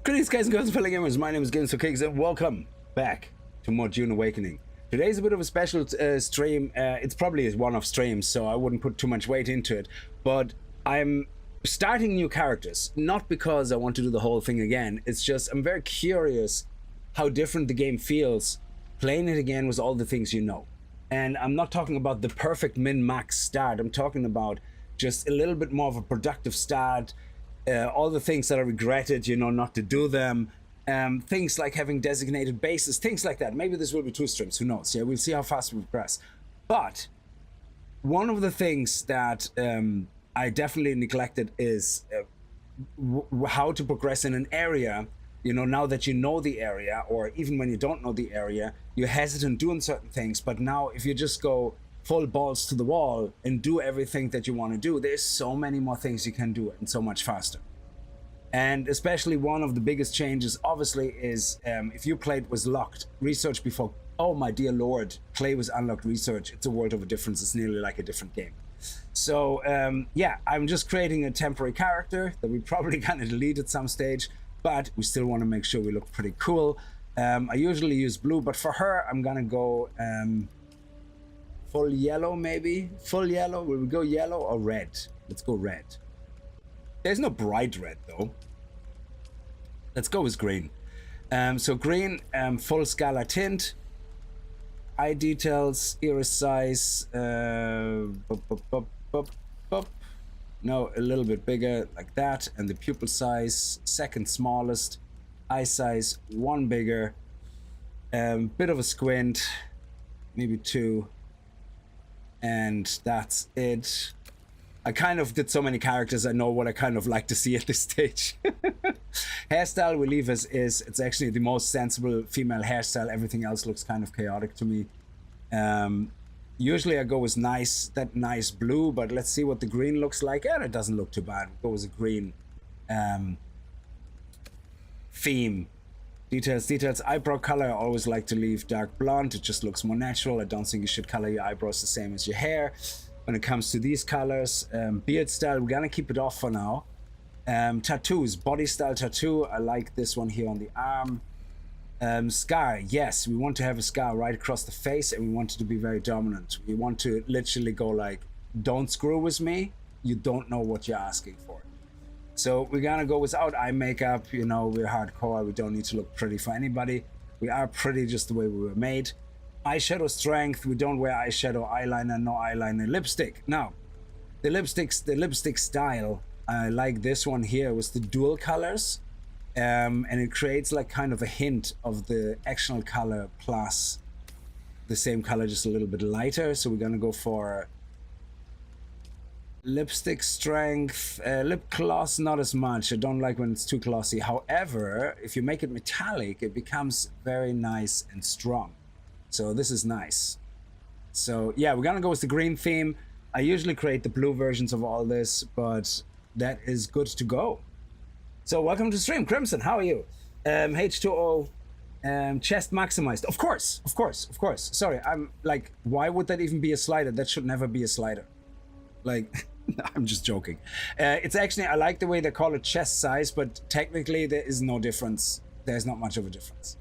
Greetings guys and girls, fellow gamers, my name is Kickz and welcome back to more Dune Awakening. Today's a bit of a special stream. It's probably a one-off stream, so I wouldn't put too much weight into it, but I'm starting new characters, not because I want to do the whole thing again. It's just I'm very curious how different the game feels playing it again with all the things you know. And I'm not talking about the perfect min-max start, I'm talking about just a little bit more of a productive start. All the things that I regretted, you know, not to do them. Things like having designated bases, things like that. Maybe this will be 2 streams, who knows? Yeah, we'll see how fast we progress. But one of the things that I definitely neglected is how to progress in an area. You know, now that you know the area, or even when you don't know the area, you're hesitant doing certain things. But now if you just go full balls to the wall and do everything that you want to do, there's so many more things you can do and so much faster. And especially one of the biggest changes obviously is if you played was locked research before, oh my dear lord, play with unlocked research, it's a world of a difference. It's nearly like a different game. So yeah, I'm just creating a temporary character that we probably gonna delete at some stage, but we still want to make sure we look pretty cool. I usually use blue, but for her I'm gonna go full yellow, maybe full yellow. Will we go yellow or red? Let's go red. There's no bright red though. Let's go with green. So green, full scala tint, eye details, iris size, no, a little bit bigger like that, and the pupil size second smallest, eye size 1 bigger, bit of a squint, maybe 2. And that's it. I kind of did so many characters, I know what I kind of like to see at this stage. Hairstyle we leave as is. It's actually the most sensible female hairstyle. Everything else looks kind of chaotic to me. Usually I go with that nice blue, but let's see what the green looks like. Yeah, it doesn't look too bad. We'll go with a green theme. Details, eyebrow color, I always like to leave dark blonde. It just looks more natural. I don't think you should color your eyebrows the same as your hair. When it comes to these colors, beard style, we're gonna keep it off for now. Tattoos, body style tattoo, I like this one here on the arm. Scar, yes, we want to have a scar right across the face, and we want it to be very dominant. We want to literally go like, don't screw with me, you don't know what you're asking for. So we're gonna go without eye makeup. You know, we're hardcore, we don't need to look pretty for anybody. We are pretty just the way we were made. Eyeshadow strength, we don't wear eyeshadow, eyeliner, no eyeliner. Lipstick, now the lipstick style, I like this one here with the dual colors, and it creates like kind of a hint of the actual color plus the same color, just a little bit lighter. So we're gonna go for lipstick strength. Lip gloss, not as much. I don't like when it's too glossy. However, if you make it metallic, it becomes very nice and strong. So this is nice. So yeah, we're gonna go with the green theme. I usually create the blue versions of all this, but that is good to go. So welcome to the stream, Crimson, how are you? H2O, chest maximized. Of course. Sorry, I'm like, why would that even be a slider? That should never be a slider. Like, I'm just joking. It's actually, I like the way they call it chest size, but technically there is no difference. There's not much of a difference.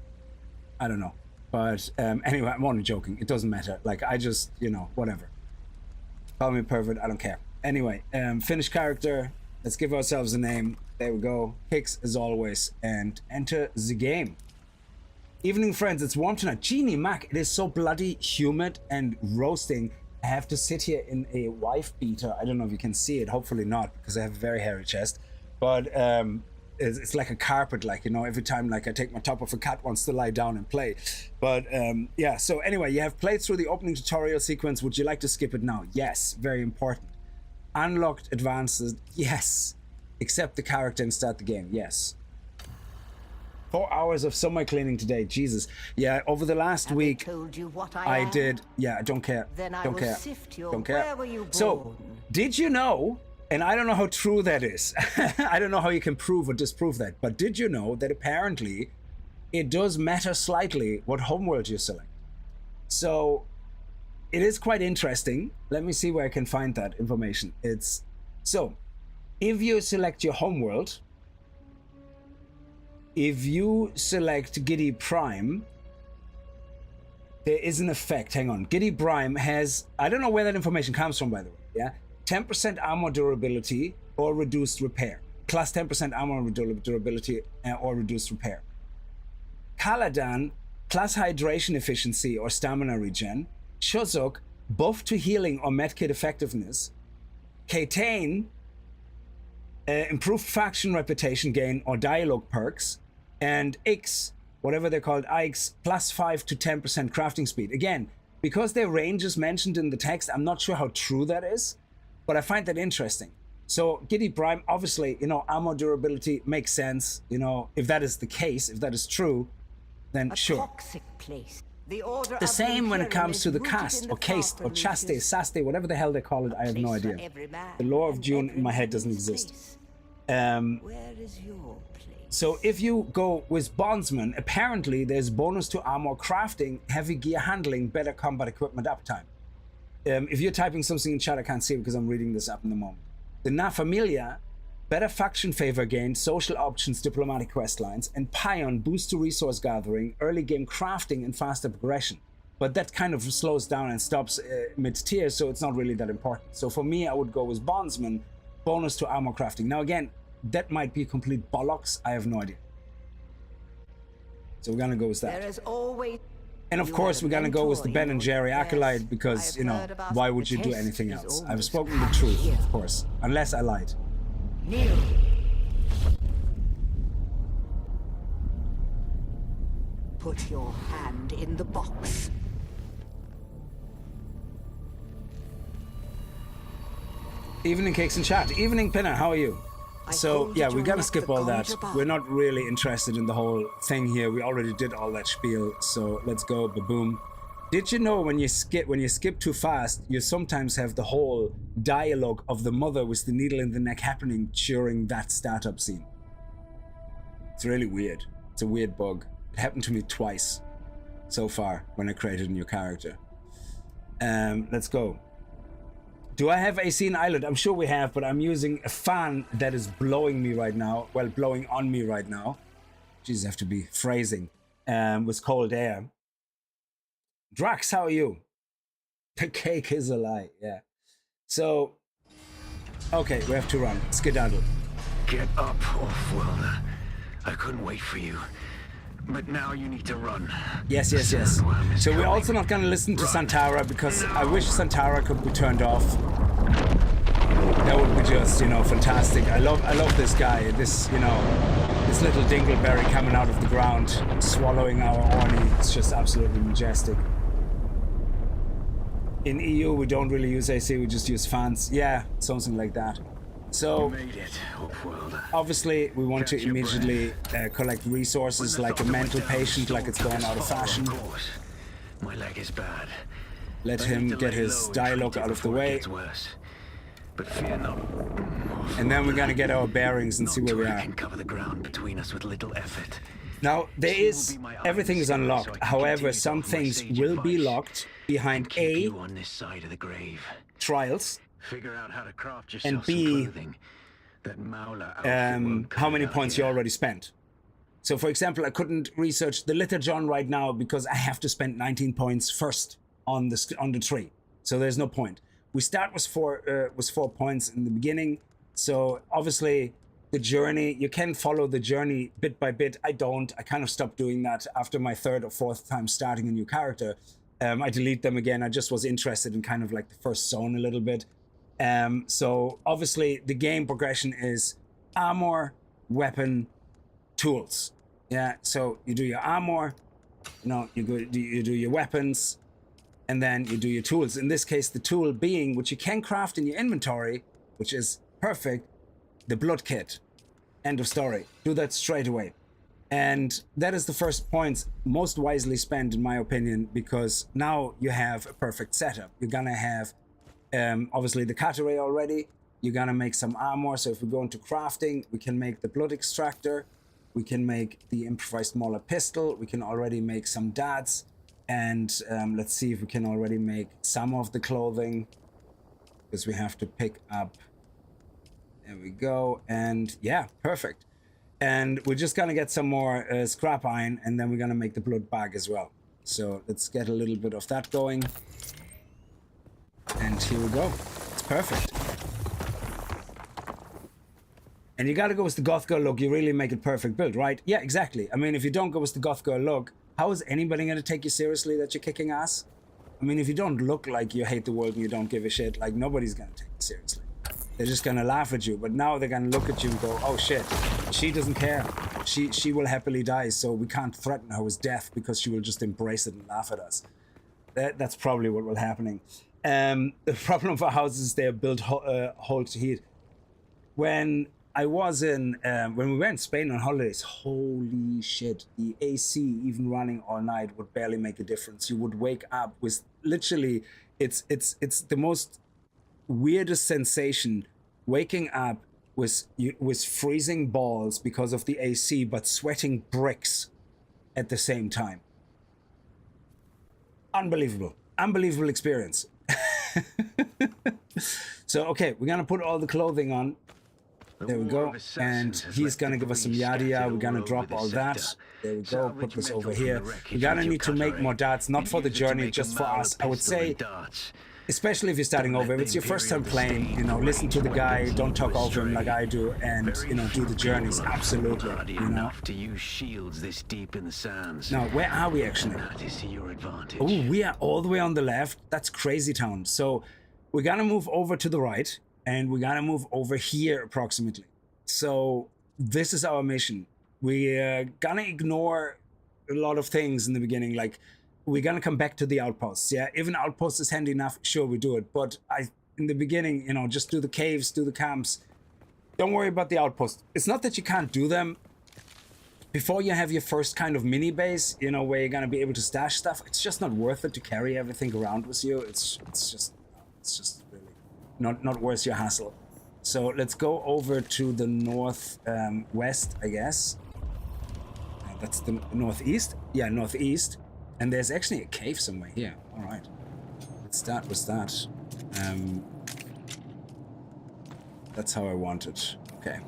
I don't know. But anyway, I'm only joking. It doesn't matter. Like, I just, you know, whatever. Call me pervert, I don't care. Anyway, finished character. Let's give ourselves a name. There we go. Kickz as always. And enter the game. Evening, friends. It's warm tonight. Genie Mac, it is so bloody humid and roasting. I have to sit here in a wife beater. I don't know if you can see it. Hopefully not, because I have a very hairy chest. But it's like a carpet, like, you know, every time like I take my top off, a cat wants to lie down and play. But yeah, so anyway, you have played through the opening tutorial sequence. Would you like to skip it now? Yes, very important. Unlocked advances, yes. Accept the character and start the game, yes. 4 hours of summer cleaning today, Jesus. Yeah, over the last week, told you what I did. Yeah, I don't care. Then I don't will care. sift your, Don't care. Where were you So, born? did you know, and I don't know how true that is. I don't know how you can prove or disprove that, but did you know that apparently it does matter slightly what homeworld you select? So, it is quite interesting. Let me see where I can find that information. So if you select your homeworld, if you select Giddy Prime, there is an effect. Hang on. Giddy Prime has, I don't know where that information comes from, by the way. Yeah, 10% armor durability or reduced repair. Plus 10% armor durability or reduced repair. Caladan, plus hydration efficiency or stamina regen. Shozok, buff to healing or medkit effectiveness. Katain, improved faction reputation gain or dialogue perks. And X, whatever they're called, Ix, plus 5 to 10% crafting speed. Again, because their range is mentioned in the text, I'm not sure how true that is, but I find that interesting. So Giddy Prime, obviously, you know, armor durability makes sense. You know, if that is the case, if that is true, then sure. Toxic place. The same when it comes to the cast or caste or chaste, saste, whatever the hell they call it, I have no idea. The lore of Dune in my head doesn't exist. Where is your place? So if you go with Bondsman, apparently there's bonus to armor crafting, heavy gear handling, better combat equipment uptime. If you're typing something in chat, I can't see it because I'm reading this up in the moment. The Na Familia, better faction favor gain, social options, diplomatic quest lines, and Pion, boost to resource gathering, early game crafting, and faster progression. But that kind of slows down and stops mid-tier, so it's not really that important. So for me, I would go with Bondsman, bonus to armor crafting. Now again, that might be complete bollocks. I have no idea. So we're gonna go with that. There is always... And of course, we're gonna go with the Ben and Jerry Acolyte because, you know, why would you do anything else? I've spoken the truth, of course, unless I lied. Kneel. Put your hand in the box. Evening, Kickz and chat. Evening, Pinner. How are you? So yeah, we're gonna skip all that. We're not really interested in the whole thing here. We already did all that spiel. So let's go. Ba-boom. Did you know when you skip too fast, you sometimes have the whole dialogue of the mother with the needle in the neck happening during that startup scene? It's really weird. It's a weird bug. It happened to me twice so far when I created a new character. Let's go. Do I have AC in Island? I'm sure we have, but I'm using a fan that is blowing me right now. Well, blowing on me right now. Jeez, I have to be phrasing. With cold air. Drax, how are you? The cake is a lie, yeah. So, okay, we have to run. Skedaddle. Get up, Offworlder. I couldn't wait for you. But now you need to run. Yes. So we're also not going to listen to Santara because I wish Santara could be turned off. That would be just, you know, fantastic. I love this guy. This, you know, this little dingleberry coming out of the ground, swallowing our Orny. It's just absolutely majestic. In EU, we don't really use AC. We just use fans. Yeah, something like that. So, obviously, we want to immediately collect resources like a mental patient, like it's going out of fashion. My leg is bad. Let him get his dialogue out of the way. But fear not. And then we're gonna get our bearings and see where we are. Can cover the ground between us with little effort. Now, everything is unlocked. However, some things will be locked behind A, on this side of the grave. trials, Figure out how to craft yourself and B, how many points you already spent. So, for example, I couldn't research the Litter John right now because I have to spend 19 points first on the tree. So there's no point. We start with 4 points in the beginning. So obviously, the journey, you can follow the journey bit by bit. I don't. I kind of stopped doing that after my 3rd or 4th time starting a new character. I delete them again. I just was interested in kind of like the first zone a little bit. So obviously the game progression is armor, weapon, tools. Yeah, so you do your armor, you know, you do your weapons, and then you do your tools. In this case, the tool being, which you can craft in your inventory, which is perfect, the blood kit. End of story. Do that straight away. And that is the first point most wisely spent, in my opinion, because now you have a perfect setup. You're gonna have obviously the Catteray already. You're gonna make some armor. So if we go into crafting, we can make the blood extractor. We can make the improvised Mauler pistol. We can already make some dads. And let's see if we can already make some of the clothing, because we have to pick up. There we go. And yeah, perfect. And we're just gonna get some more scrap iron, and then we're gonna make the blood bag as well. So let's get a little bit of that going. And here we go. It's perfect. And you gotta go with the goth girl look. You really make it perfect build, right? Yeah, exactly. I mean, if you don't go with the goth girl look, how is anybody gonna take you seriously that you're kicking ass? I mean, if you don't look like you hate the world and you don't give a shit, like, nobody's gonna take you seriously. They're just gonna laugh at you. But now they're gonna look at you and go, oh shit, she doesn't care. She will happily die, so we can't threaten her with death because she will just embrace it and laugh at us. That's probably what will happening. The problem for houses is they're built hold to heat. When I was in, when we went in Spain on holidays, holy shit, the AC even running all night would barely make a difference. You would wake up with literally, it's the most weirdest sensation, waking up with freezing balls because of the AC, but sweating bricks at the same time. Unbelievable experience. So okay, we're gonna put all the clothing on. There we go, and he's gonna give us some yada. We're gonna drop all that. There we go, put this over here. We're gonna need to make more darts, not for the journey, just for us. I would say, especially if you're starting over, if it's your first time playing, you know, listen to the guy, don't talk over him like I do, and, you know, do the journeys. Absolutely, you know. To use shields this deep in the sands. Now, where are we actually? Oh, we are all the way on the left. That's crazy town. So we're gonna move over to the right, and we're gonna move over here approximately. So this is our mission. We're gonna ignore a lot of things in the beginning, like we're gonna come back to the outposts. Yeah, if an outpost is handy enough, sure, we do it. But in the beginning, you know, just do the caves, do the camps. Don't worry about the outposts. It's not that you can't do them. Before you have your first kind of mini base, you know, where you're gonna be able to stash stuff, it's just not worth it to carry everything around with you. It's just really not worth your hassle. So let's go over to the north west, I guess. That's the northeast. Yeah, northeast. And there's actually a cave somewhere here. All right. Let's start with that. That's how I want it. Okay.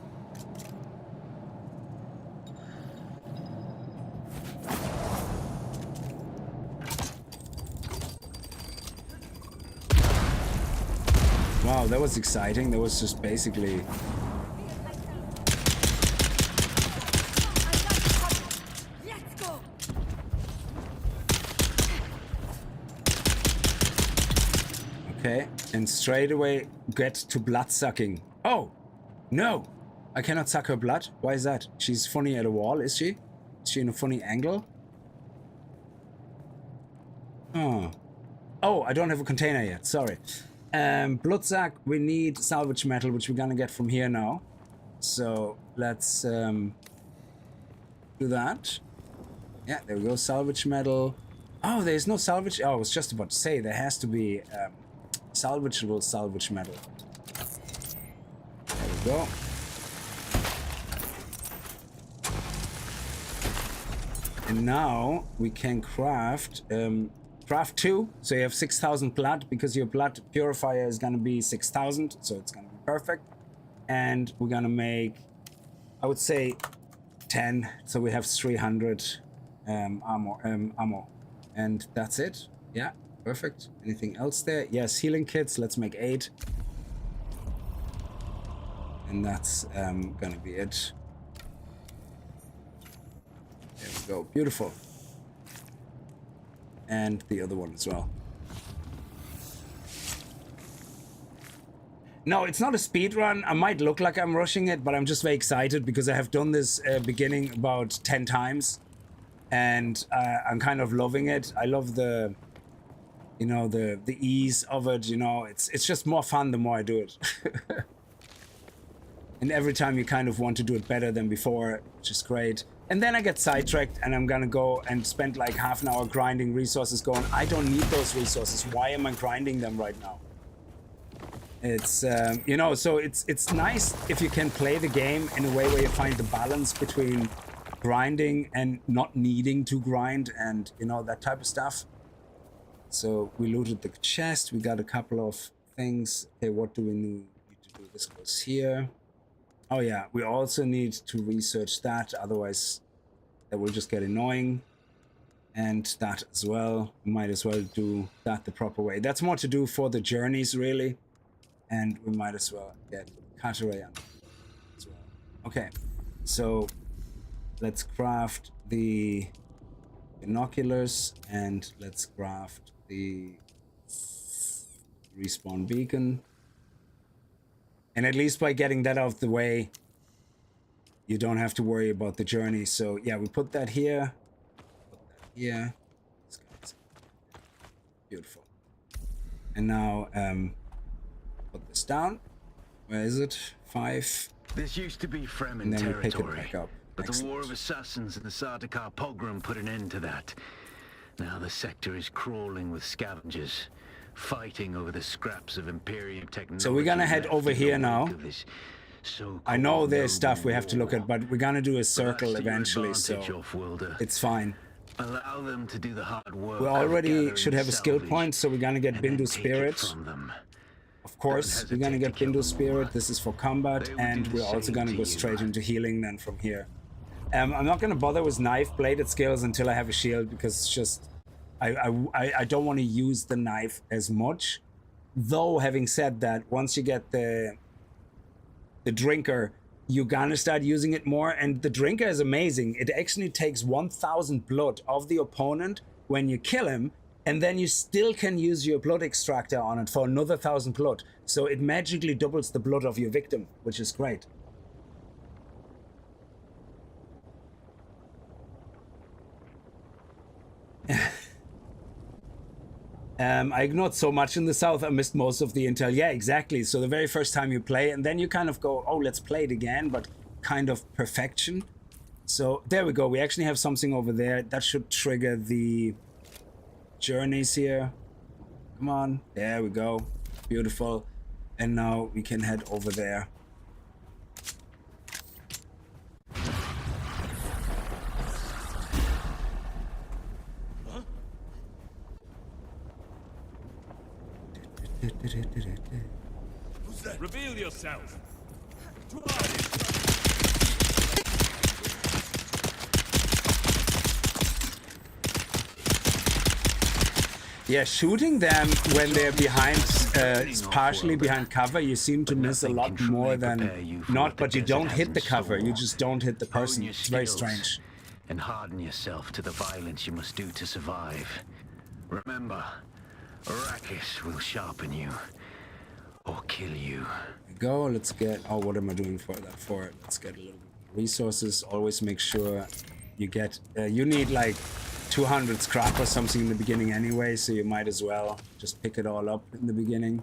Wow, that was exciting. That was just basically... Okay, and straight away get to blood sucking. Oh, no! I cannot suck her blood? Why is that? She's funny at a wall, is she? Is she in a funny angle? Oh. Oh, I don't have a container yet, sorry. Blood sack, we need salvage metal, which we're gonna get from here now. So let's do that. Yeah, there we go, salvage metal. Oh, there's no salvage. Oh, I was just about to say, there has to be salvageable salvage metal. There we go. And now we can craft craft 2, so you have 6,000 blood, because your blood purifier is gonna be 6,000, so it's gonna be perfect. And we're gonna make, I would say, 10, so we have 300 ammo, and that's it. Yeah, perfect. Anything else there? Yes, healing kits. Let's make 8, and that's gonna be it. There we go. Beautiful. And the other one as well. No, it's not a speed run. I might look like I'm rushing it, but I'm just very excited because I have done this beginning about 10 times, and I'm kind of loving it. I love the, you know, the ease of it. You know, it's just more fun the more I do it. And every time you kind of want to do it better than before, which is great. And then I get sidetracked and I'm gonna go and spend like half an hour grinding resources going, I don't need those resources. Why am I grinding them right now? It's, you know, so it's nice if you can play the game in a way where you find the balance between grinding and not needing to grind and, you know, that type of stuff. So we looted the chest. We got a couple of things. Okay, what do we need to do? This goes here. Oh yeah, we also need to research that, otherwise that will just get annoying. And that as well. We might as well do that the proper way. That's more to do for the journeys, really. And we might as well get Catarayan as well. Okay, so let's craft the binoculars and let's craft the respawn beacon. And at least by getting that out of the way, you don't have to worry about the journey. So yeah, we put that here. Yeah, beautiful. And now put this down. Where is it? 5. This used to be Fremen And then we pick it territory, back up. but the Excellent. War of Assassins and the Sardaukar pogrom put an end to that. Now the sector is crawling with scavengers, fighting over the scraps of Imperium technology. So we're gonna head left over in the here wake now. of this so-called I know there's noble stuff we have to look war. at, but we're gonna do a But circle that's to your eventually, so advantage, Off-worlder. it's fine. Allow them to do the hard work. We of already gathering should have a skill salvage, point, so we're gonna get and then Bindu take it Spirit. from them. Of course, Don't we're gonna hesitate get to kill Bindu them Spirit. more. This is for combat, They will and do the we're also same gonna to go you. straight into healing then from here. I'm not gonna bother with knife bladed skills until I have a shield, because it's just I don't want to use the knife as much. Though having said that, once you get the drinker, you're gonna start using it more, and the drinker is amazing. It actually takes 1000 blood of the opponent when you kill him, and then you still can use your blood extractor on it for another 1000 blood. So it magically doubles the blood of your victim, which is great. I ignored so much in the south, I missed most of the intel. Yeah, exactly. So the very first time you play, and then you kind of go, oh, let's play it again, but kind of perfection. So there we go. We actually have something over there. That should trigger the journeys here. Come on. There we go. Beautiful. And now we can head over there. Who's that? Reveal yourself. Yeah, shooting them when they're behind, partially behind cover, you seem to miss a lot more than not, but you don't hit the cover, you just don't hit the person. It's very strange. And harden yourself to the violence you must do to survive. Remember, Arrakis will sharpen you, or kill you. There we go, let's get, oh, what am I doing for that for? Let's get a little resources. Always make sure you get, you need like 200 scrap or something in the beginning anyway, so you might as well just pick it all up in the beginning.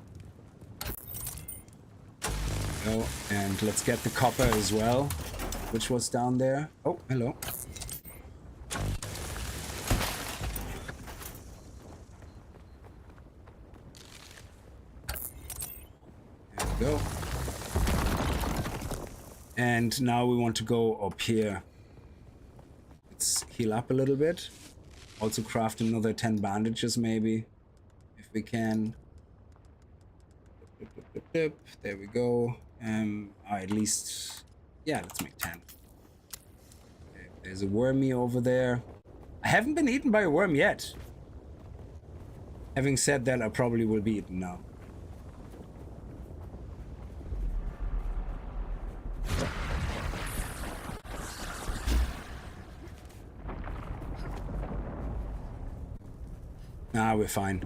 Go, and let's get the copper as well, which was down there. Oh, hello. There we go. And now we want to go up here. Let's heal up a little bit. Also craft another 10 bandages maybe, if we can. There we go. At least, yeah, let's make 10. Okay, there's a wormy over there. I haven't been eaten by a worm yet. Having said that, I probably will be eaten now. Nah, we're fine.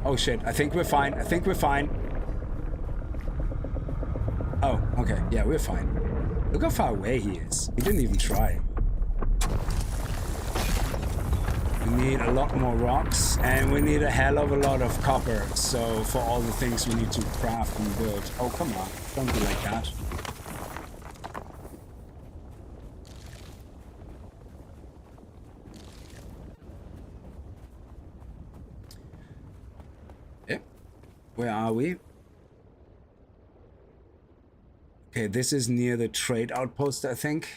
Oh shit, I think we're fine. I think we're fine. Oh, okay. Yeah, we're fine. Look how far away he is. He didn't even try. We need a lot more rocks, and we need a hell of a lot of copper. So for all the things we need to craft and build. Oh, come on. Don't be like that. Where are we? Okay, this is near the trade outpost, I think.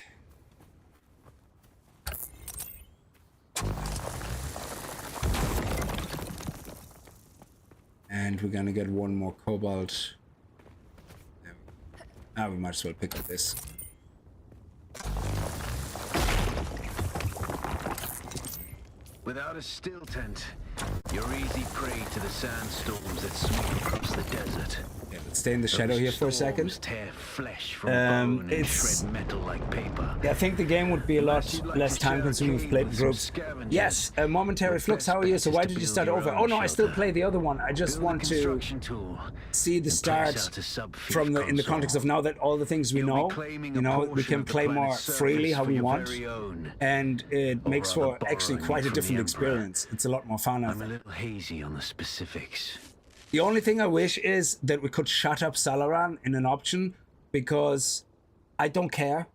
And we're gonna get one more cobalt. Ah, we might as well pick up this. Without a still tent, you're easy prey to the sandstorms that sweep across the desert. Yeah, let's stay in the shadow here for a second. Tear flesh from bone and shred metal like paper. Yeah, I think the game would be a lot less time-consuming if played in groups. Yes, a momentary flux. How are you? So why did you start over? Oh no, I still play the other one. I just want to see the start from in the context of now that all the things we know, you know, we can play more freely how we want, and it makes for actually quite a different experience. It's a lot more fun. I'm a little hazy on the specifics. The only thing I wish is that we could shut up Salaran in an option, because I don't care.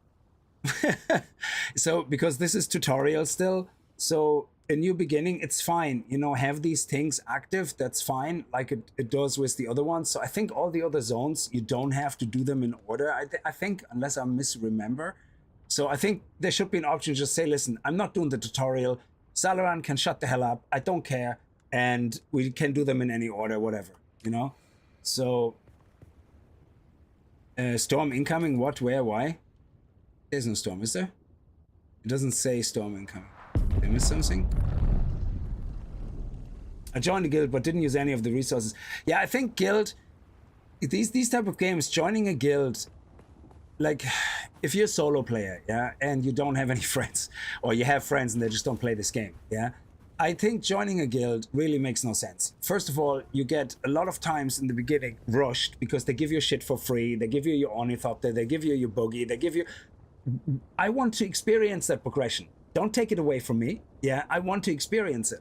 So, because this is tutorial still, so a new beginning, it's fine. You know, have these things active, that's fine, like it does with the other ones. So I think all the other zones, you don't have to do them in order, I think, unless I misremember. So I think there should be an option to just say, listen, I'm not doing the tutorial. Salaran can shut the hell up. I don't care. And we can do them in any order, whatever, you know? So, storm incoming, what, where, why? There's no storm, is there? It doesn't say storm incoming. Did I miss something? I joined the guild, but didn't use any of the resources. Yeah, I think guild, these type of games, joining a guild, like, if you're a solo player, yeah, and you don't have any friends, or you have friends and they just don't play this game, yeah, I think joining a guild really makes no sense. First of all, you get a lot of times in the beginning rushed because they give you shit for free. They give you your ornithopter, they give you your boogie, they give you... I want to experience that progression. Don't take it away from me. Yeah, I want to experience it.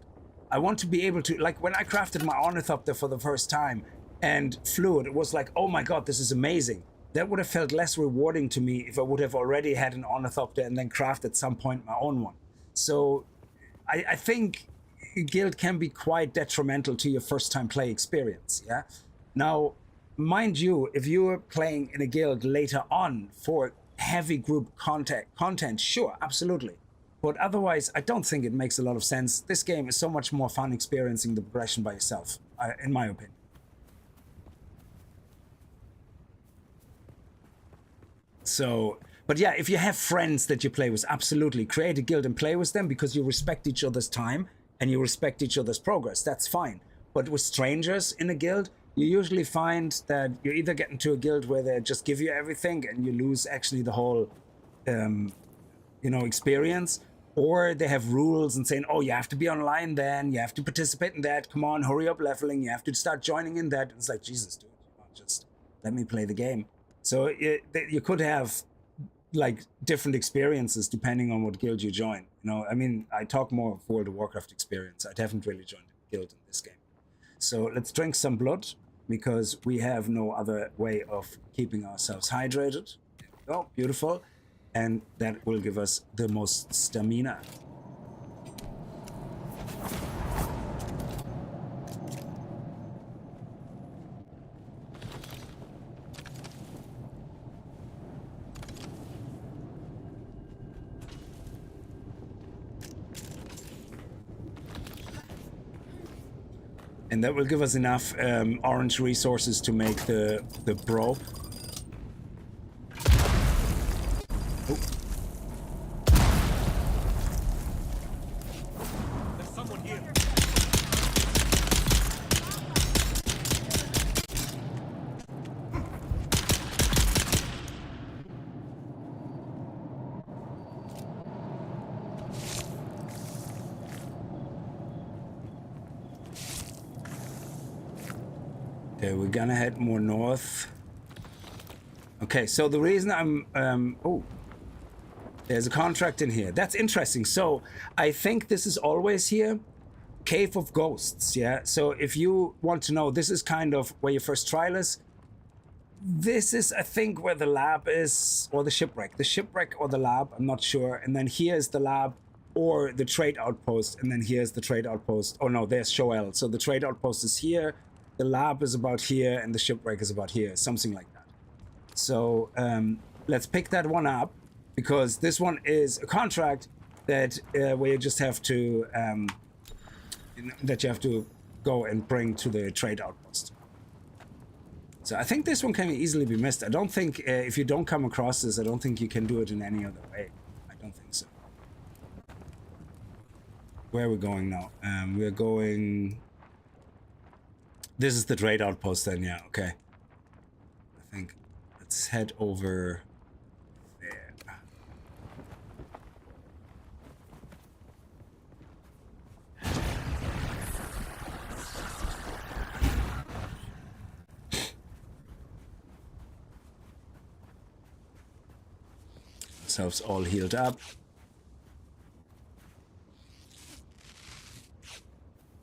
I want to be able to... Like, when I crafted my ornithopter for the first time and flew it, it was like, oh my god, this is amazing. That would have felt less rewarding to me if I would have already had an ornithopter and then crafted at some point my own one. So... I think guild can be quite detrimental to your first time play experience, yeah? Now, mind you, if you are playing in a guild later on for heavy group content, sure, absolutely. But otherwise, I don't think it makes a lot of sense. This game is so much more fun experiencing the progression by yourself, in my opinion. So... But yeah, if you have friends that you play with, absolutely create a guild and play with them, because you respect each other's time and you respect each other's progress. That's fine. But with strangers in a guild, you usually find that you either get into a guild where they just give you everything and you lose actually the whole, you know, experience, or they have rules and saying, oh, you have to be online then, you have to participate in that, come on, hurry up leveling, you have to start joining in that. It's like, Jesus, dude, just let me play the game. So you could have like different experiences depending on what guild you join. You know, I mean, I talk more of World of Warcraft experience. I haven't really joined a guild in this game. So let's drink some blood, because we have no other way of keeping ourselves hydrated. There we go, beautiful. And that will give us the most stamina. And that will give us enough orange resources to make the bro. Oh. There's someone here. Okay, we're gonna head more north. Okay, so the reason I'm oh, there's a contract in here. That's interesting. So I think this is always here. Cave of Ghosts, yeah? So if you want to know, this is kind of where your first trial is. This is, I think, where the lab is, or the shipwreck. The shipwreck or the lab, I'm not sure. And then here's the lab or the trade outpost. And then here's the trade outpost. Oh no, there's Shoel. So the trade outpost is here. The lab is about here, and the shipwreck is about here, something like that. So let's pick that one up, because this one is a contract that where you just have to that you have to go and bring to the trade outpost. So I think this one can easily be missed. I don't think, if you don't come across this, I don't think you can do it in any other way. I don't think so. Where are we going now? We're going... This is the trade outpost then, yeah, okay. I think let's head over there. Ourselves all healed up.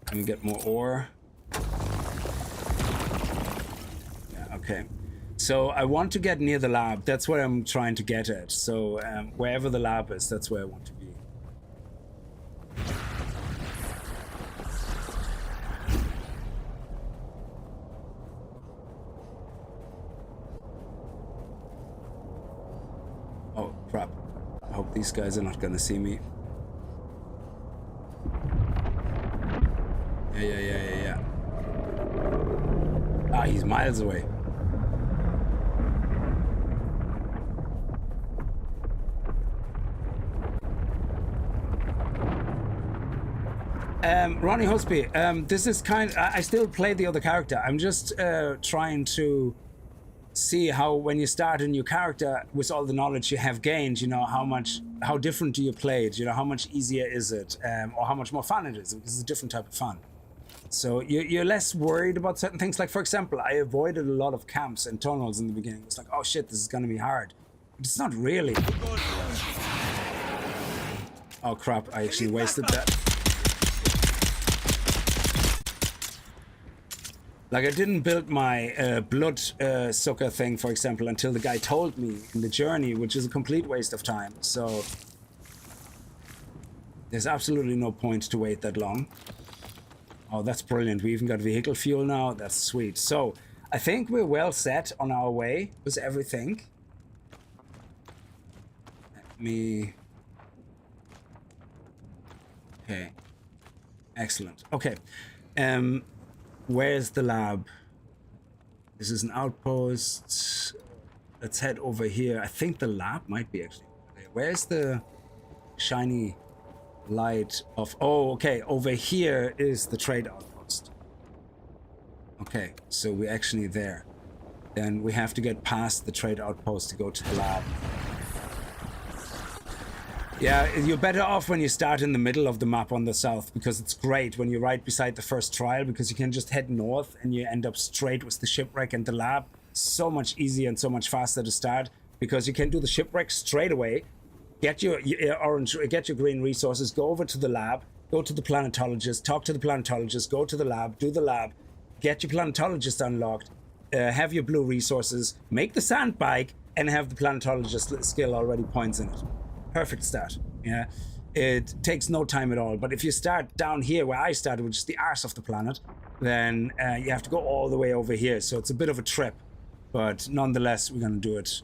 Can we get more ore? Okay, so I want to get near the lab. That's what I'm trying to get at. So wherever the lab is, that's where I want to be. Oh, crap. I hope these guys are not gonna see me. Yeah. Ah, he's miles away. Ronnie Hosby, this is I still play the other character. I'm just trying to see how, when you start a new character with all the knowledge you have gained, you know, how different do you play it, you know, how much easier is it, or how much more fun it is, because it's a different type of fun. So you're less worried about certain things. Like, for example, I avoided a lot of camps and tunnels in the beginning. It's like, oh shit, this is gonna be hard. But it's not really. Oh crap, I actually wasted that. Like, I didn't build my blood sucker thing, for example, until the guy told me in the journey, which is a complete waste of time. So there's absolutely no point to wait that long. Oh, that's brilliant. We even got vehicle fuel now. That's sweet. So I think we're well set on our way with everything. Let me... Okay. Excellent. Okay. Where's the lab? This is an outpost. Let's head over here. I think the lab might be actually over there. Where's the shiny light of... Oh, okay. Over here is the trade outpost. Okay, so we're actually there. Then we have to get past the trade outpost to go to the lab. Yeah, you're better off when you start in the middle of the map on the south, because it's great when you're right beside the first trial, because you can just head north and you end up straight with the shipwreck and the lab. So much easier and so much faster to start, because you can do the shipwreck straight away, get your orange, get your green resources, go over to the lab, go to the planetologist, talk to the planetologist, go to the lab, do the lab, get your planetologist unlocked, have your blue resources, make the sand bike, and have the planetologist skill already points in it. Perfect start. Yeah, it takes no time at all. But if you start down here where I started, which is the arse of the planet, then you have to go all the way over here. So it's a bit of a trip, but nonetheless, we're gonna do it.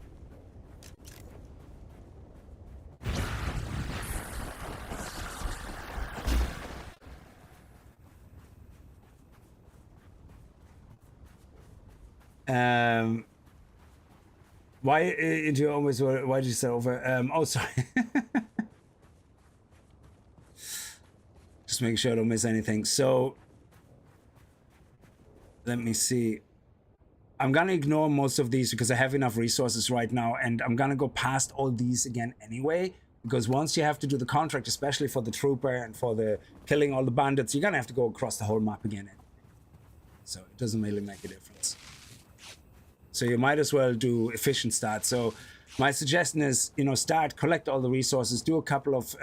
Why into almost? Why did you say over? Oh, sorry. Just making sure I don't miss anything. So let me see. I'm gonna ignore most of these because I have enough resources right now, and I'm gonna go past all these again anyway. Because once you have to do the contract, especially for the trooper and for the killing all the bandits, you're gonna have to go across the whole map again. So it doesn't really make a difference. So you might as well do efficient start. So my suggestion is, you know, start, collect all the resources, do a couple of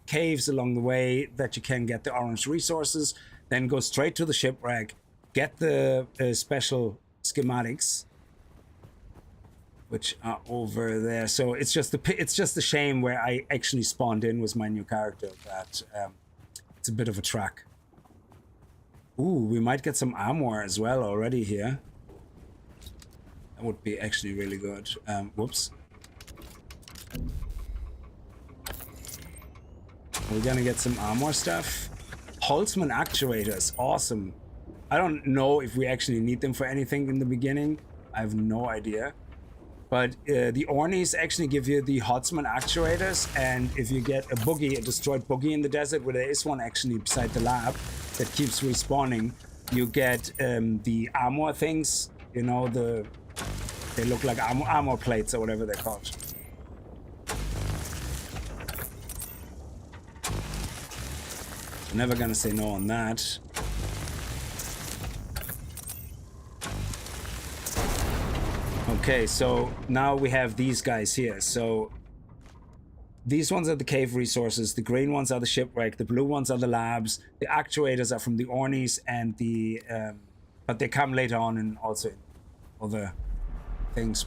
caves along the way that you can get the orange resources, then go straight to the shipwreck, get the special schematics, which are over there. So it's just a shame where I actually spawned in with my new character that it's a bit of a track. Ooh, we might get some armor as well already here. That would be actually really good. Whoops. We're gonna get some armor stuff. Holtzman actuators, awesome. I don't know if we actually need them for anything in the beginning. I have no idea. But the Ornies actually give you the Hotsman actuators, and if you get a boogie, a destroyed boogie in the desert, where there is one actually beside the lab that keeps respawning, you get the armor things, you know, they look like armor plates or whatever they're called. I'm never gonna say no on that. Okay, so now we have these guys here. So these ones are the cave resources, the green ones are the shipwreck, the blue ones are the labs, the actuators are from the Ornies, and the but they come later on and also in other things,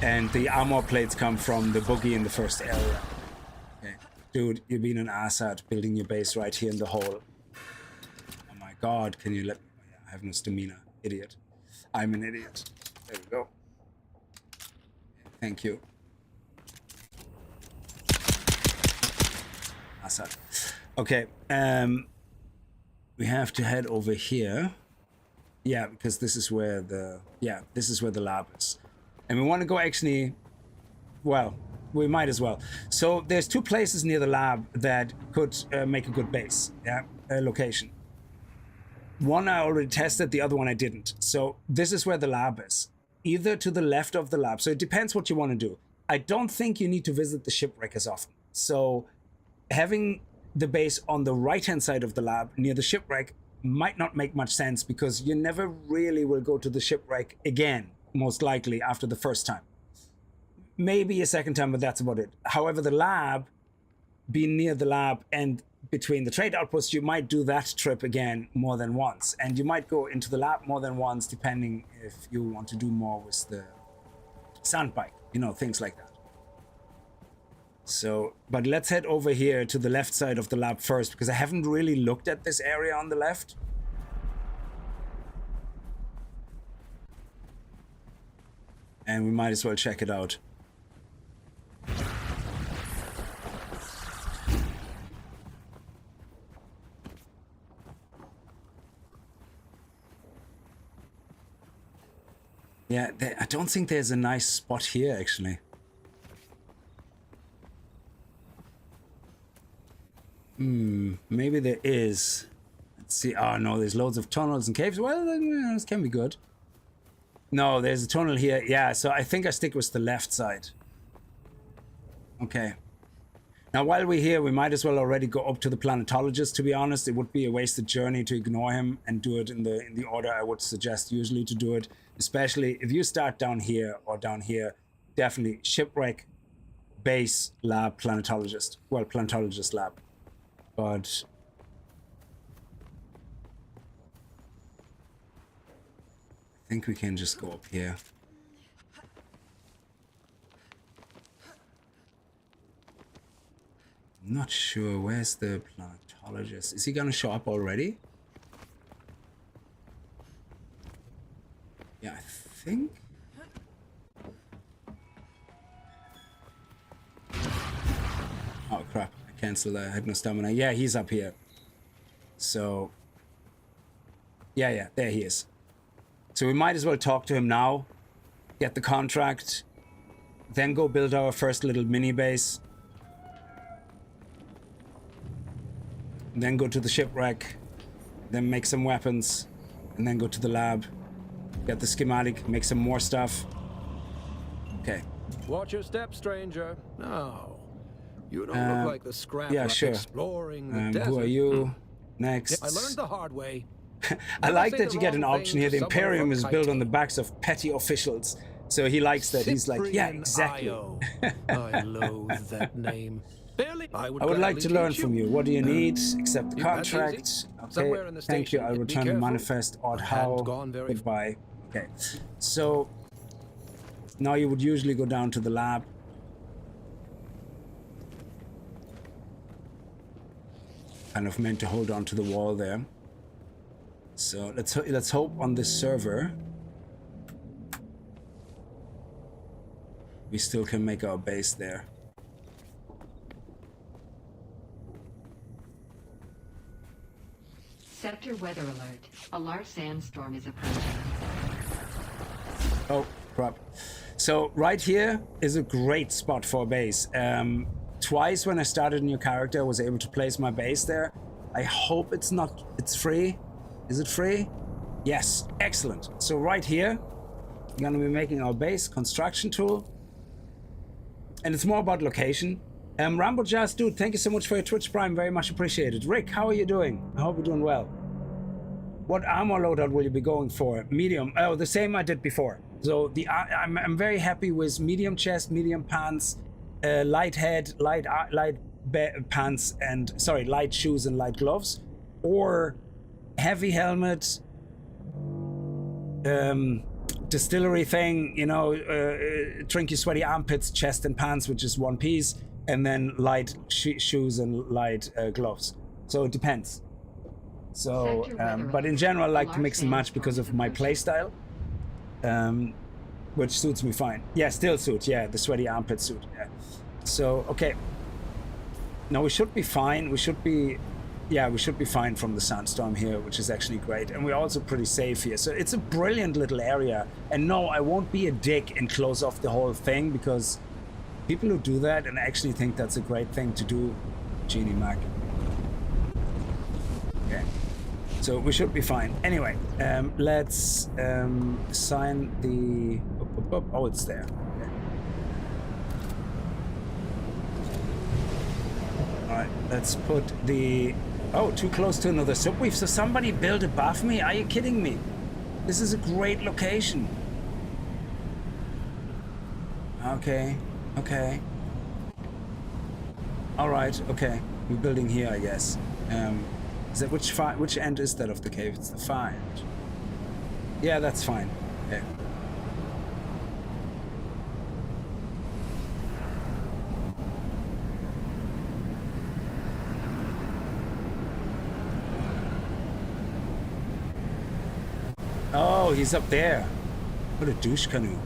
and the armor plates come from the boogie in the first area. Okay. Dude, you're being an asshat building your base right here in the hole. Oh my god, can you let me? I have no stamina. Idiot. I'm an idiot. There we go. Thank you. Asshat. Okay, we have to head over here. Yeah, because this is where the lab is. And we want to go actually, well, we might as well. So there's two places near the lab that could make a good base, location. One I already tested, the other one I didn't. So this is where the lab is. Either to the left of the lab. So it depends what you want to do. I don't think you need to visit the shipwreck as often. So having the base on the right-hand side of the lab near the shipwreck might not make much sense, because you never really will go to the shipwreck again, most likely after the first time. Maybe a second time, but that's about it. However, the lab, being near the lab and between the trade outposts, you might do that trip again more than once. And you might go into the lab more than once, depending if you want to do more with the sand bike, you know, things like that. So, but let's head over here to the left side of the lab first, because I haven't really looked at this area on the left. And we might as well check it out. Yeah, I don't think there's a nice spot here, actually. Maybe there is. Let's see. Oh, no, there's loads of tunnels and caves. Well, this can be good. No, there's a tunnel here. Yeah, so I think I stick with the left side. Okay. Now, while we're here, we might as well already go up to the planetologist, to be honest. It would be a wasted journey to ignore him and do it in the order I would suggest usually to do it. Especially if you start down here or down here, definitely shipwreck, base, lab, planetologist. Well, planetologist lab. But I think we can just go up here. I'm not sure. Where's the planetologist? Is he gonna show up already? Yeah, I think. Oh crap, I canceled that. I had no stamina. Yeah, he's up here. So, yeah, there he is. So we might as well talk to him now, get the contract, then go build our first little mini base. Then go to the shipwreck, then make some weapons, and then go to the lab, get the schematic, make some more stuff. Okay. Watch your step, stranger. No, you don't look like the scrap exploring the desert. Who are you? Next. I learned the hard way. I like that you get an option here. The Imperium is built on the backs of petty officials. So he likes that. He's like, yeah, exactly. I loathe that name. I would like to learn from you. What do you need? Accept the contract. Okay, thank you. I'll return the manifest. Odd how. Goodbye. Okay, so now you would usually go down to the lab. Kind of meant to hold on to the wall there. So let's hope on this server we still can make our base there. Sector weather alert. A large sandstorm is approaching. Oh, crap. So right here is a great spot for a base. Twice when I started a new character, I was able to place my base there. I hope it's free. Is it free? Yes, excellent. So right here, we're gonna be making our base construction tool. And it's more about location. Rambo Jazz Dude, thank you so much for your Twitch Prime, very much appreciated. Rick, how are you doing? I hope you're doing well. What armor loadout will you be going for? Medium. Oh, the same I did before. So I'm very happy with medium chest, medium pants, light head, light pants, and sorry, light shoes and light gloves, or heavy helmet, distillery thing, you know, trinky sweaty armpits, chest and pants, which is one piece, and then light shoes and light gloves. So it depends. So, but in general, I like to mix and match because of my playstyle, which suits me fine. Yeah, still suits. Yeah, the sweaty armpit suit. Yeah. So, okay. Now we should be fine. We should be fine from the sandstorm here, which is actually great. And we're also pretty safe here. So it's a brilliant little area. And no, I won't be a dick and close off the whole thing, because people who do that and actually think that's a great thing to do, Genie Mac. Okay. So we should be fine. Anyway, let's assign the... Oh, it's there. Okay. Alright, let's put the... Oh, too close to another subweave. So somebody built above me? Are you kidding me? This is a great location. Okay, okay. Alright, okay. We're building here, I guess. Is that which end is that of the cave? It's the far end. Yeah, that's fine. Okay. Oh, he's up there. What a douche canoe.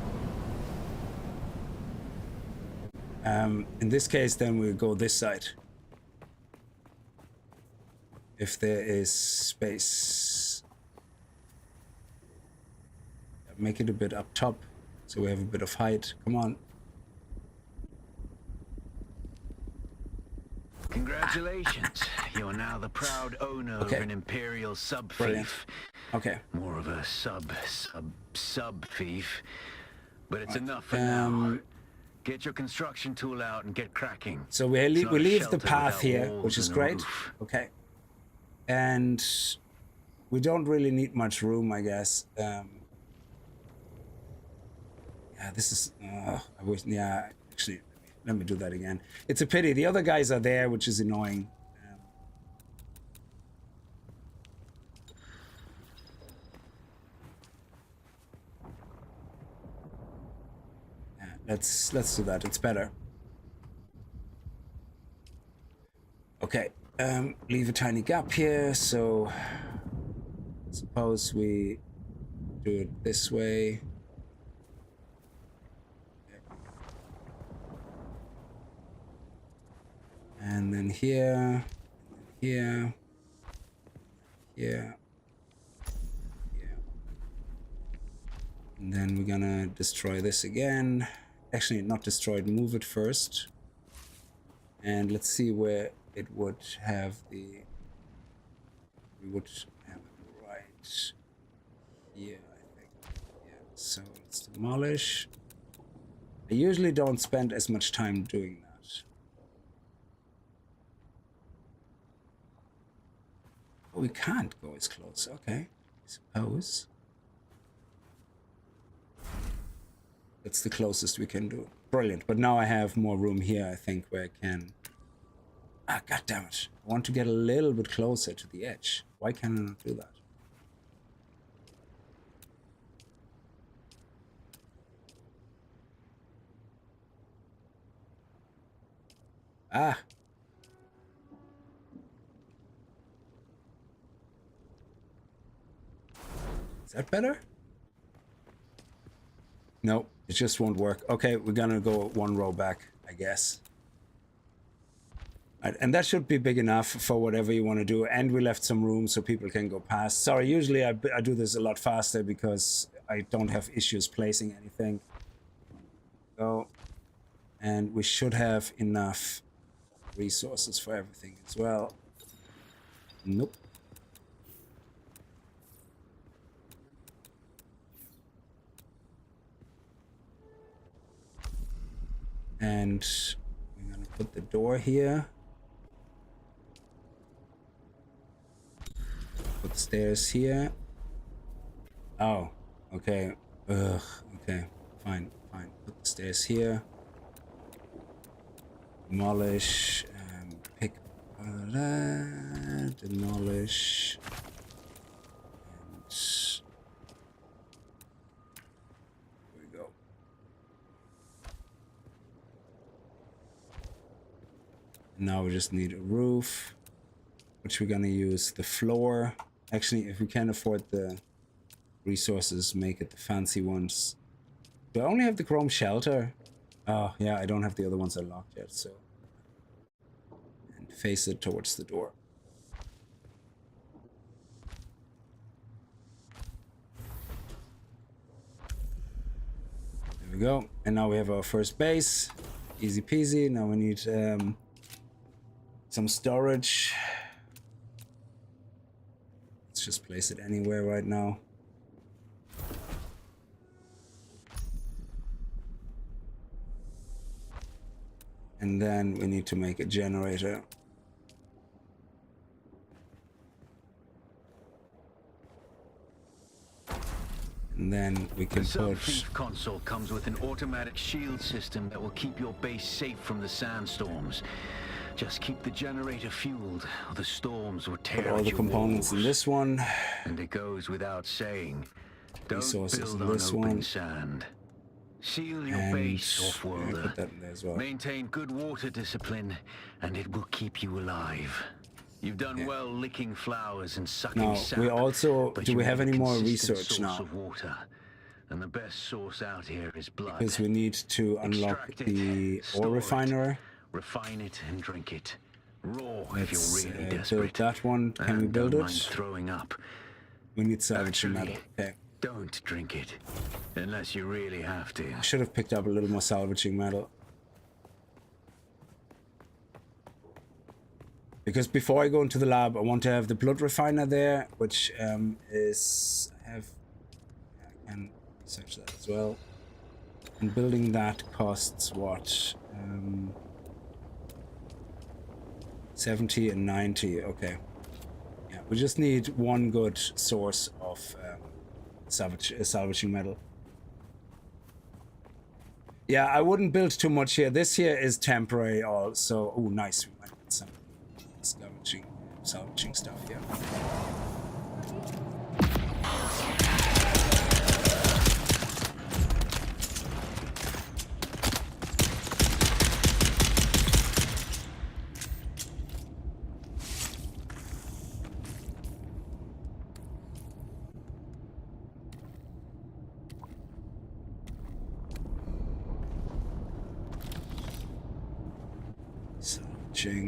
In this case, then we'll go this side. If there is space. Make it a bit up top, so we have a bit of height. Come on. Congratulations. You're now the proud owner of an Imperial sub-thief. Okay. More of a sub-thief. But it's enough for now. Get your construction tool out and get cracking. So we leave the path here, which is great. Okay. And we don't really need much room, I guess. Yeah, this is... actually, let me do that again. It's a pity. The other guys are there, which is annoying. Let's do that. It's better. Okay. Leave a tiny gap here. So suppose we do it this way. And then here, here, here. And then we're gonna destroy this again. Actually, not destroy it, move it first. And let's see where it would have the... We would have it right here, I think. Yeah, so let's demolish. I usually don't spend as much time doing that. Oh, we can't go as close. Okay, I suppose. That's the closest we can do. Brilliant. But now I have more room here, I think, where I can... Ah, goddammit. I want to get a little bit closer to the edge. Why can I not do that? Ah. Is that better? Nope. It just won't work. Okay, we're gonna go one row back, I guess. Right, and that should be big enough for whatever you want to do. And we left some room so people can go past. Sorry, usually I do this a lot faster because I don't have issues placing anything. Go. And we should have enough resources for everything as well. Nope. And we're gonna put the door here. Put the stairs here. Oh, okay. Ugh, okay. Fine, fine. Put the stairs here. Demolish. Pick. Demolish. And there we go. Now we just need a roof, which we're gonna use the floor. Actually, if we can afford the resources, make it the fancy ones. Do I only have the chrome shelter? Oh, yeah, I don't have the other ones unlocked yet, so. And face it towards the door. There we go. And now we have our first base. Easy peasy. Now we need some storage. Let's just place it anywhere right now. And then we need to make a generator. And then we can The put... Thief console comes with an automatic shield system that will keep your base safe from the sandstorms. Just keep the generator fueled, or the storms will tear all at the your components walls. in this one. And it goes without saying, don't Resources build in on this open one. sand. Seal your And base, yeah, off-worlder. put that in there as well. Maintain good water discipline, and it will keep you alive. You've done well licking flowers and sucking Now, sap. we also... but Do you we have need a any more consistent research source now? of water. And the best source out here is blood. Because we need to unlock Extract it, the store ore it, refiner. refine it and drink it. Raw Let's if you're really build desperate. that one. Can we And build don't it? mind throwing up. We need salvaging Actually, metal. Okay. Don't drink it. Unless you really have to. I should have picked up a little more salvaging metal. Because before I go into the lab, I want to have the blood refiner there, which is... I can research that as well. And building that costs what? 70 and 90, okay. Yeah, we just need one good source of salvaging metal. Yeah, I wouldn't build too much here. This here is temporary also. Oh, nice. We might get some salvaging stuff here.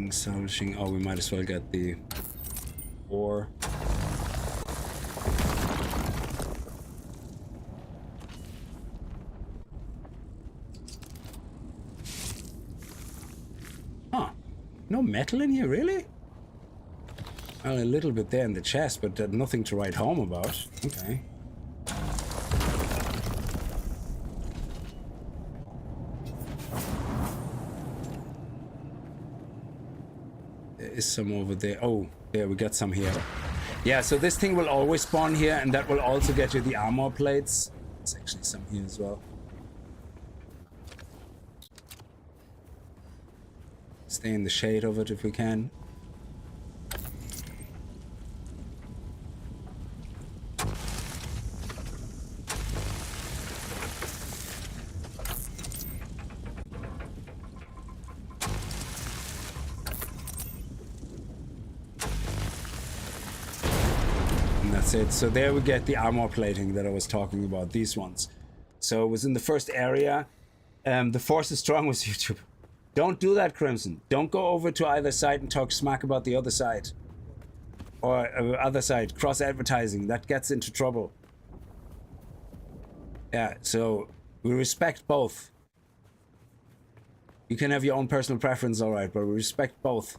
Salvaging. Oh, we might as well get the ore. Huh. No metal in here, really? Well, a little bit there in the chest, but nothing to write home about. Okay. Is some over there. Oh, there, we got some here. Yeah, so this thing will always spawn here, and that will also get you the armor plates. There's actually some here as well. Stay in the shade of it if we can. It. So there we get the armor plating that I was talking about, these ones. So it was in the first area. The force is strong with YouTube. Don't do that, Crimson. Don't go over to either side and talk smack about the other side. Or other side, cross-advertising. That gets into trouble. Yeah, so we respect both. You can have your own personal preference, alright, but we respect both.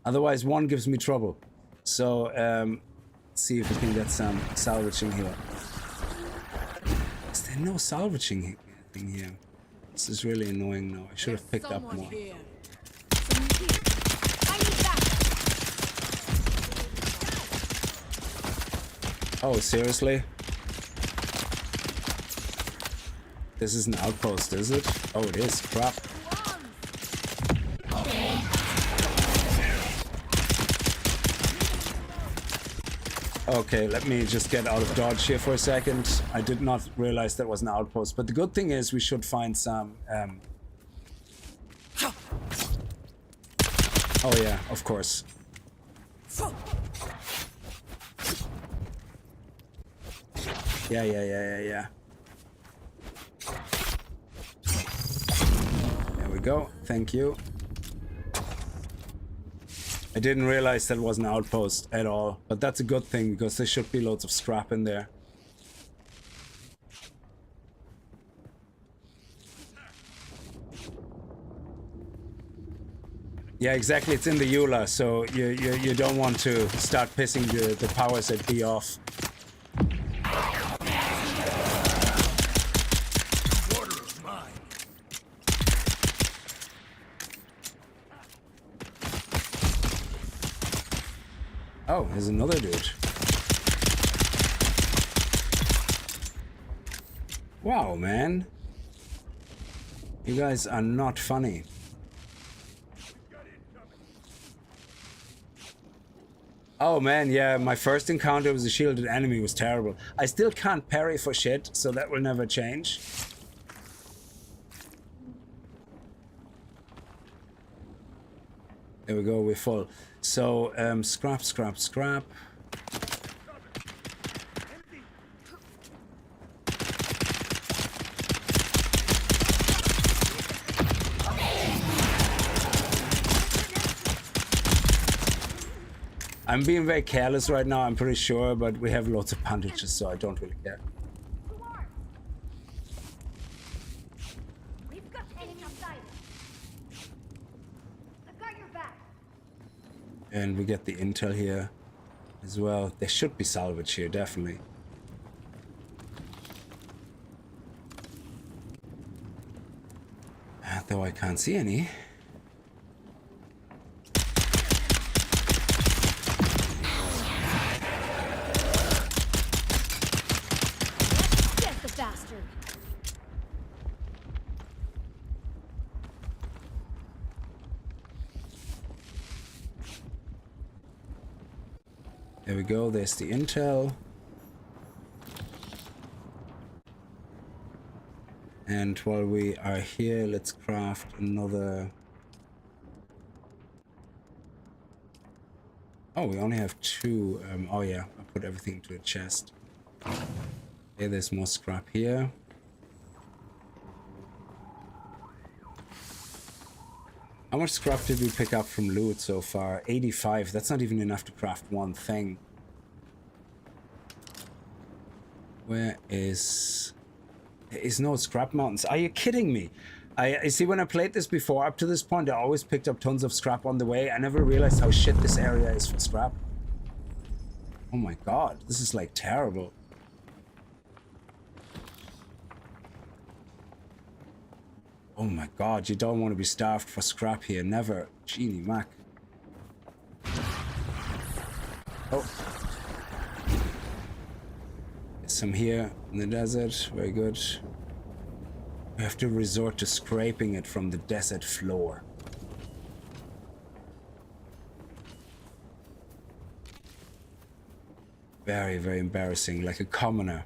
Otherwise, one gives me trouble. So, let's see if we can get some salvaging here. Is there no salvaging thing here? This is really annoying now. I should have picked up more. Oh, seriously? This is an outpost, is it? Oh, it is. Crap. Okay, let me just get out of dodge here for a second. I did not realize that was an outpost, but the good thing is we should find some... Oh yeah, of course. Yeah. There we go. Thank you. I didn't realize that was an outpost at all, but that's a good thing because there should be loads of scrap in there. Yeah, exactly. It's in the EULA, so you don't want to start pissing the powers that be off. Oh, there's another dude. Wow, man. You guys are not funny. Oh man, yeah, my first encounter with a shielded enemy was terrible. I still can't parry for shit, so that will never change. There we go, we're full. So, scrap. I'm being very careless right now, I'm pretty sure, but we have lots of bandages, so I don't really care. And we get the intel here as well. There should be salvage here, definitely. Though I can't see any. Get the bastard. There we go, there's the intel. And while we are here, let's craft another... Oh, we only have two. Oh yeah, I put everything into a chest. Okay, there's more scrap here. How much scrap did we pick up from loot so far? 85. That's not even enough to craft one thing. Where is... There is no scrap mountains. Are you kidding me? I see, when I played this before, up to this point, I always picked up tons of scrap on the way. I never realized how shit this area is for scrap. Oh my god, this is like terrible. Oh my god, you don't want to be starved for scrap here, never. Genie Mac. Oh. There's some here in the desert, very good. We have to resort to scraping it from the desert floor. Very, very embarrassing, like a commoner.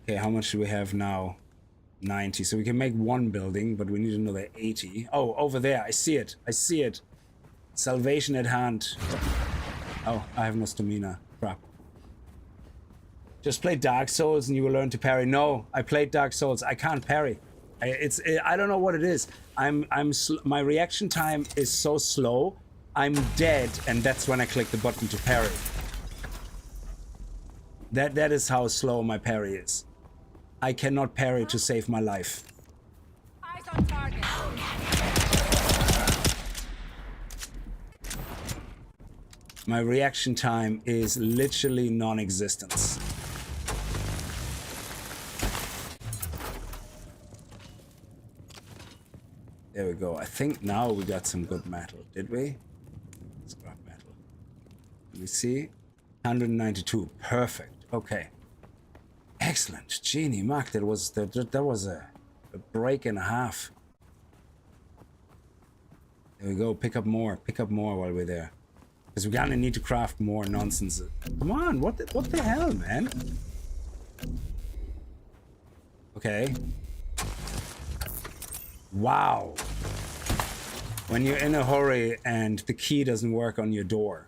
Okay, how much do we have now? 90. So we can make one building, but we need another 80. Oh, over there. I see it. I see it. Salvation at hand. Oh, I have no stamina. Crap. Just play Dark Souls and you will learn to parry. No, I played Dark Souls. I can't parry. I don't know what it is. My reaction time is so slow. I'm dead, and that's when I click the button to parry. That is how slow my parry is. I cannot parry to save my life. Eyes on target. My reaction time is literally non-existent. There we go. I think now we got some good metal. Did we? Scrap metal. Let me see. 192. Perfect. Okay. Excellent. Genie, Mark, that was a break and a half. There we go. Pick up more. Pick up more while we're there. Because we're gonna need to craft more nonsense. Come on, what the hell, man? Okay. Wow. When you're in a hurry and the key doesn't work on your door.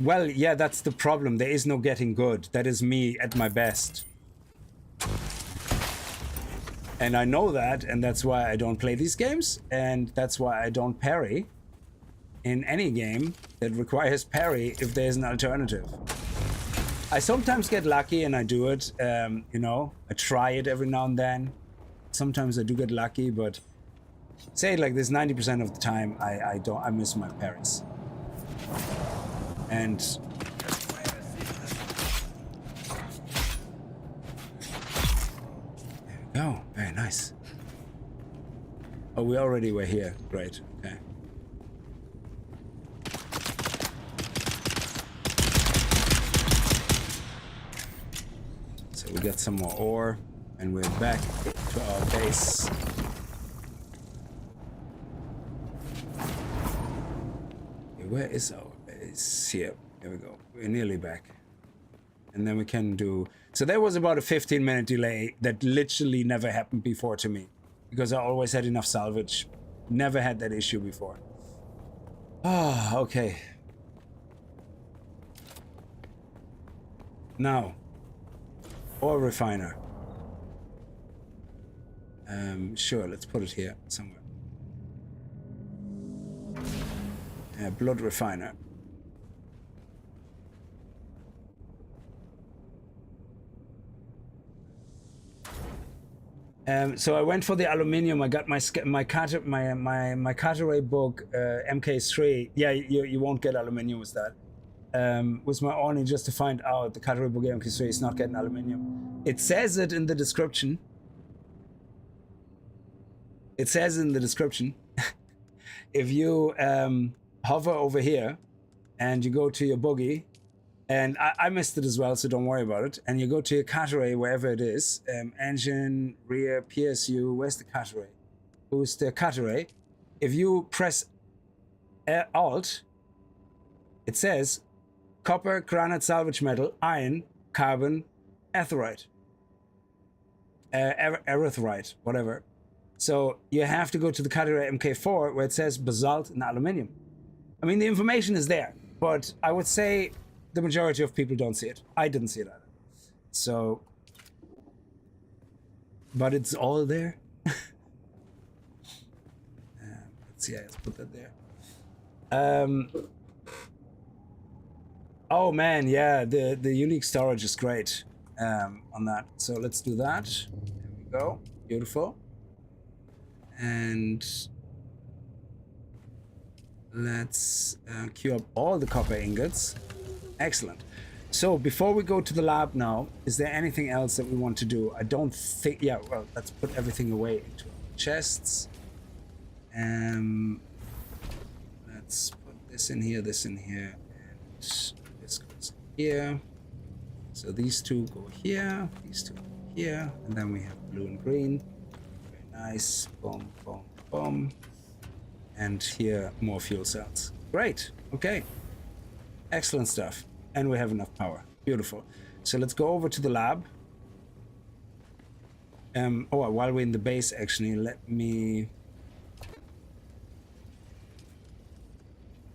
Well, yeah, that's the problem. There is no getting good. That is me at my best. And I know that, and that's why I don't play these games, and that's why I don't parry in any game that requires parry if there's an alternative. I sometimes get lucky and I do it, you know, I try it every now and then. Sometimes I do get lucky, but say it like this, 90% of the time I miss my parries. And there we go, very nice. Oh, we already were here, great, okay. So we got some more ore, and we're back to our base. Okay, where is our base? Here we go. We're nearly back. And then we can do... So there was about a 15-minute delay that literally never happened before to me. Because I always had enough salvage. Never had that issue before. Ah, okay. Now... Ore refiner. Sure, let's put it here somewhere. Blood refiner. So I went for the aluminium. I got my Carteret book MK3. Yeah, you won't get aluminium with that. Was my only just to find out the Carteret book MK3 is not getting aluminium. It says it in the description. It says in the description. If you hover over here and you go to your buggy, and I missed it as well, so don't worry about it. And you go to your Carteret, wherever it is, engine, rear, PSU, where's the Carteret? Who's the Carteret? If you press Alt, it says copper, granite, salvage metal, iron, carbon, aetheryte, erythrite, whatever. So you have to go to the Carteret MK4 where it says basalt and aluminium. I mean, the information is there, but I would say the majority of people don't see it. I didn't see it either. So, but it's all there. Let's see, let's put that there. Oh man, yeah, the unique storage is great on that. So let's do that. There we go, beautiful. And let's queue up all the copper ingots. Excellent. So before we go to the lab now, is there anything else that we want to do? I don't think, yeah, well, let's put everything away into our chests. Let's put this in here, and this goes here. So these two go here, these two go here, and then we have blue and green. Very nice, boom, boom, boom. And here, more fuel cells. Great, okay. Excellent stuff. And we have enough power. Beautiful. So let's go over to the lab. Oh, while we're in the base, actually, let me...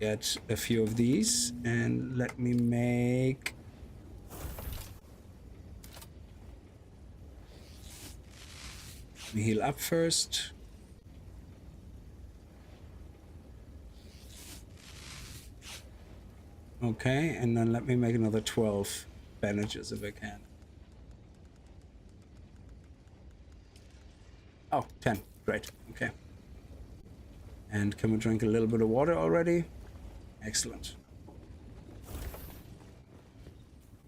get a few of these, and let me make... Let me heal up first. Okay, and then let me make another 12 bandages if I can. Oh, 10. Great. Okay. And can we drink a little bit of water already? Excellent.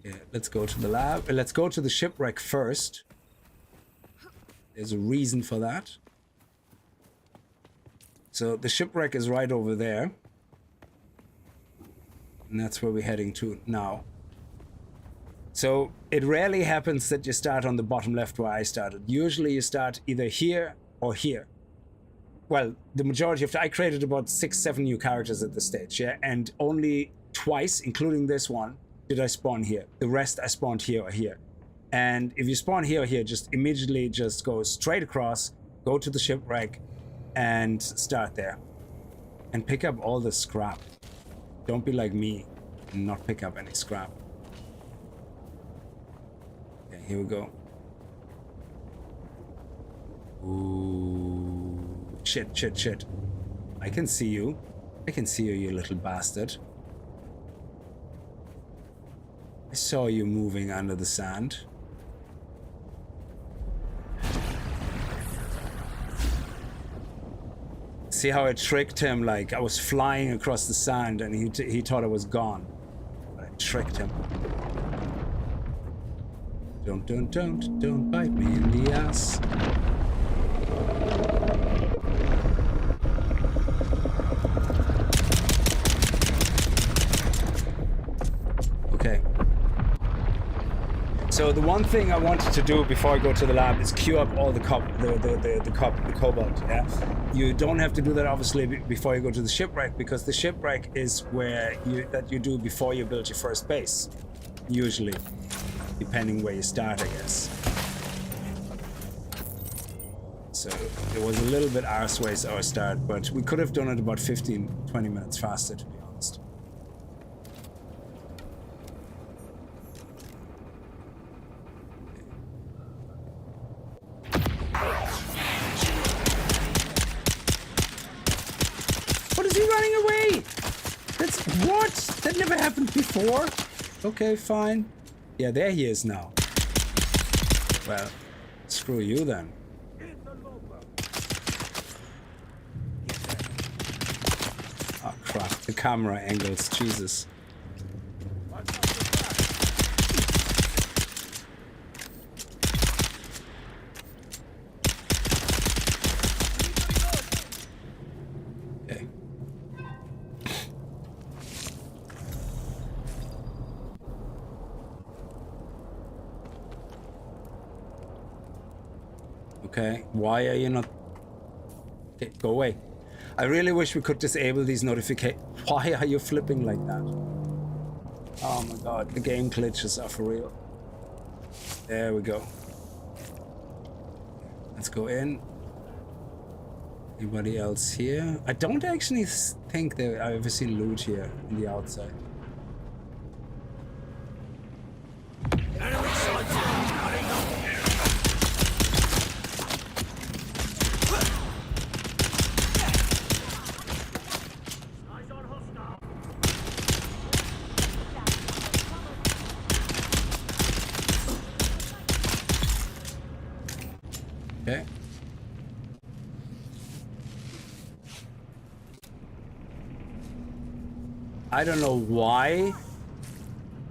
Yeah, let's go to the lab. Let's go to the shipwreck first. There's a reason for that. So the shipwreck is right over there. And that's where we're heading to now. So it rarely happens that you start on the bottom left where I started. Usually you start either here or here. Well, the majority of... I created about 6-7 new characters at this stage, yeah? And only twice, including this one, did I spawn here. The rest I spawned here or here. And if you spawn here or here, just immediately just go straight across, go to the shipwreck, and start there. And pick up all the scrap. Don't be like me and not pick up any scrap. Okay, here we go. Ooh. Shit, shit, shit. I can see you. I can see you, you little bastard. I saw you moving under the sand. See how I tricked him? Like, I was flying across the sand and he thought I was gone. But I tricked him. Don't bite me in the ass. Okay. So the one thing I wanted to do before I go to the lab is queue up all the cobalt. Yeah, you don't have to do that obviously before you go to the shipwreck, because the shipwreck is where you do before you build your first base, usually, depending where you start, I guess. So it was a little bit arseways our start, but we could have done it about 15-20 minutes faster, to be honest. What? That never happened before? Okay, fine. Yeah, there he is now. Well, screw you then. Oh crap, the camera angles, Jesus. Okay, why are you not... Okay, go away. I really wish we could disable these notifications. Why are you flipping like that? Oh my god, the game glitches are for real. There we go. Let's go in. Anybody else here? I don't actually think that I've ever seen loot here in the outside. Okay. I don't know why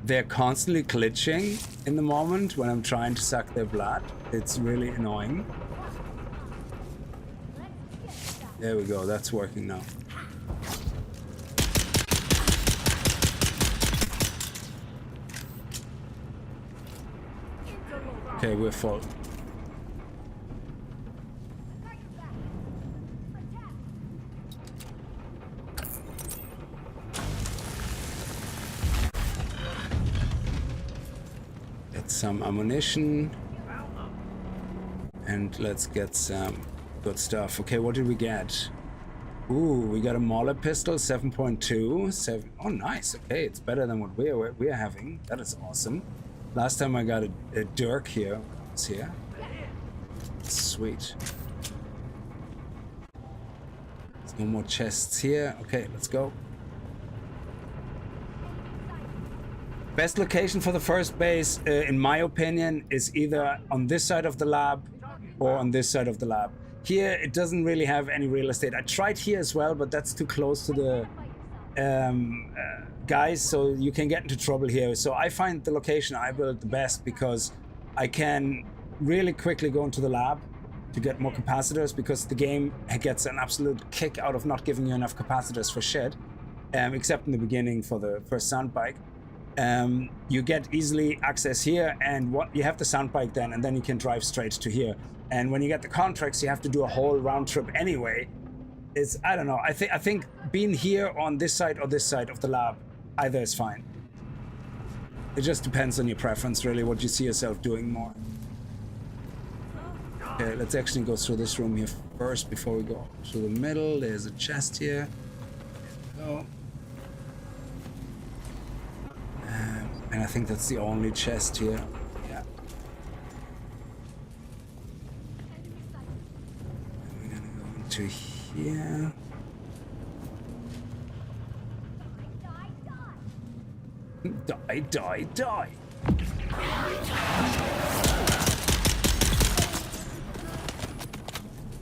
they're constantly glitching in the moment when I'm trying to suck their blood. It's really annoying. There we go, that's working now. Okay, we're full. Some ammunition, and let's get some good stuff. Okay, what did we get? Ooh, we got a Mauler pistol, 7.2. Oh, nice. Okay, it's better than what we're having. That is awesome. Last time I got a dirk here. It's here. Sweet. There's no more chests here. Okay, let's go. Best location for the first base, in my opinion, is either on this side of the lab or on this side of the lab. Here, it doesn't really have any real estate. I tried here as well, but that's too close to the guys, so you can get into trouble here. So I find the location I build the best because I can really quickly go into the lab to get more capacitors, because the game gets an absolute kick out of not giving you enough capacitors for shit, except in the beginning for the first sound bike. You get easily access here, and what you have the sound bike then, and then you can drive straight to here. And when you get the contracts, you have to do a whole round trip anyway. It's, I don't know, I think being here on this side or this side of the lab, either is fine. It just depends on your preference, really, what you see yourself doing more. Okay, let's actually go through this room here first before we go through the middle. There's a chest here. There we go. And I think that's the only chest here. Yeah. And we're gonna go into here. Die, die, die.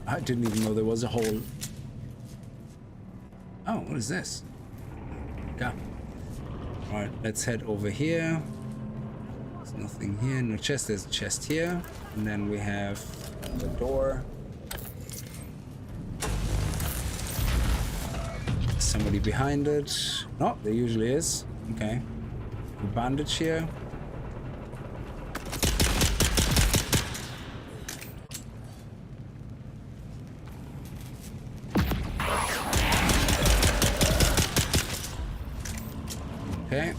I didn't even know there was a hole. Oh, what is this? Yeah. Alright, let's head over here. There's nothing here, no chest. There's a chest here. And then we have the door. Somebody behind it. Oh, there usually is. Okay. A bandage here. Okay.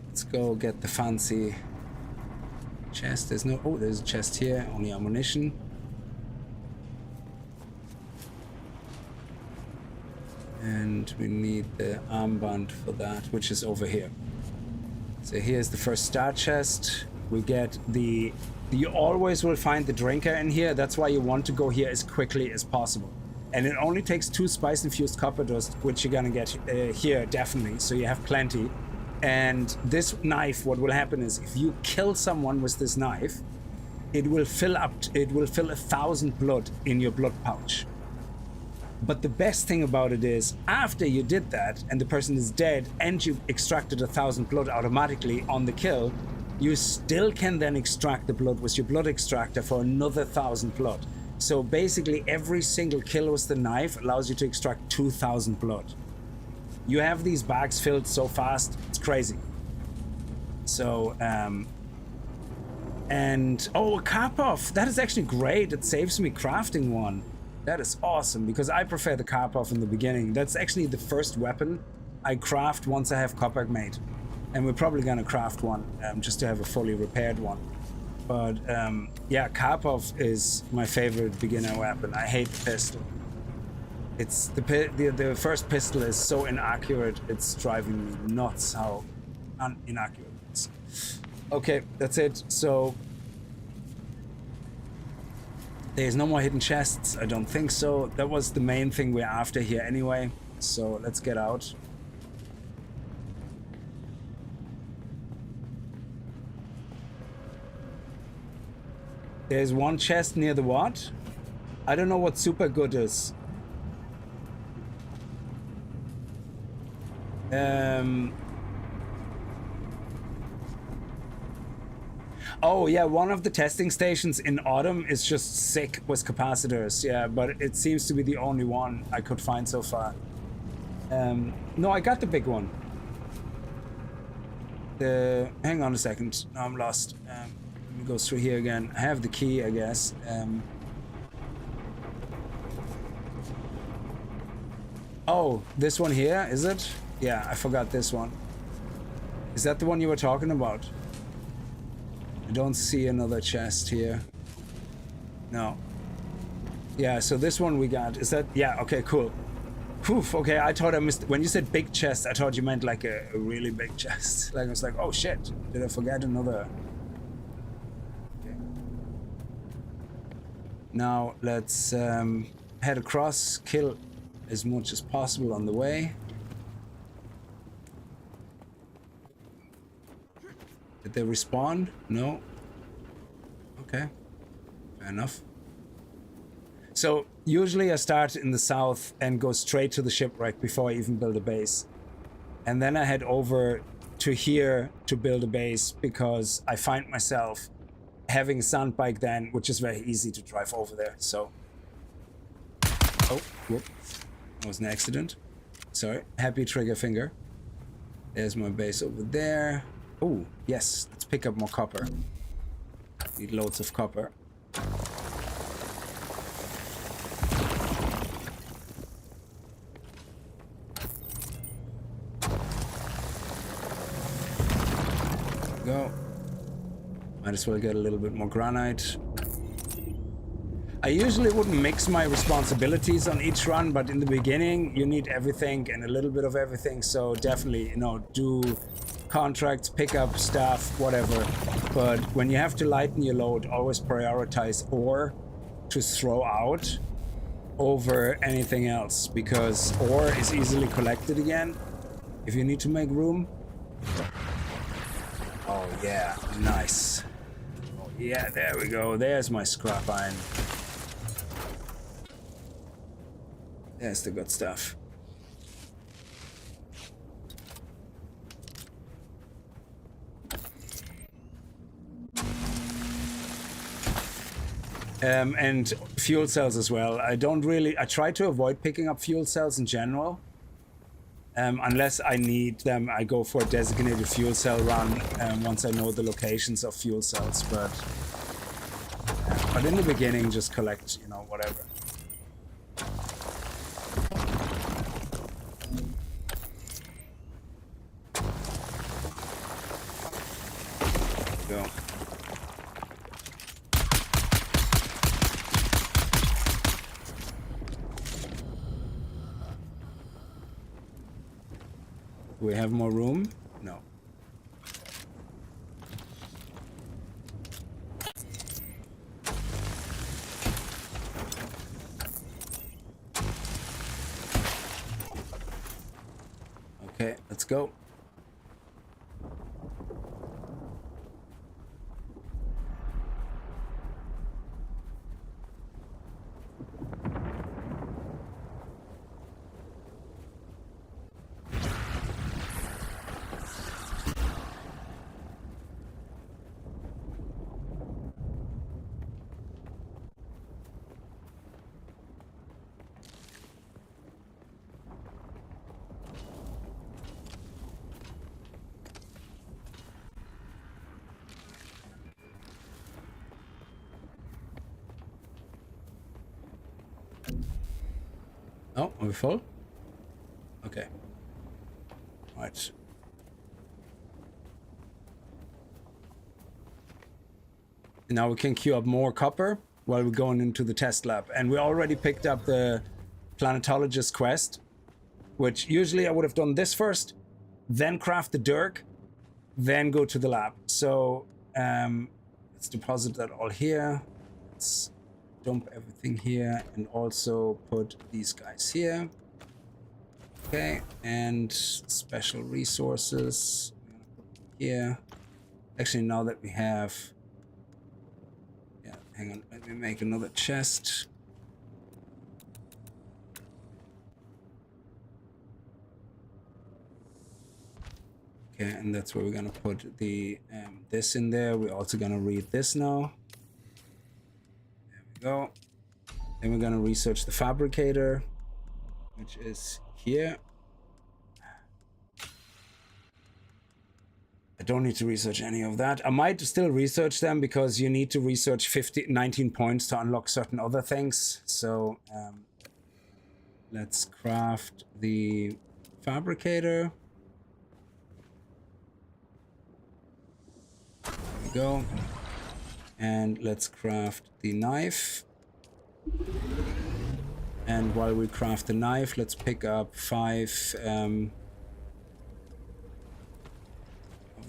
Let's go get the fancy chest. There's no... Oh, there's a chest here. Only ammunition. And we need the armband for that, which is over here. So here's the first star chest. We get the... You always will find the drinker in here. That's why you want to go here as quickly as possible. And it only takes 2 spice-infused copper dust, which you're gonna get here, definitely, so you have plenty. And this knife, what will happen is, if you kill someone with this knife, it will fill 1,000 blood in your blood pouch. But the best thing about it is, after you did that, and the person is dead, and you extracted 1,000 blood automatically on the kill, you still can then extract the blood with your blood extractor for another 1,000 blood. So basically every single kill with the knife allows you to extract 2,000 blood. You have these bags filled so fast, it's crazy. So, and, oh, a Karpov, that is actually great. It saves me crafting one. That is awesome, because I prefer the Karpov in the beginning. That's actually the first weapon I craft once I have copper made. And we're probably gonna craft one, just to have a fully repaired one. But yeah, Karpov is my favorite beginner weapon. I hate the pistol. It's the first pistol is so inaccurate. It's driving me nuts how inaccurate it is. Okay, that's it. So there's no more hidden chests. I don't think so. That was the main thing we're after here anyway. So let's get out. There's one chest near the what? I don't know what super good is. Oh yeah, one of the testing stations in Autumn is just sick with capacitors. Yeah, but it seems to be the only one I could find so far. No, I got the big one. Hang on a second. No, I'm lost. Let me go through here again. I have the key, I guess. Oh, this one here, is it? Yeah, I forgot this one. Is that the one you were talking about? I don't see another chest here. No. Yeah, so this one we got, is that, yeah, okay, cool. Poof, okay, I thought I missed, when you said big chest, I thought you meant like a really big chest. Like, I was like, oh shit, did I forget another? Okay. Now, let's head across, kill as much as possible on the way. Did they respawn? No. Okay, fair enough. So usually I start in the south and go straight to the shipwreck before I even build a base. And then I head over to here to build a base because I find myself having a sand bike then, which is very easy to drive over there. So, oh, whoop, that was an accident. Sorry, happy trigger finger. There's my base over there. Oh, yes, let's pick up more copper. Need loads of copper. Go. Might as well get a little bit more granite. I usually wouldn't mix my responsibilities on each run, but in the beginning you need everything and a little bit of everything, so definitely, you know, do contracts, pick up stuff, whatever. But when you have to lighten your load, always prioritize ore to throw out over anything else, because ore is easily collected again if you need to make room. Oh yeah, nice. Oh yeah, there we go. There's my scrap iron. There's the good stuff. And fuel cells as well. I try to avoid picking up fuel cells in general. Unless I need them, I go for a designated fuel cell run once I know the locations of fuel cells. But in the beginning, just collect, you know, whatever. Go. Do we have more room? No. Okay, let's go. Oh, are we full? Okay. Right. Now we can queue up more copper while we're going into the test lab. And we already picked up the planetologist quest, which usually I would have done this first, then craft the dirk, then go to the lab. So let's deposit that all here. Let's dump everything here and also put these guys here. Okay, and special resources here. Actually, now that we have, yeah, hang on, let me make another chest. Okay, and that's where we're gonna put the this in there. We're also gonna read this now. Go. Then we're gonna research the fabricator, which is here. I don't need to research any of that. I might still research them because you need to research 19 points to unlock certain other things. So let's craft the fabricator. There we go. And let's craft the knife. And while we craft the knife, let's pick up 5 of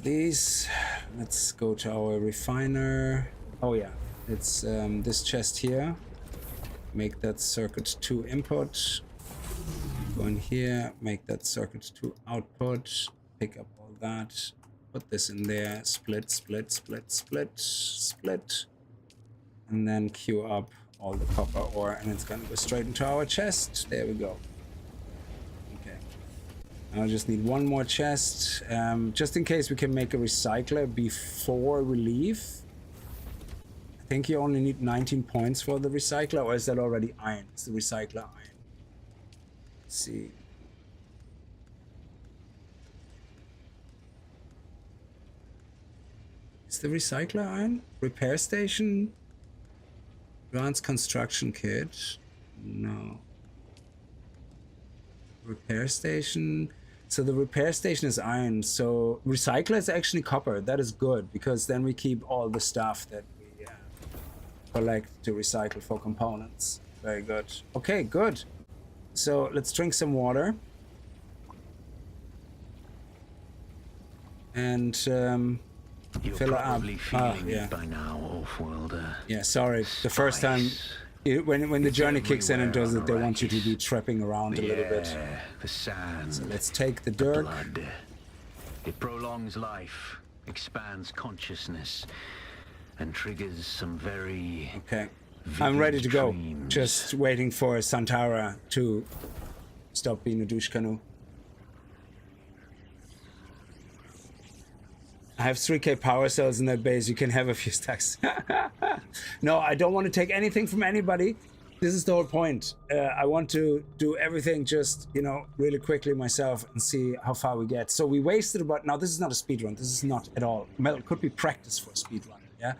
these. Let's go to our refiner. Oh yeah, it's this chest here. Make that circuit 2 input. Go in here, make that circuit 2 output. Pick up all that. Put this in there. Split, split, split, split, split. And then queue up all the copper ore, and it's gonna go straight into our chest. There we go. Okay. I just need one more chest, just in case we can make a recycler before we leave. I think you only need 19 points for the recycler, or is that already iron? Is the recycler iron? Let's see. Is the recycler iron? Repair station? Advanced construction kit? No. Repair station? So the repair station is iron. So recycler is actually copper. That is good, because then we keep all the stuff that we collect to recycle for components. Very good. Okay, good. So let's drink some water. And You're fill it up. probably feeling it by now, Off-worlder. Yeah, sorry. The first time, when the journey kicks in and does it, they want you to be tripping around a little bit. The sand. So let's take the dirt. Blood. It prolongs life, expands consciousness, and triggers some very... Okay. I'm ready to go. dreams. Just waiting for Santara to stop being a douche canoe. I have 3k power cells in that base. You can have a few stacks. No, I don't want to take anything from anybody. This is the whole point. I want to do everything just, you know, really quickly myself and see how far we get. So we wasted about... Now, this is not a speed run. This is not at all. Well, it could be practice for a speed run, yeah?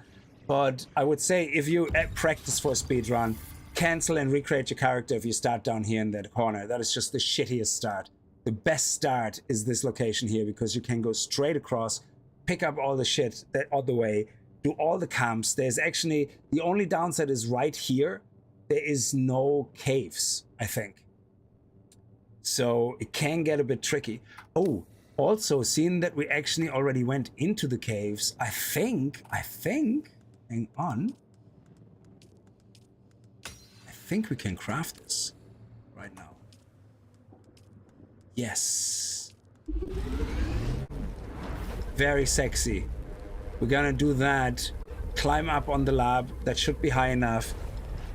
But I would say if you practice for a speed run, cancel and recreate your character if you start down here in that corner. That is just the shittiest start. The best start is this location here, because you can go straight across, pick up all the shit that other way, do all the camps. There's actually, the only downside is right here, there is no caves, I think. So it can get a bit tricky. Oh, also, seeing that we actually already went into the caves, I think, hang on. I think we can craft this right now. Yes. Very sexy. We're gonna do that, climb up on the lab, that should be high enough,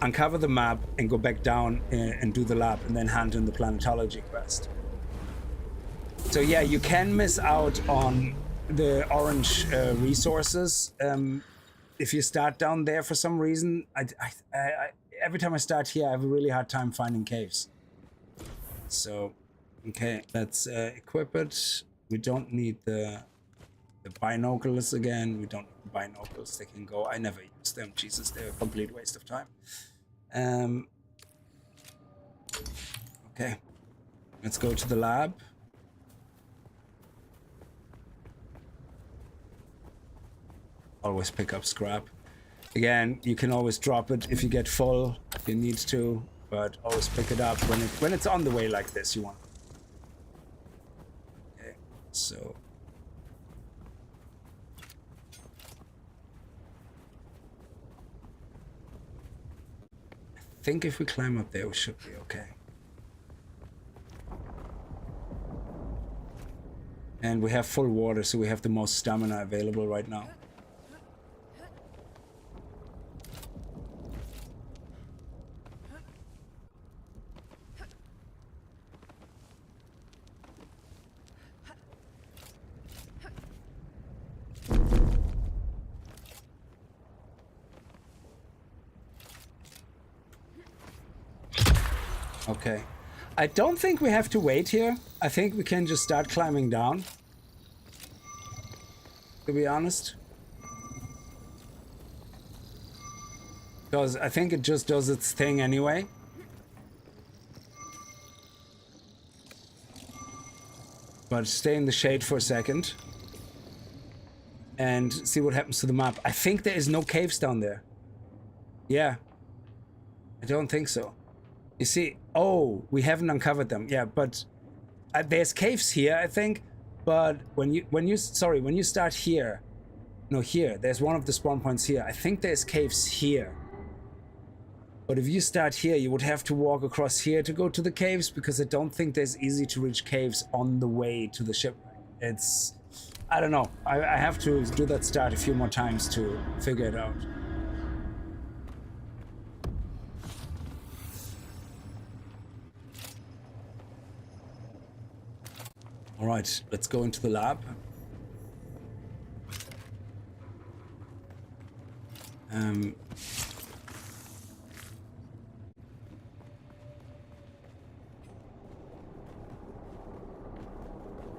uncover the map and go back down and do the lab, and then hand in the planetology quest. So yeah, you can miss out on the orange resources if you start down there for some reason. I every time I start here, I have a really hard time finding caves. So, okay, let's equip it. We don't need the binoculars again. We don't need the binoculars. They can go. I never use them. Jesus, they're a complete waste of time. Okay, let's go to the lab. Always pick up scrap. Again, you can always drop it if you get full, if you need to, but always pick it up when it's on the way like this. You want. Okay, so. I think if we climb up there, we should be okay. And we have full water, so we have the most stamina available right now. Okay. I don't think we have to wait here. I think we can just start climbing down. To be honest. Because I think it just does its thing anyway. But stay in the shade for a second. And see what happens to the map. I think there is no caves down there. Yeah. I don't think so. You see, oh, we haven't uncovered them. Yeah, but there's caves here, I think. But when you start here, no, here, there's one of the spawn points here. I think there's caves here. But if you start here, you would have to walk across here to go to the caves, because I don't think there's easy to reach caves on the way to the shipwreck. It's, I don't know. I have to do that start a few more times to figure it out. All right, let's go into the lab.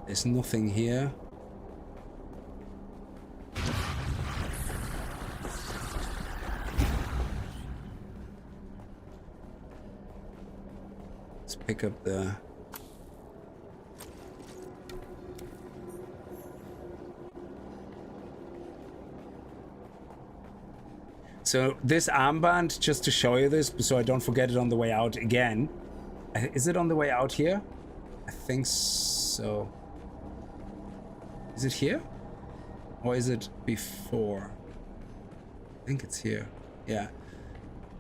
There's nothing here. Let's pick up the... So this armband, just to show you this, so I don't forget it on the way out again. Is it on the way out here? I think so. Is it here? Or is it before? I think it's here. Yeah.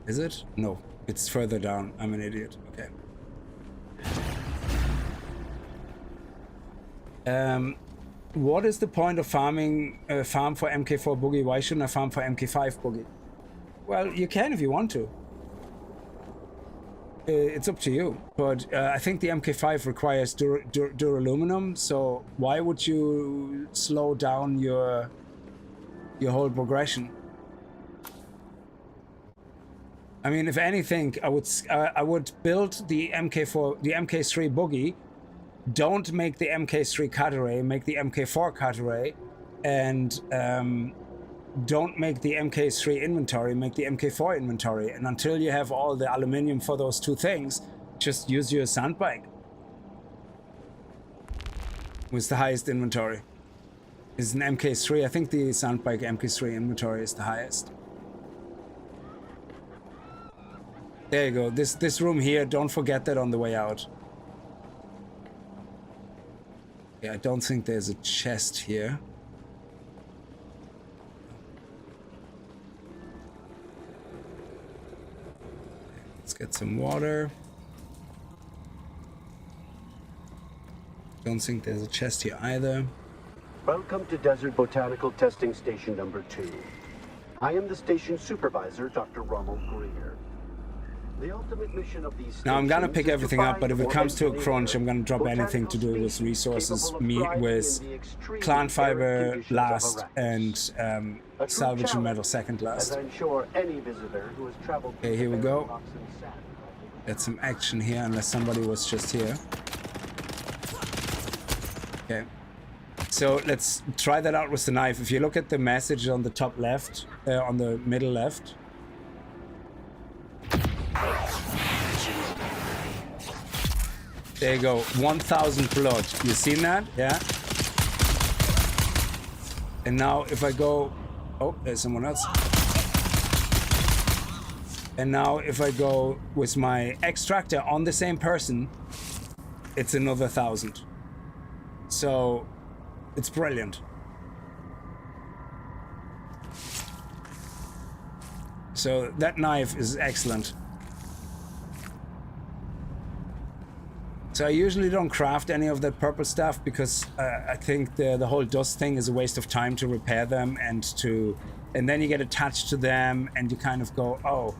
Is it? No, it's further down. I'm an idiot. Okay. What is the point of farming farm for MK4 Boogie? Why shouldn't I farm for MK5 Boogie? Well, you can if you want to. It's up to you. But I think the MK5 requires duraluminum, so why would you slow down your whole progression? I mean, if anything, I would build the MK3 Boogie. Don't make the MK3 Cutaway, make the MK4 Cutaway, and don't make the MK3 inventory, make the MK4 inventory. And until you have all the aluminium for those two things, just use your sandbike with the highest inventory. Is an MK3. I think the sandbike MK3 inventory is the highest. There you go. This room here, don't forget that on the way out. Yeah, I don't think there's a chest here. Let's get some water. Don't think there's a chest here either. Welcome to Desert Botanical Testing Station number 2. I am the station supervisor, Dr. Ronald Greer. The ultimate mission of these now I'm gonna pick everything up, but if it comes to a crunch, I'm gonna drop anything to do with resources, with plant fiber last and salvage and metal second last. Okay, here we go. Get some action here, unless somebody was just here. Okay. So let's try that out with the knife. If you look at the message on the top left, on the middle left. There you go, 1,000 blood. You seen that? Yeah. And now if I go... Oh, there's someone else. And now if I go with my extractor on the same person, it's another 1,000. So, it's brilliant. So that knife is excellent. So I usually don't craft any of that purple stuff because I think the whole dust thing is a waste of time to repair them and then you get attached to them and you kind of go, oh,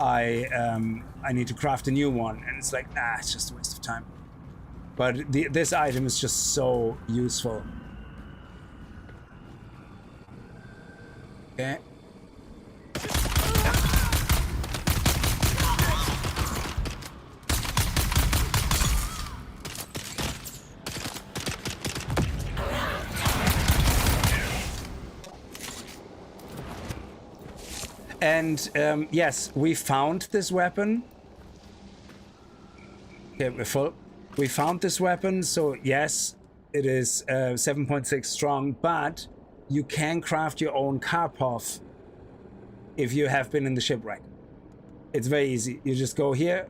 I need to craft a new one, and it's like, nah, it's just a waste of time. But this item is just so useful. Okay. And yes, we found this weapon. Okay, we're full. We found this weapon, so yes, it is 7.6 strong, but you can craft your own Karpov if you have been in the shipwreck. It's very easy. You just go here,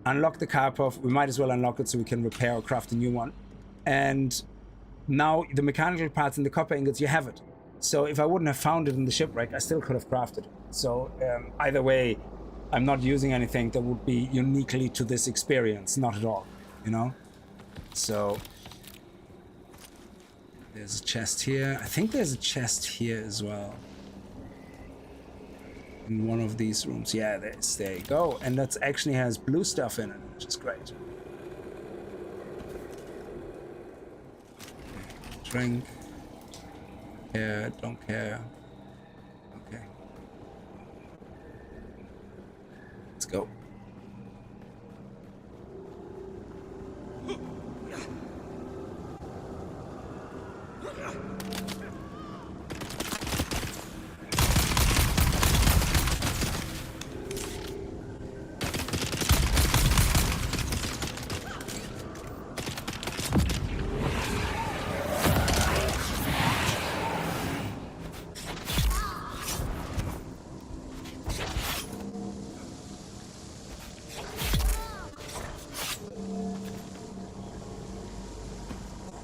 unlock the car puff. We might as well unlock it so we can repair or craft a new one. And now the mechanical parts and the copper ingots, you have it. So if I wouldn't have found it in the shipwreck, I still could have crafted it. So either way, I'm not using anything that would be uniquely to this experience. Not at all, you know? So there's a chest here. I think there's a chest here as well. In one of these rooms. Yeah, there you go. And that actually has blue stuff in it, which is great. Drink. Care, don't care. Okay. Let's go.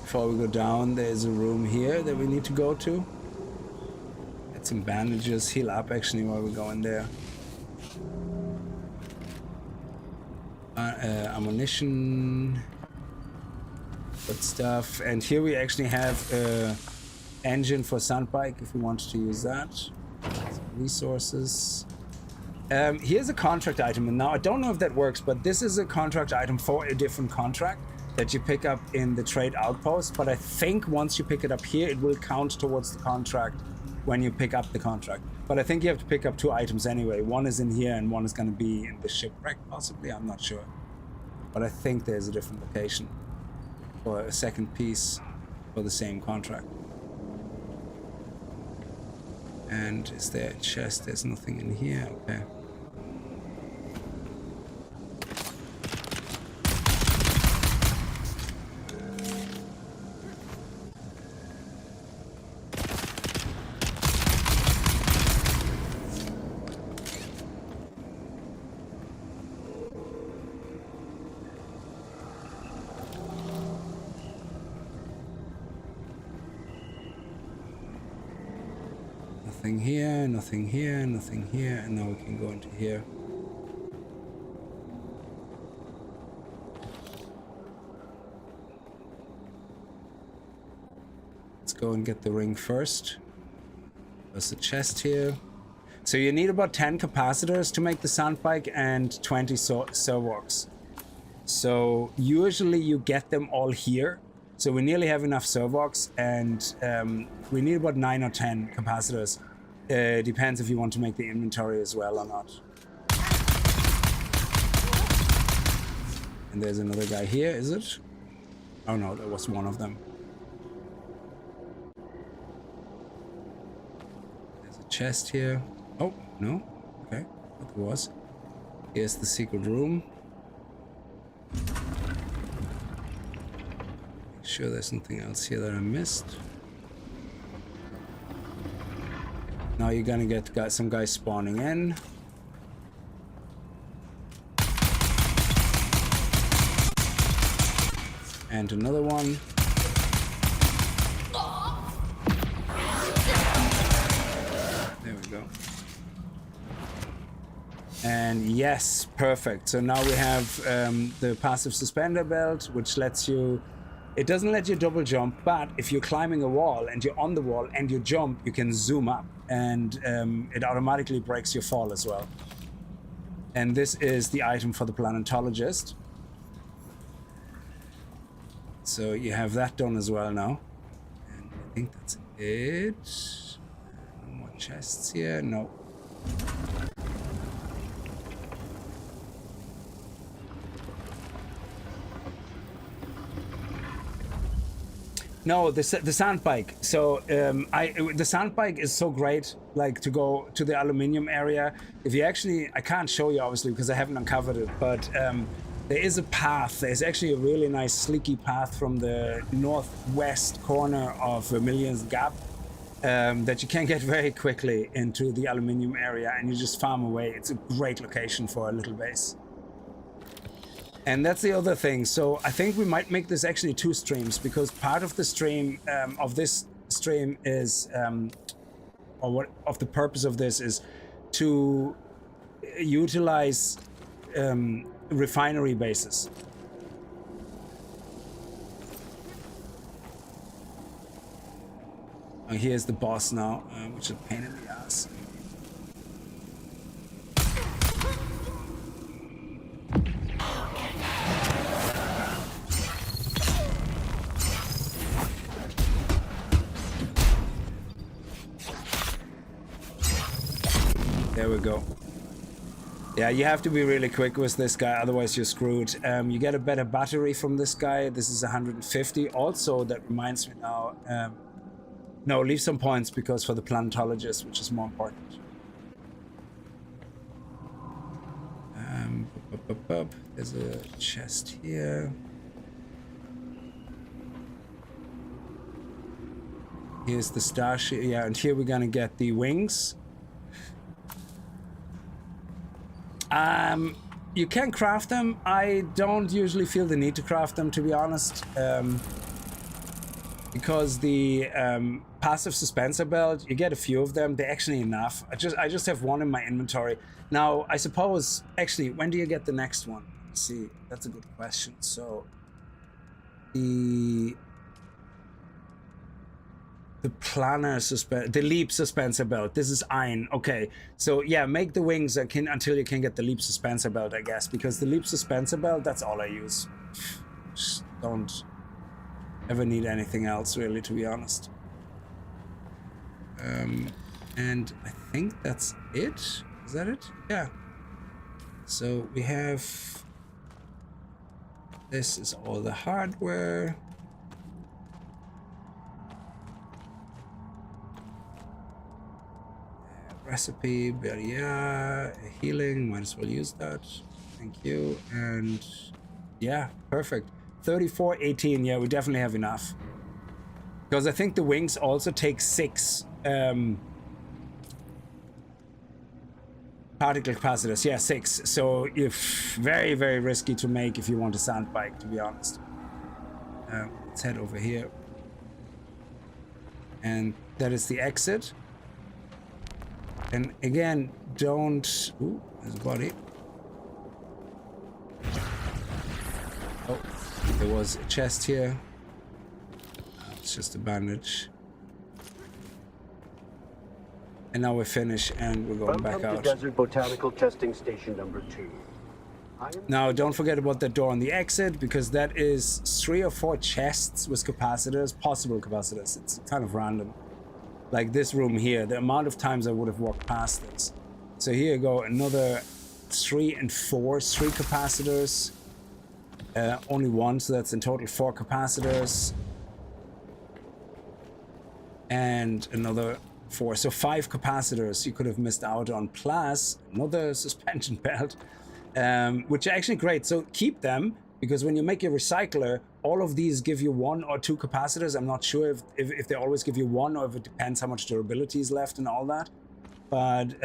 Before we go down, there's a room here that we need to go to. Get some bandages, heal up actually while we're going there. Ammunition, good stuff. And here we actually have a engine for sandbike if we wanted to use that. Some resources. Here's a contract item, and now I don't know if that works, but this is a contract item for a different contract that you pick up in the trade outpost, but I think once you pick it up here, it will count towards the contract when you pick up the contract. But I think you have to pick up 2 items anyway. One is in here and one is going to be in the shipwreck, possibly. I'm not sure. But I think there's a different location for a second piece for the same contract. And is there a chest? There's nothing in here. Okay. Nothing here, nothing here, nothing here, and now we can go into here. Let's go and get the ring first. There's a chest here. So you need about 10 capacitors to make the sandbike and 20 servox. So usually you get them all here. So we nearly have enough servox, and we need about 9 or 10 capacitors. Depends if you want to make the inventory as well or not. And there's another guy here, is it? Oh no, that was one of them. There's a chest here. Oh, no. Okay, that was. Here's the secret room. Make sure there's nothing else here that I missed. Now you're gonna get some guys spawning in. And another one. There we go. And yes, perfect. So now we have the passive suspender belt, which lets you... It doesn't let you double jump, but if you're climbing a wall and you're on the wall and you jump, you can zoom up, and it automatically breaks your fall as well. And this is the item for the planetologist. So you have that done as well now. And I think that's it. No more chests here. No. No, the sandbike. So the sandbike is so great, like to go to the aluminium area. If you actually, I can't show you obviously because I haven't uncovered it, but there is a path. There's actually a really nice sleeky path from the northwest corner of Vermilion's Gap that you can get very quickly into the aluminium area, and you just farm away. It's a great location for a little base. And that's the other thing. So I think we might make this actually 2 streams, because part of the stream of this stream is, or what of the purpose of this is to utilize refinery bases. Here's the boss now, which is a pain in the ass. There we go. Yeah, you have to be really quick with this guy, otherwise you're screwed. You get a better battery from this guy. This is 150. Also, that reminds me now, no, leave some points, because for the planetologist, which is more important. There's a chest here. Here's the starship. Yeah, and here we're gonna get the wings. You can craft them. I don't usually feel the need to craft them, to be honest, because the passive suspensor belt, you get a few of them. They're actually enough. I just have one in my inventory. Now, I suppose, actually, when do you get the next one? Let's see, that's a good question. So, the leap suspensor belt. This is iron. Okay, so yeah, make the wings until you can get the leap suspensor belt, I guess, because the leap suspensor belt, that's all I use. Just don't ever need anything else, really, to be honest. And I think that's it. Is that it? Yeah. So we have, this is all the hardware. Recipe, yeah, healing, might as well use that. Thank you. And yeah, perfect. 3418, yeah, we definitely have enough. Because I think the wings also take 6 particle capacitors. Yeah, 6. So if very, very risky to make if you want a sand bike, to be honest. Let's head over here. And that is the exit. And again, don't... Ooh, there's a body. Oh, there was a chest here. It's just a bandage. And now we're finished and we're going back out. Welcome to Desert Botanical Testing Station number 2. Now, don't forget about the door on the exit, because that is 3 or 4 chests with capacitors, possible capacitors. It's kind of random. Like this room here, the amount of times I would have walked past this. So here you go, another 3 and 4, 3 capacitors. Only 1, so that's in total 4 capacitors. And another 4, so 5 capacitors you could have missed out on, plus another suspension belt, which are actually great. So keep them, because when you make your recycler, all of these give you 1 or 2 capacitors. I'm not sure if they always give you 1, or if it depends how much durability is left and all that. But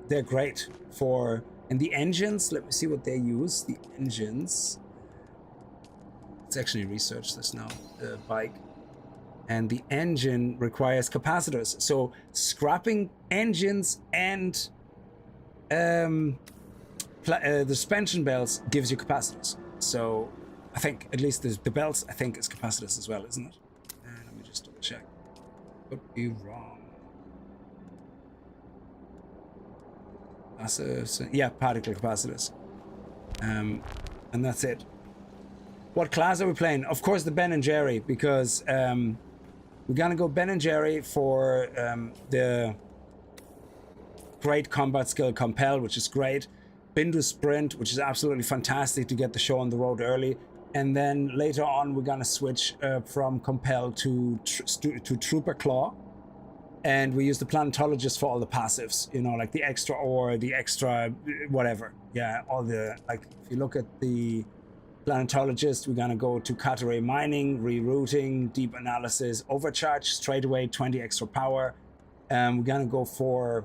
they're great for... And the engines, let me see what they use. The engines... Let's actually research this now, the bike. And the engine requires capacitors. So scrapping engines and the suspension belts gives you capacitors. So I think at least the belts, I think, is capacitors as well, isn't it? Let me just double check. Could be wrong. Yeah, particle capacitors. And that's it. What class are we playing? Of course, the Ben and Jerry, because we're gonna go Ben and Jerry for the great combat skill Compel, which is great. Bindu Sprint, which is absolutely fantastic to get the show on the road early. And then later on, we're gonna switch from Compel to Trooper Claw. And we use the Planetologist for all the passives, you know, like the extra ore, the extra whatever. Yeah, all the, like, if you look at the Planetologist, we're gonna go to Cateray Mining, Rerouting, Deep Analysis, Overcharge, straight away 20 extra power. We're gonna go for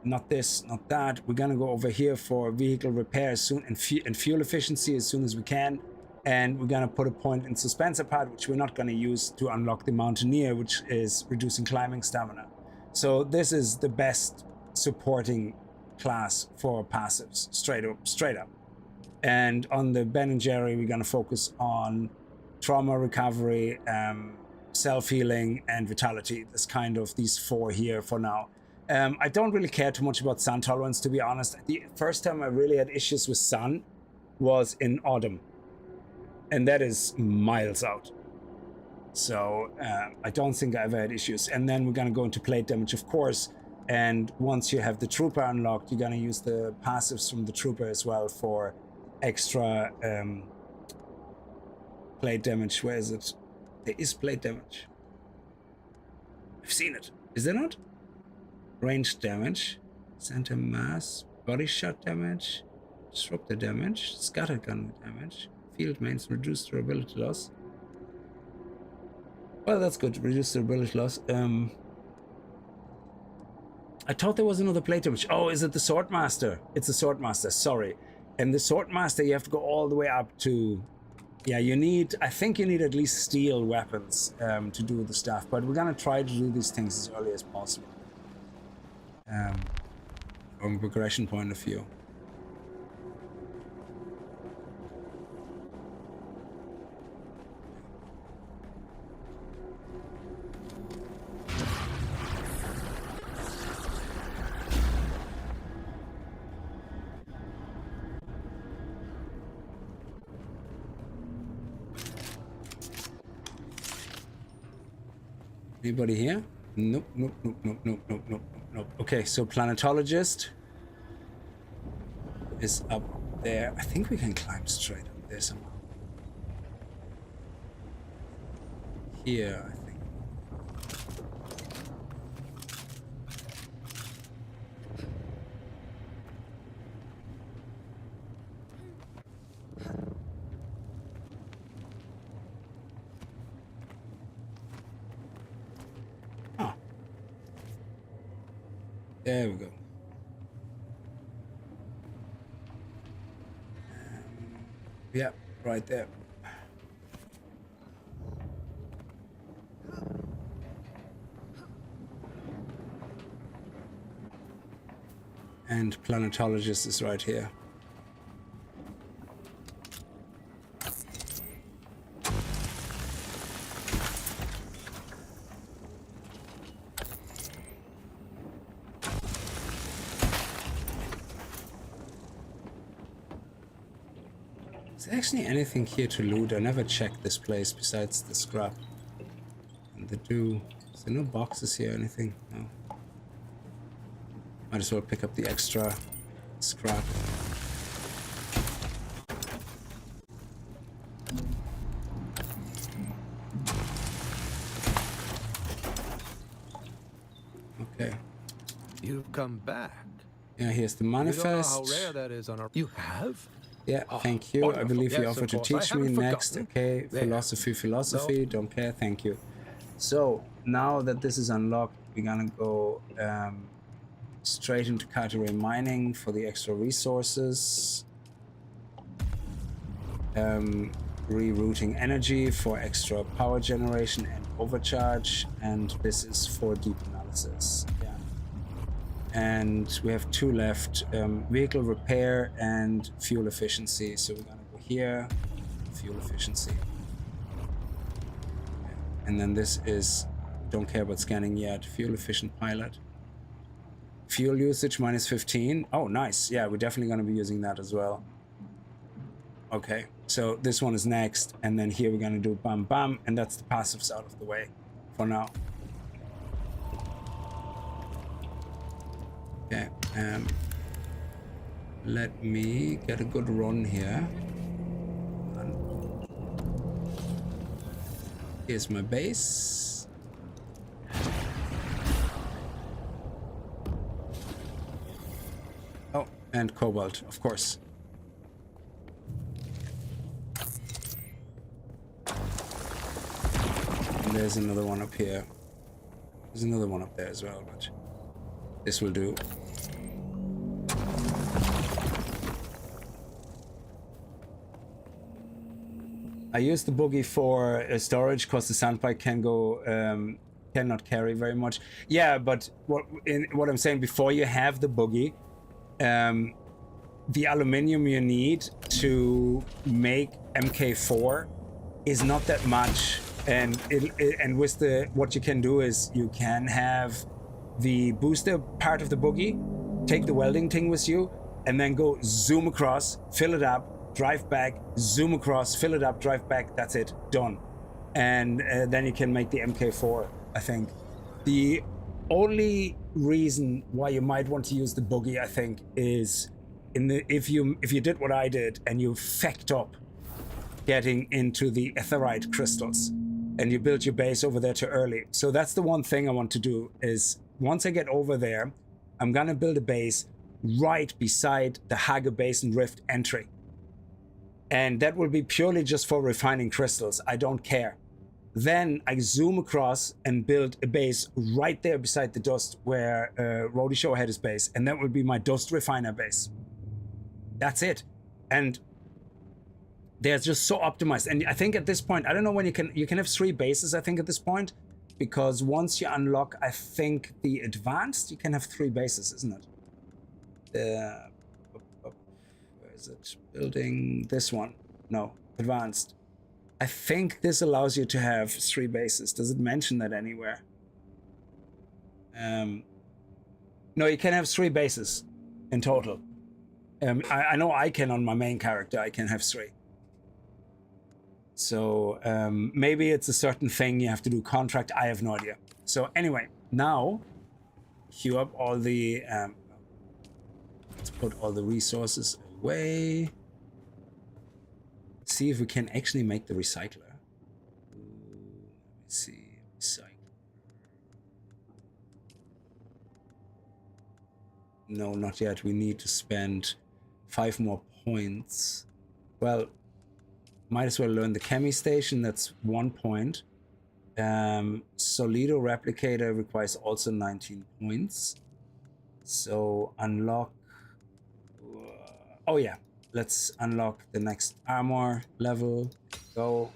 not this, not that. We're gonna go over here for vehicle repair soon and fuel efficiency as soon as we can. And we're gonna put a point in Suspenser Pad, which we're not gonna use to unlock the Mountaineer, which is reducing climbing stamina. So this is the best supporting class for passives, straight up. And on the Ben and Jerry, we're gonna focus on trauma recovery, self-healing, and vitality. That's kind of these 4 here for now. I don't really care too much about sun tolerance, to be honest. The first time I really had issues with sun was in autumn, and that is miles out. So I don't think I ever had issues. And then we're gonna go into plate damage, of course. And once you have the trooper unlocked, you're gonna use the passives from the trooper as well for extra plate damage. Where is it? There is plate damage. I've seen it. Is there not? Ranged damage, center mass, body shot damage, disruptor damage, scattergun damage, field mains, reduced durability loss. Well, that's good. Reduced durability loss. I thought there was another plate damage. Oh, is it the Swordmaster? It's the Swordmaster, sorry. And the Swordmaster, you have to go all the way up to... Yeah, you need... I think you need at least steel weapons to do the stuff. But we're going to try to do these things as early as possible. From a progression point of view. Anybody here? Nope, nope, nope, nope, nope, nope, nope, nope. Okay, so planetologist is up there. I think we can climb straight up there somehow. Here, I think. There we go. Yeah, right there. And planetologist is right here. Is there actually anything here to loot? I never checked this place besides the scrap and the dew. Is there no boxes here or anything? No. Might as well pick up the extra scrap. Okay. You've come back. Yeah, here's the manifest. You don't know how rare that is on our... You have? Yeah, thank you. Wonderful. I believe you Yes, offered to of course. teach I me haven't next. forgotten. Okay, There. philosophy, don't care, thank you. So, now that this is unlocked, we're gonna go straight into category mining for the extra resources. Rerouting energy for extra power generation and overcharge. And this is for deep analysis. Yeah. And we have 2 left, vehicle repair and fuel efficiency. So we're gonna go here, fuel efficiency. And then this is, don't care about scanning yet, fuel efficient pilot. Fuel usage minus 15. Oh, nice. Yeah, we're definitely gonna be using that as well. Okay, so this one is next. And then here we're gonna do bam bam. And that's the passives out of the way for now. Okay, let me get a good run here. Here's my base. Oh, and cobalt, of course. And there's another one up here. There's another one up there as well, but this will do. I use the buggy for storage because the sandbike can go cannot carry very much. Yeah, but what I'm saying, before you have the buggy, the aluminium you need to make MK4 is not that much, and with what you can do is you can have the booster part of the buggy, take the welding thing with you, and then go zoom across, fill it up, drive back, zoom across, fill it up, drive back. That's it, done. And then you can make the MK4. I think the only reason why you might want to use the buggy, I think, is if you did what I did and you fecked up getting into the aetherite crystals and you built your base over there too early. So that's the one thing I want to do, is once I get over there, I'm gonna build a base right beside the Haga Basin Rift entry, and that will be purely just for refining crystals. I don't care. Then I zoom across and build a base right there beside the dust where Rody Show had his base, and that will be my dust refiner base. That's it. And they're just so optimized. And I think at this point, I don't know when you can have 3 bases, I think, at this point, because once you unlock, I think, the advanced, you can have 3 bases, isn't it? Where is it? Building this one. No, advanced. I think this allows you to have 3 bases. Does it mention that anywhere? No, you can have 3 bases in total. I know I can on my main character. I can have 3. So maybe it's a certain thing you have to do contract. I have no idea. So anyway, now queue up all the. Let's put all the resources away. See if we can actually make the recycler. Let's see, recycle. No, not yet. We need to spend 5 more points. Well, might as well learn the chemi station. That's 1 point. Solido replicator requires also 19 points. So unlock. Oh yeah. Let's unlock the next armor level, go,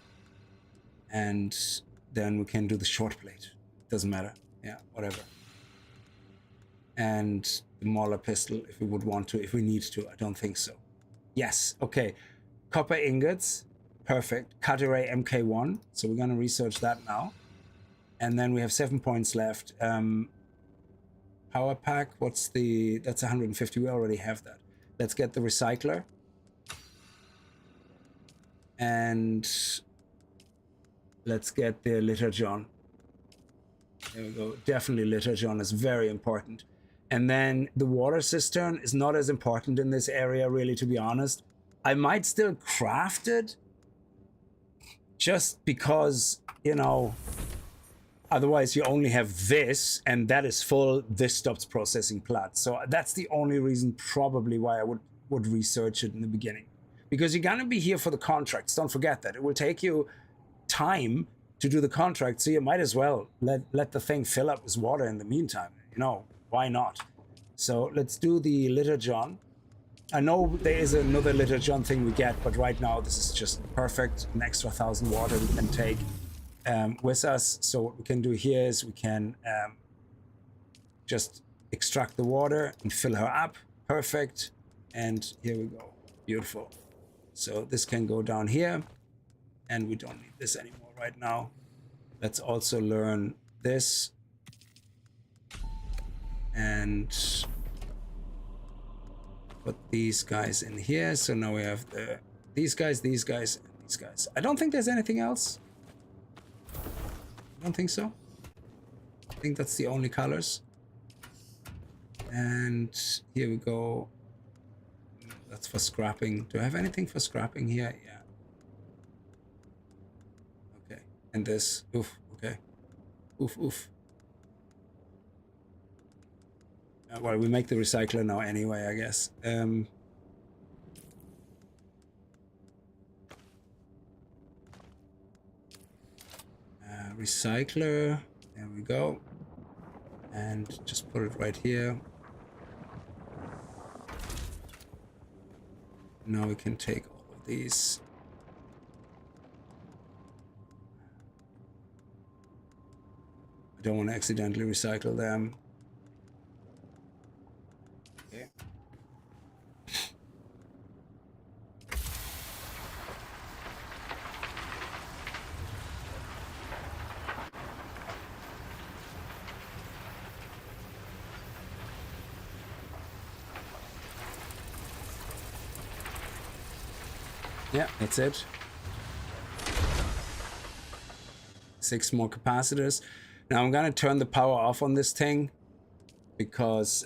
and then we can do the short blade. Doesn't matter. Yeah, whatever. And the Mauler pistol, if we would want to, if we need to. I don't think so. Yes, okay. Copper ingots, perfect. Cut array MK1, so we're gonna research that now. And then we have 7 points left. Power pack, that's 150, we already have that. Let's get the recycler. And let's get the Litterjon. There we go. Definitely Litterjon is very important. And then the water cistern is not as important in this area, really, to be honest. I might still craft it just because, you know, otherwise you only have this and that is full. This stops processing plat. So that's the only reason probably why I would research it in the beginning. Because you're gonna be here for the contracts. Don't forget that. It will take you time to do the contract, so you might as well let the thing fill up with water in the meantime. You know, why not? So let's do the Litterjon. I know there is another Litterjon thing we get, but right now this is just perfect. An extra 1,000 water we can take with us. So what we can do here is we can just extract the water and fill her up. Perfect. And here we go. Beautiful. So this can go down here, and we don't need this anymore right now. Let's also learn this. And put these guys in here. So now we have these guys, and these guys. I don't think there's anything else. I don't think so. I think that's the only colors. And here we go. That's for scrapping. Do I have anything for scrapping here? Yeah. Okay. And this. Oof. Okay. Oof, oof. Well, we make the recycler now anyway, I guess. Recycler. There we go. And just put it right here. Now we can take all of these. Don't want to accidentally recycle them. Okay. Yeah, that's it. 6 more capacitors. Now I'm gonna turn the power off on this thing because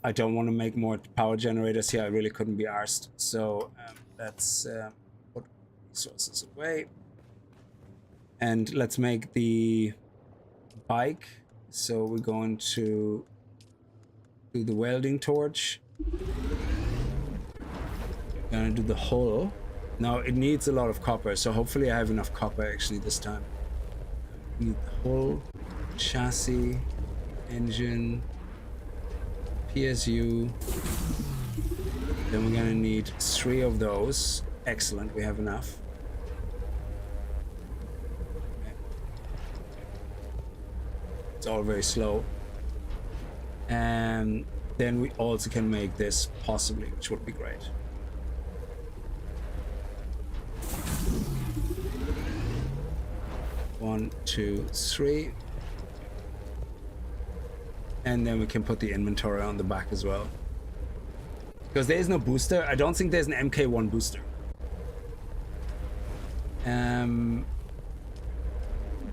I don't want to make more power generators here. I really couldn't be arsed. So let's put resources away. And let's make the bike. So we're going to do the welding torch. Gonna do the hull. Now it needs a lot of copper, so hopefully I have enough copper actually this time. Need the hull, chassis, engine, PSU. Then we're gonna need 3 of those. Excellent, we have enough. Okay. It's all very slow. And then we also can make this possibly, which would be great. One, 2, 3. And then we can put the inventory on the back as well. Because there is no booster. I don't think there's an MK1 booster. And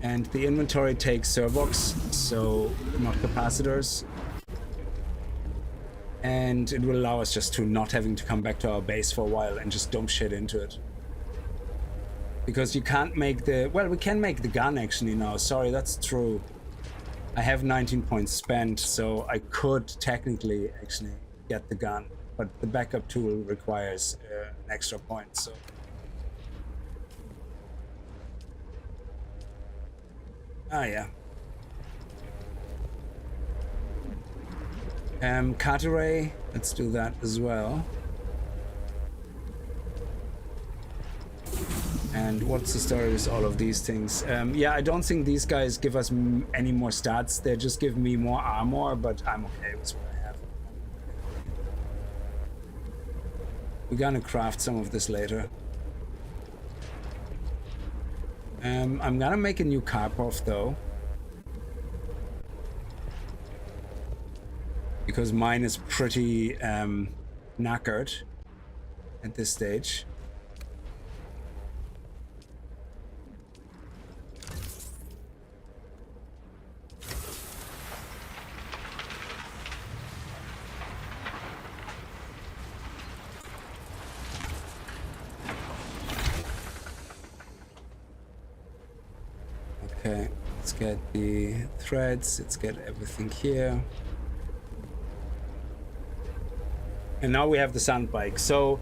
the inventory takes servox, so not capacitors. And it will allow us just to not having to come back to our base for a while and just dump shit into it. Because you can't make the... Well, we can make the gun actually now. Sorry, that's true. I have 19 points spent, so I could technically actually get the gun. But the backup tool requires an extra point, so... Ah, yeah. Cat array. Let's do that as well. And what's the story with all of these things? Yeah, I don't think these guys give us any more stats. They just give me more armor, but I'm okay with what I have. We're gonna craft some of this later. I'm gonna make a new Karpov though. Because mine is pretty knackered at this stage. Okay, let's get the threads, let's get everything here. And now we have the sand bike. So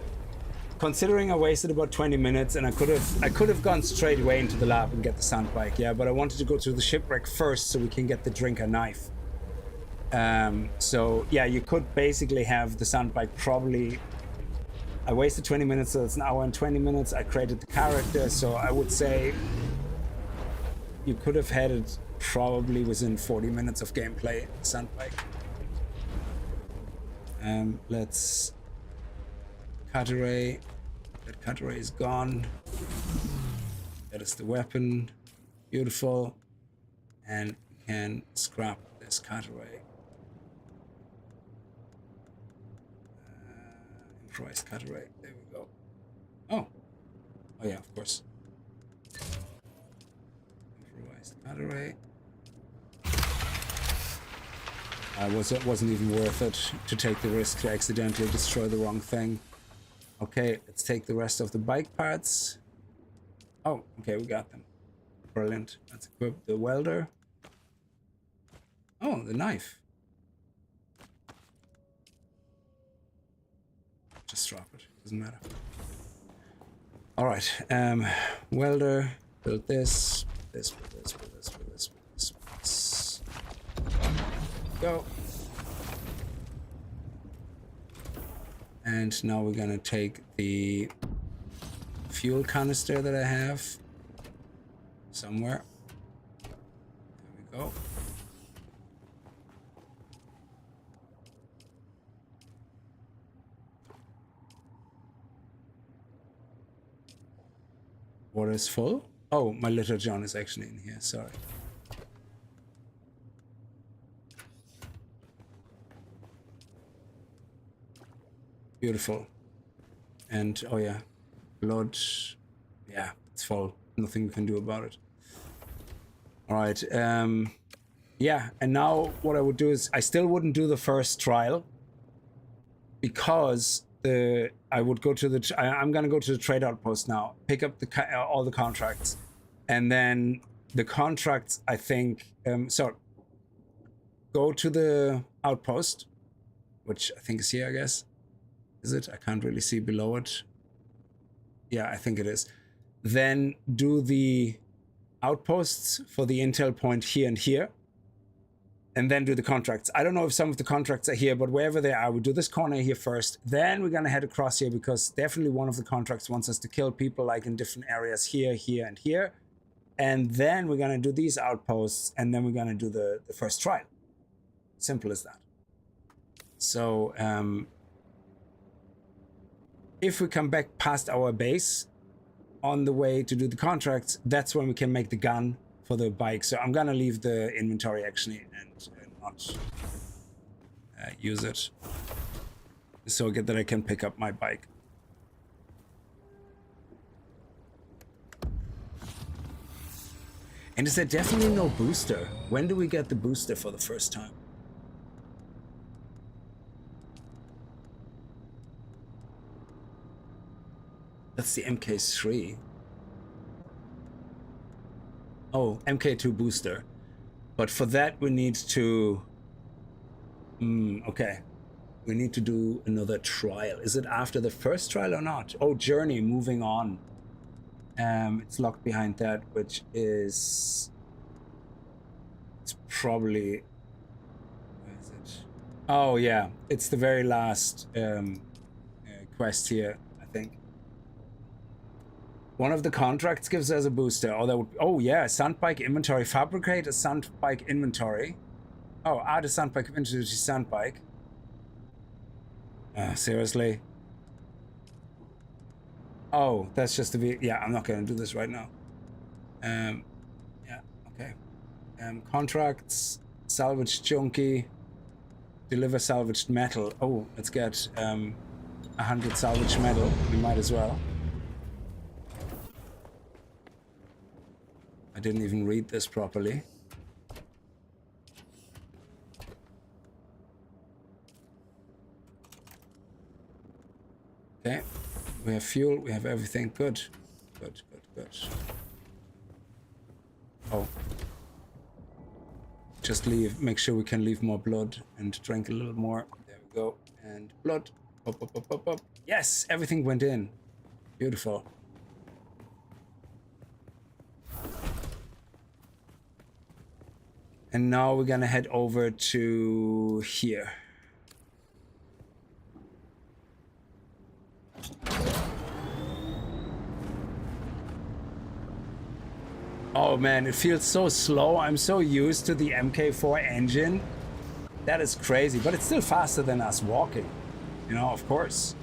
considering I wasted about 20 minutes and I could have gone straight away into the lab and get the sand bike, yeah, but I wanted to go to the shipwreck first so we can get the drinker knife. So yeah, you could basically have the sand bike probably. I wasted 20 minutes, so it's an hour and 20 minutes. I created the character, so I would say you could have had it probably within 40 minutes of gameplay, sand bike. Let's cut array. That cut array is gone. That is the weapon. Beautiful. And we can scrap this cut array. Improvised cut array. There we go. Oh yeah, of course. Improvised cut array. It wasn't even worth it to take the risk to accidentally destroy the wrong thing. Okay, let's take the rest of the bike parts. Oh, okay, we got them. Brilliant. Let's equip the welder. Oh, the knife. Just drop it, doesn't matter. All right, welder, build this, this. Go. And now we're gonna take the fuel canister that I have somewhere. There we we go. Water is full. Oh, my little John is actually in here. Sorry. Beautiful. And oh yeah, blood. Yeah, it's full. Nothing we can do about it. All right. Yeah, and now what I would do is I still wouldn't do the first trial because I would go to the. I'm gonna go to the trade outpost now. Pick up all the contracts, and then the contracts. I think. So go to the outpost, which I think is here. I guess. Is it? I can't really see below it. Yeah, I think it is. Then do the outposts for the intel point here and here. And then do the contracts. I don't know if some of the contracts are here, but wherever they are, we do this corner here first. Then we're going to head across here because definitely one of the contracts wants us to kill people like in different areas here, here, and here. And then we're going to do these outposts and then we're going to do the first trial. Simple as that. So, if we come back past our base on the way to do the contracts, that's when we can make the gun for the bike. So I'm gonna leave the inventory actually and not use it. So that I can pick up my bike. And is there definitely no booster? When do we get the booster for the first time? That's the MK3. Oh, MK2 booster. But for that we need to... okay. We need to do another trial. Is it after the first trial or not? Oh, journey, moving on. It's locked behind that, which is... It's probably... Where is it? Oh, yeah. It's the very last quest here, I think. One of the contracts gives us a booster. Oh, that would. Oh yeah, sandbike inventory. Fabricate a sandbike inventory. Oh, add a sandbike inventory to sandbike. Seriously. Oh, that's just to be. Yeah, I'm not gonna do this right now. Yeah. Okay. Contracts. Salvage junkie. Deliver salvaged metal. Oh, let's get 100 salvaged metal. We might as well. I didn't even read this properly. Okay, we have fuel, we have everything. Good, good, good, good. Oh. Just leave, make sure we can leave more blood and drink a little more. There we go. And blood. Up, up, up, up, up. Yes, everything went in. Beautiful. And now we're gonna head over to here. Oh man, it feels so slow. I'm so used to the MK4 engine. That is crazy, but it's still faster than us walking. You know, of course.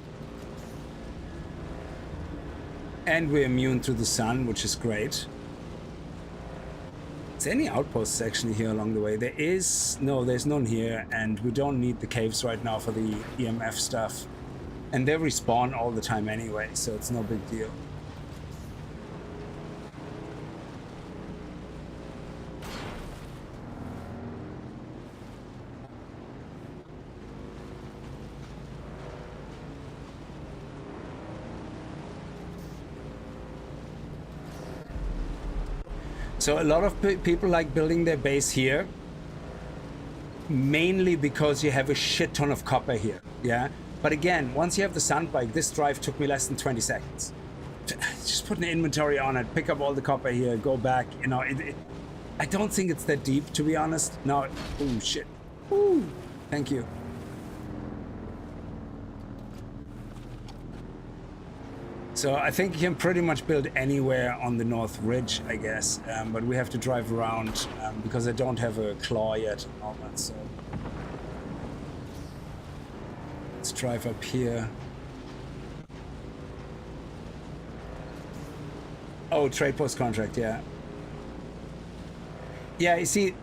And we're immune to the sun, which is great. Is there any outposts actually here along the way? There is... No, there's none here, and we don't need the caves right now for the EMF stuff. And they respawn all the time anyway, so it's no big deal. So a lot of people like building their base here, mainly because you have a shit ton of copper here, yeah? But again, once you have the sandbike, this drive took me less than 20 seconds. Just put an inventory on it, pick up all the copper here, go back, you know. I don't think it's that deep, to be honest. No, oh shit. Ooh, thank you. So I think you can pretty much build anywhere on the North Ridge, I guess. But we have to drive around because I don't have a claw yet and all that. So let's drive up here. Oh, trade post contract, yeah. Yeah, you see,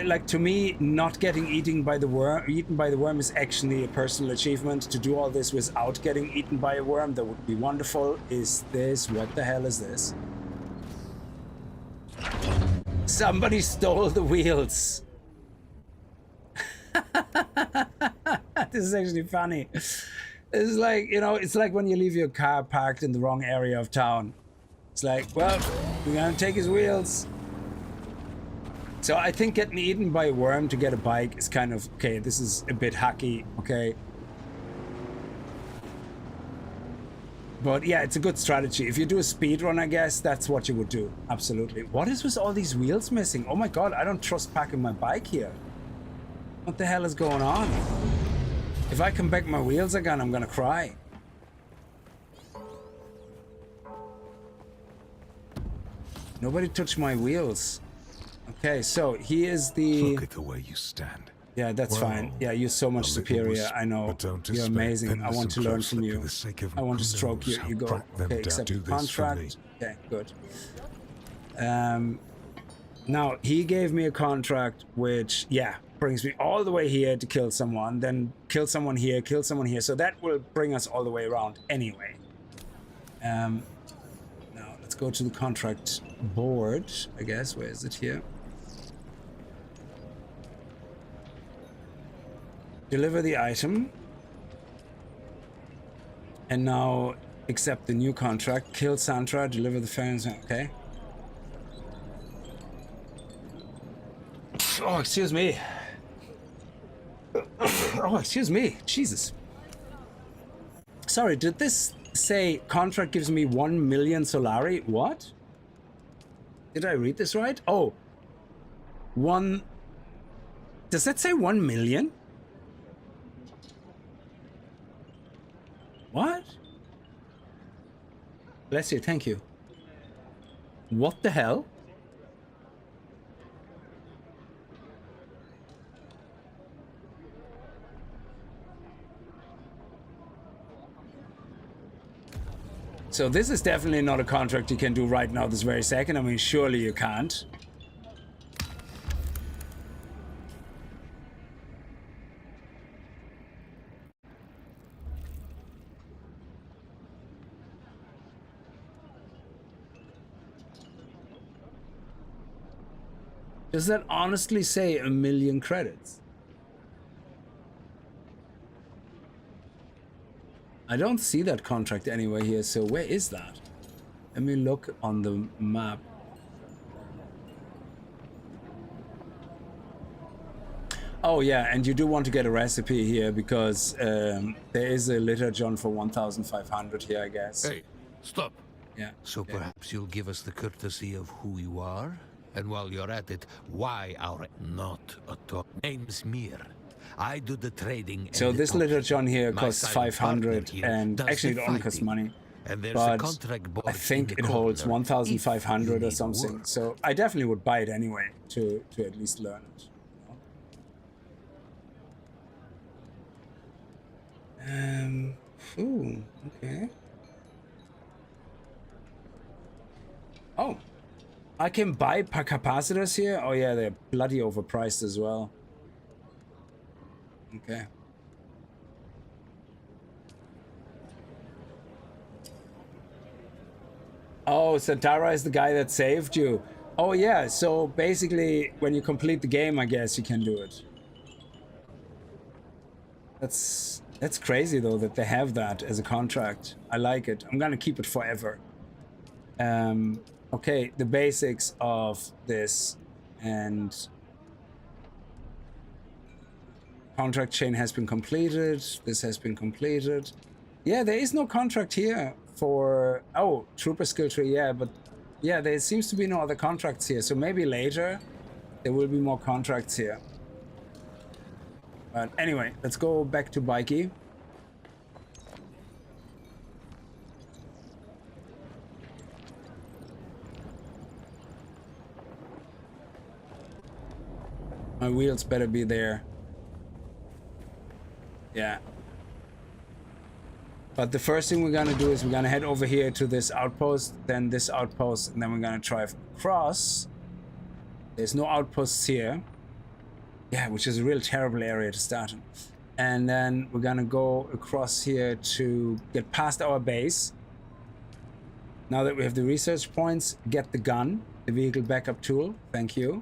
like, to me, not getting eaten by the worm is actually a personal achievement. To do all this without getting eaten by a worm, that would be wonderful. Is this, what the hell is this? Somebody stole the wheels. This is actually funny. It's like, you know, it's like when you leave your car parked in the wrong area of town. It's like, well, we're gonna take his wheels. So I think getting eaten by a worm to get a bike is kind of, okay, this is a bit hacky, okay? But yeah, it's a good strategy. If you do a speed run, I guess that's what you would do. Absolutely. What is with all these wheels missing? Oh my God, I don't trust packing my bike here. What the hell is going on? If I come back my wheels again, I'm gonna cry. Nobody touched my wheels. Okay, so he is the... Look at the way you stand. Yeah, that's fine. Yeah, you're so much superior. I know. You're amazing. I want to learn from you. I want to stroke you. You go. Okay, accept the contract. Okay, good. Now, he gave me a contract which, yeah, brings me all the way here to kill someone, then kill someone here, kill someone here. So that will bring us all the way around anyway. Now, let's go to the contract board, I guess. Where is it here? Deliver the item. And now accept the new contract. Kill Sandra, deliver the fans. Okay. Oh, excuse me. Oh, excuse me. Jesus. Sorry, did this say contract gives me 1 million Solari? What? Did I read this right? Oh. Does that say 1 million? What? Bless you, thank you. What the hell? So this is definitely not a contract you can do right now this very second. I mean, surely you can't. Does that honestly say 1 million credits? I don't see that contract anywhere here, so where is that? Let me look on the map. Oh yeah, and you do want to get a recipe here because there is a litter John for 1,500 here, I guess. Hey, stop. Yeah. So perhaps you'll give us the courtesy of who you are? And while you're at it, why our not a talk? Name's Mir. I do the trading. So this litter John here costs 500, and actually it only costs money. But I think it holds 1,500 or something. So I definitely would buy it anyway to at least learn it. Ooh, okay. Oh. I can buy capacitors here? Oh yeah, they're bloody overpriced as well. Okay. Oh, Santara is the guy that saved you. Oh yeah, so basically when you complete the game, I guess you can do it. That's crazy though that they have that as a contract. I like it. I'm gonna keep it forever. Okay, the basics of this and contract chain has been completed. This has been completed. Yeah, there is no contract here for, oh, trooper skill tree, yeah, but yeah, there seems to be no other contracts here. So maybe later there will be more contracts here. But anyway, let's go back to Bikey. My wheels better be there. Yeah. But the first thing we're gonna do is we're gonna head over here to this outpost, then this outpost, and then we're gonna drive across. There's no outposts here. Yeah, which is a real terrible area to start in. And then we're gonna go across here to get past our base. Now that we have the research points, get the gun, the vehicle backup tool. Thank you.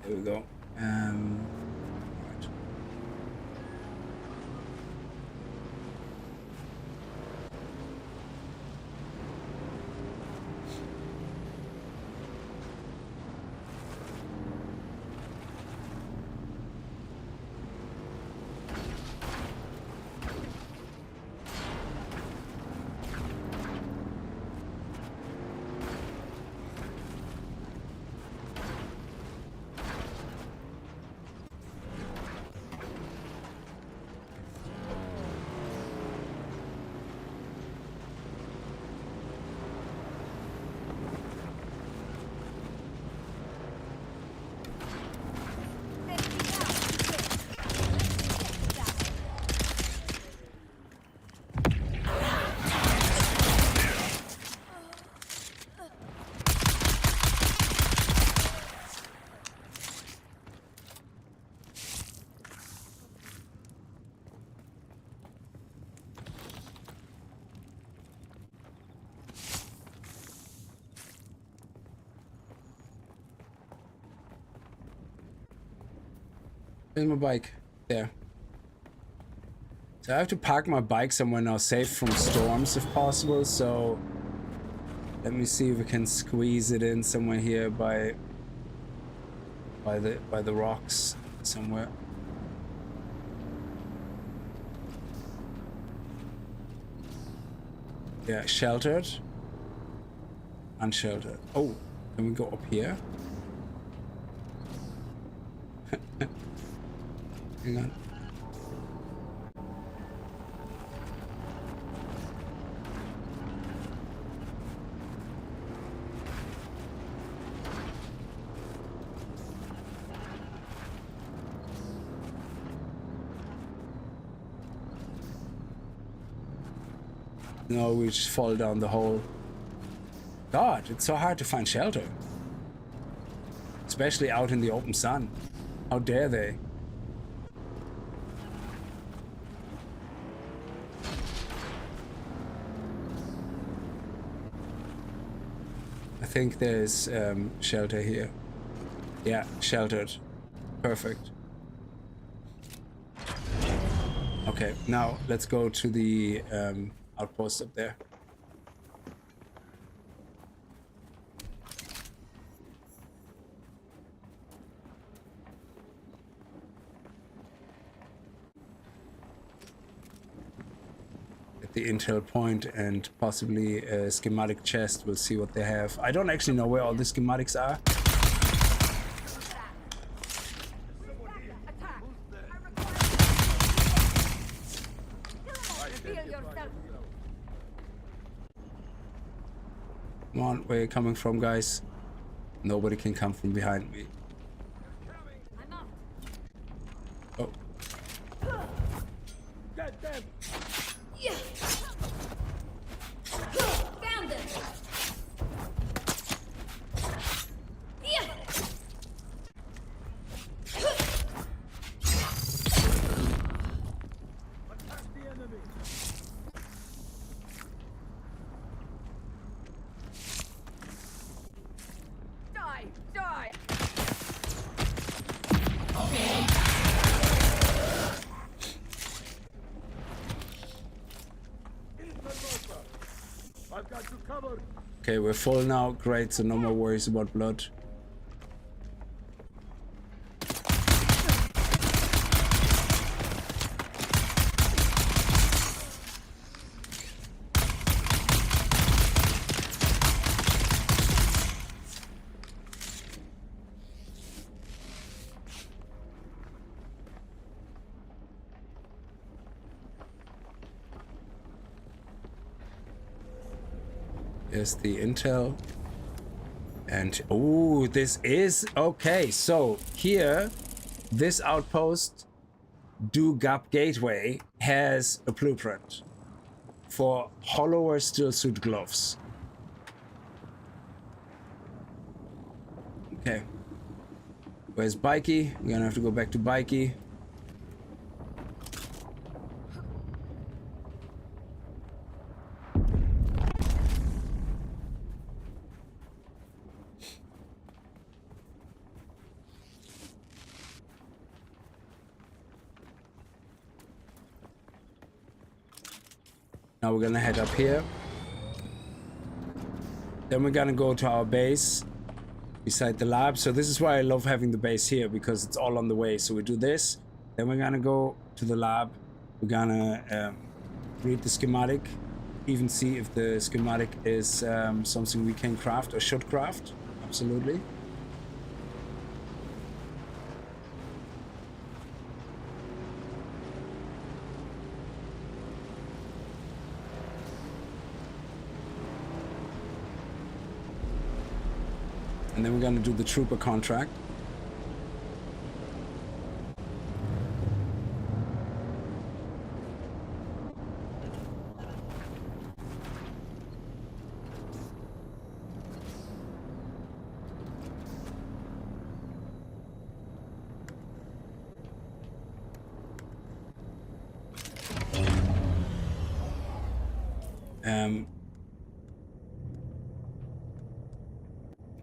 There we go. Right. Where's my bike? There. So I have to park my bike somewhere now safe from storms if possible, so let me see if we can squeeze it in somewhere here by the rocks somewhere. Yeah, sheltered. Unsheltered. Oh, can we go up here? Hang on. No, we just fall down the hole. God, it's so hard to find shelter. Especially out in the open sun. How dare they? I think there's shelter here. Yeah, sheltered. Perfect. Okay, now let's go to the outpost up there. The intel point and possibly a schematic chest. We'll see what they have. I don't actually know where all the schematics are. Come on, where are you coming from, guys? Nobody can come from behind me. Oh. Okay, we're full now. Great, so no more worries about blood. There's the intel. And oh, this is okay. So here, this outpost, Do Gap Gateway, has a blueprint for hollower steel suit gloves. Okay. Where's Bikey? We're gonna have to go back to Bikey. Now we're gonna head up here. Then we're gonna go to our base beside the lab. So this is why I love having the base here, because it's all on the way. So we do this, then we're gonna go to the lab. We're gonna read the schematic, even see if the schematic is something we can craft or should craft. Absolutely. And then we're gonna do the trooper contract.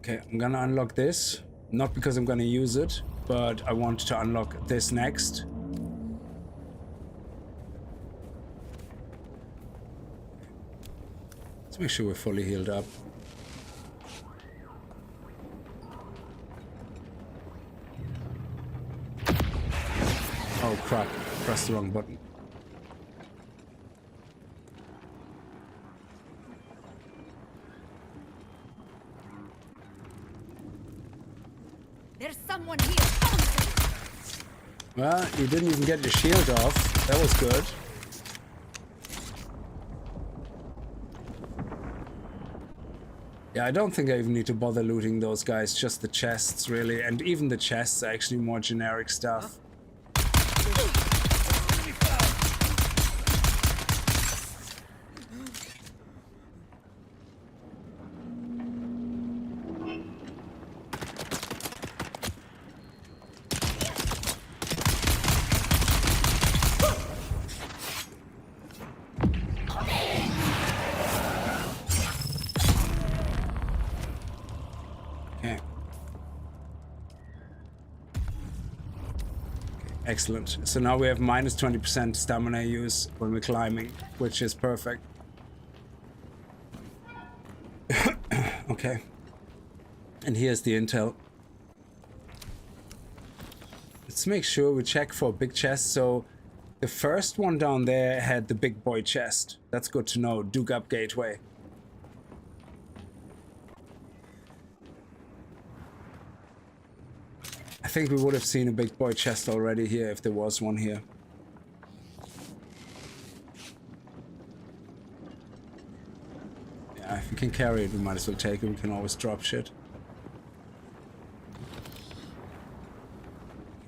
Okay, I'm gonna unlock this, not because I'm gonna use it, but I want to unlock this next. Let's make sure we're fully healed up. Oh crap, pressed the wrong button. There's someone here. Well, you didn't even get your shield off. That was good. Yeah, I don't think I even need to bother looting those guys, just the chests, really. And even the chests are actually more generic stuff. Excellent. So now we have minus 20% stamina use when we're climbing, which is perfect. Okay. And here's the intel. Let's make sure we check for big chests. So the first one down there had the big boy chest. That's good to know. Duke Up Gateway. I think we would have seen a big boy chest already here if there was one here. Yeah, if we can carry it, we might as well take it. We can always drop shit.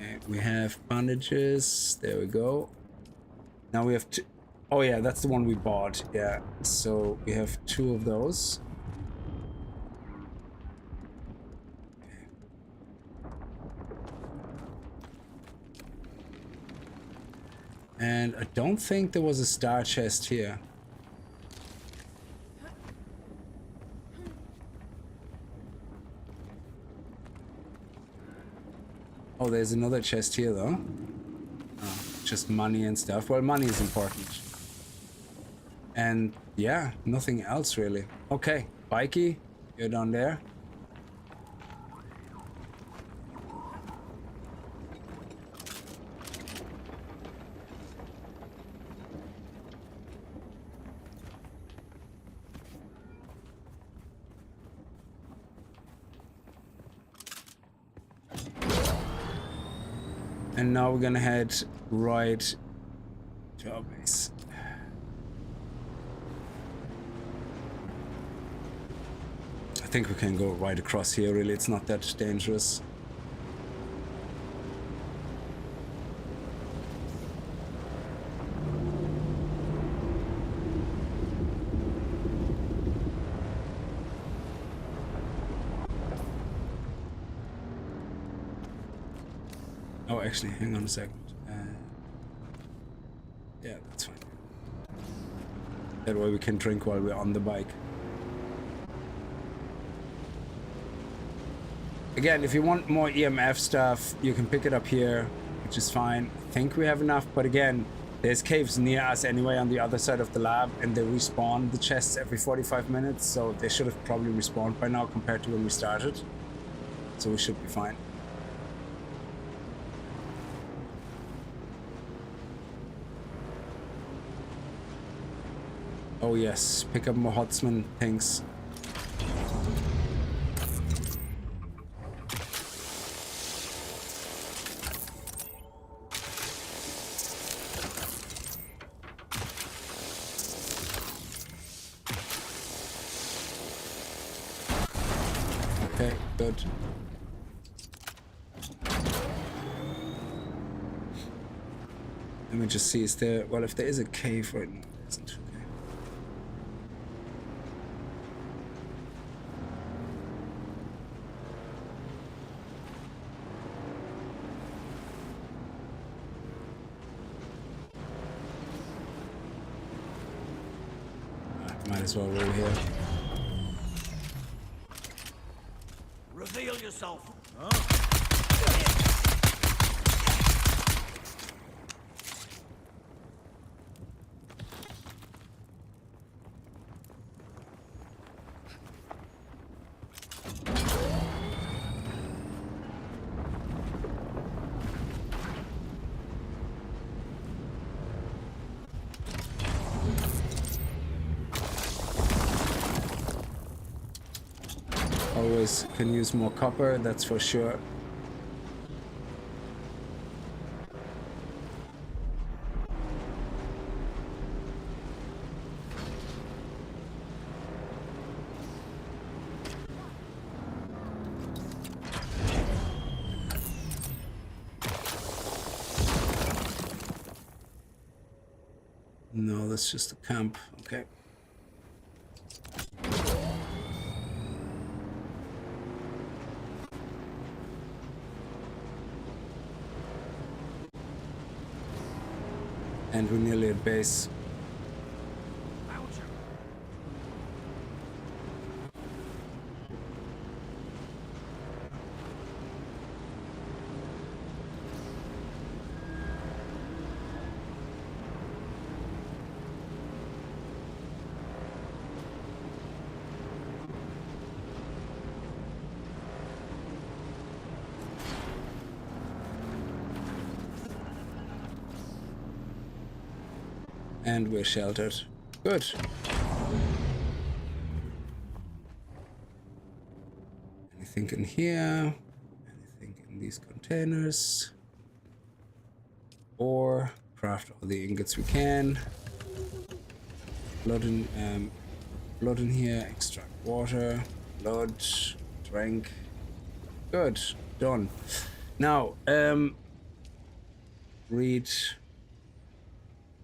Okay, we have bandages. There we go. Now we have two. Oh yeah, that's the one we bought. Yeah, so we have 2 of those. And I don't think there was a star chest here. Oh, there's another chest here though. Oh, just money and stuff. Well, money is important. And yeah, nothing else really. Okay, Bikey, you're down there. And now we're gonna head right to our base. think we can go right across here, really. It's not that dangerous. Oh, actually, hang on a second. Yeah, that's fine. That way we can drink while we're on the bike. Again, if you want more EMF stuff, you can pick it up here, which is fine. I think we have enough, but again, there's caves near us anyway on the other side of the lab, and they respawn the chests every 45 minutes, so they should have probably respawned by now compared to when we started. So we should be fine. Oh yes, pick up more Hotsman things. Okay, good. Let me just see, is there, well, if there is a cave right now, there isn't. Okay. Might as well roll here. Reveal yourself. Always can use more copper, that's for sure. No, that's just a camp. Okay. And we're nearly at base. And we're sheltered. Good. Anything in here? Anything in these containers? Or craft all the ingots we can. Blood in here. Extract water. Blood. Drink. Good. Done. Now, read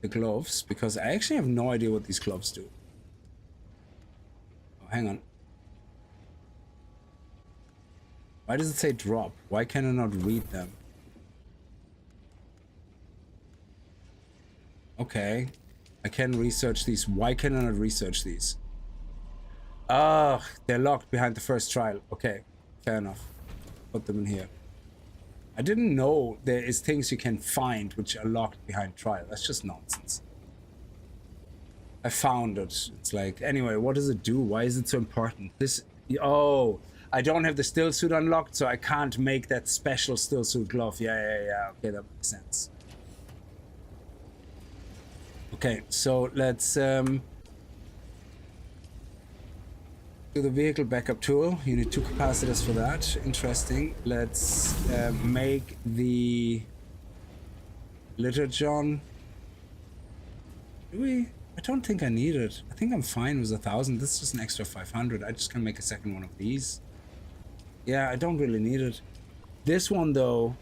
the gloves, because I actually have no idea what these gloves do. Oh, hang on. Why does it say drop? Why can I not read them? Okay. I can research these. Why can I not research these? Ah, they're locked behind the first trial. Okay, fair enough. Put them in here. I didn't know there is things you can find which are locked behind trial. That's just nonsense. I found it. It's like, anyway, what does it do? Why is it so important? This, oh, I don't have the still suit unlocked, so I can't make that special still suit glove. Yeah. Okay, that makes sense. Okay, so let's do the vehicle backup tool. You need 2 capacitors for that. Interesting. Let's make the litter john. Do we? I don't think I need it. I think I'm fine with 1,000. This is just an extra 500. I just can make a second one of these. Yeah, I don't really need it. This one though,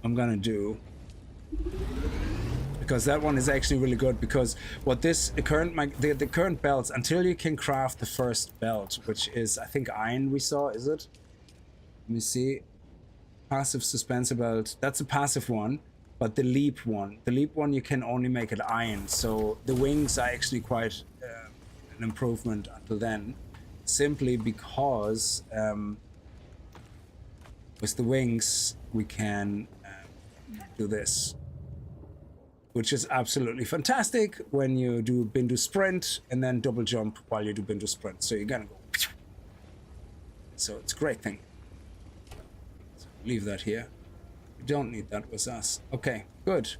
I'm gonna do. Because that one is actually really good, because what this the current belts, until you can craft the first belt, which is I think iron we saw, is it? Let me see. Passive suspensor belt, that's a passive one, but the leap one you can only make it iron, so the wings are actually quite an improvement until then, simply because with the wings we can do this, which is absolutely fantastic when you do Bindu sprint and then double jump while you do Bindu sprint. So you're gonna go. So it's a great thing. So leave that here. We don't need that with us. Okay, good.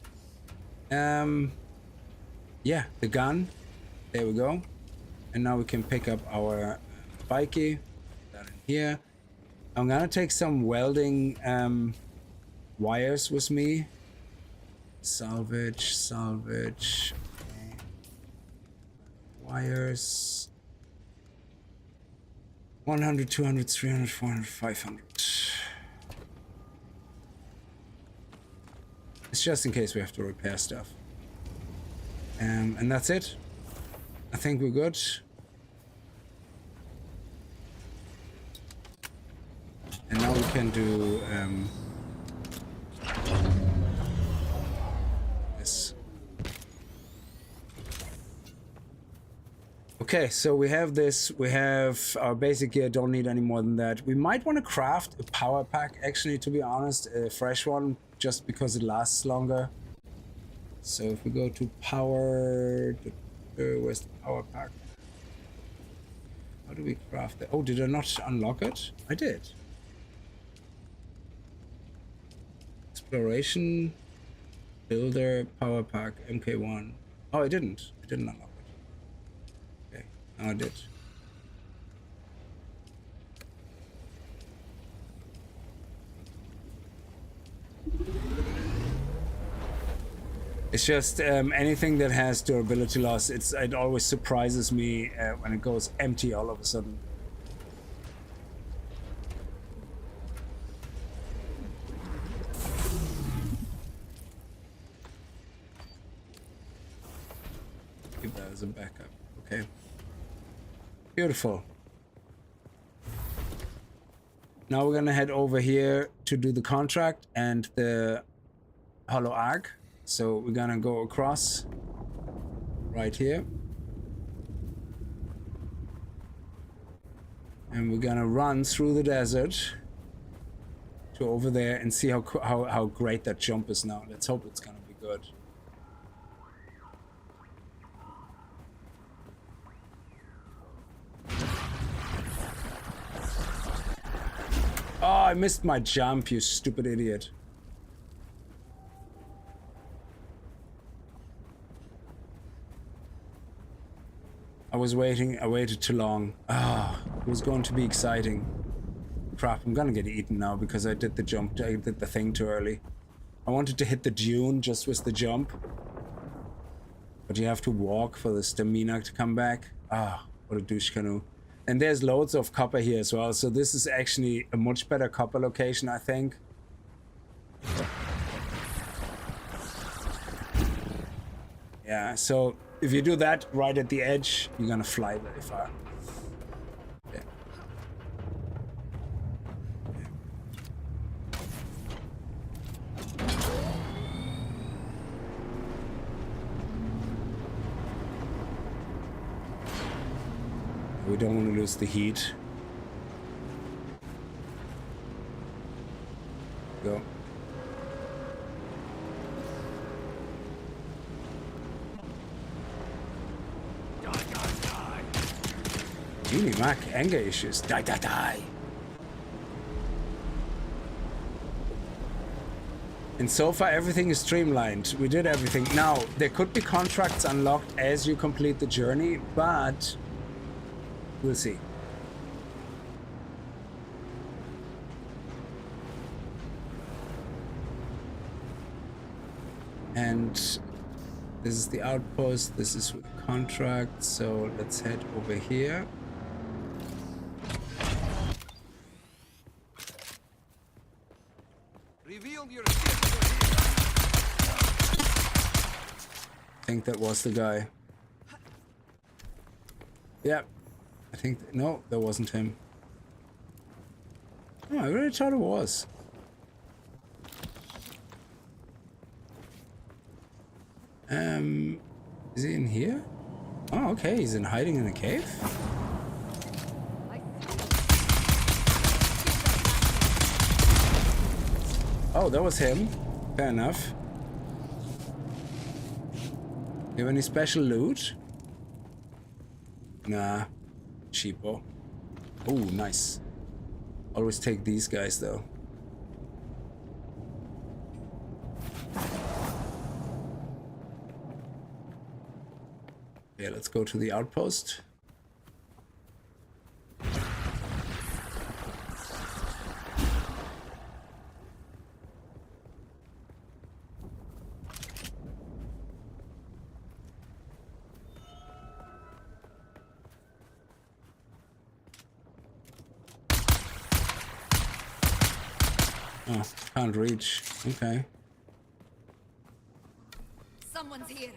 Yeah, the gun. There we go. And now we can pick up our bikey. Put that in here. I'm gonna take some welding wires with me. Salvage. Okay. Wires. 100, 200, 300, 400, 500. It's just in case we have to repair stuff. And that's it. I think we're good. And now we can do this. Okay, so we have this. We have our basic gear. Don't need any more than that. We might want to craft a power pack, actually, to be honest, a fresh one, just because it lasts longer. So if we go to power, where's the power pack? How do we craft it? Oh, did I not unlock it? I did. Exploration, builder, power pack, MK1. Oh, I didn't unlock it. Okay, now I did. It's just anything that has durability loss. It always surprises me when it goes empty all of a sudden. Keep that as a backup. Okay. Beautiful. Now we're gonna head over here to do the contract and the hollow arc. So we're gonna go across right here, and we're gonna run through the desert to over there and see how great that jump is now. Let's hope it's gonna be good. Oh, I missed my jump, you stupid idiot. I waited too long. Ah, it was going to be exciting. Crap, I'm gonna get eaten now because I did the jump, I did the thing too early. I wanted to hit the dune just with the jump. But you have to walk for the stamina to come back. Ah, what a douche canoe. And there's loads of copper here as well, so this is actually a much better copper location, I think. Yeah, so if you do that right at the edge, you're gonna fly very far. Yeah. We don't want to lose the heat. Go. Genie Mac, anger issues. Die. And so far everything is streamlined. We did everything. Now, there could be contracts unlocked as you complete the journey, but we'll see. And This is the outpost. This is with contract. So let's head over here. Reveal your I think that was the guy. Yeah. I think... No, that wasn't him. Oh, I really thought it was. Is he in here? Oh, okay, he's in hiding in a cave. Oh, that was him. Fair enough. You have any special loot? Nah. Cheapo. Oh, nice. Always take these guys, though. Yeah, let's go to the outpost. Oh, can't reach. Okay. Someone's here.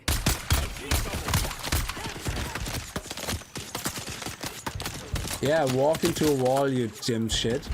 Yeah, walk into a wall, you dim shit.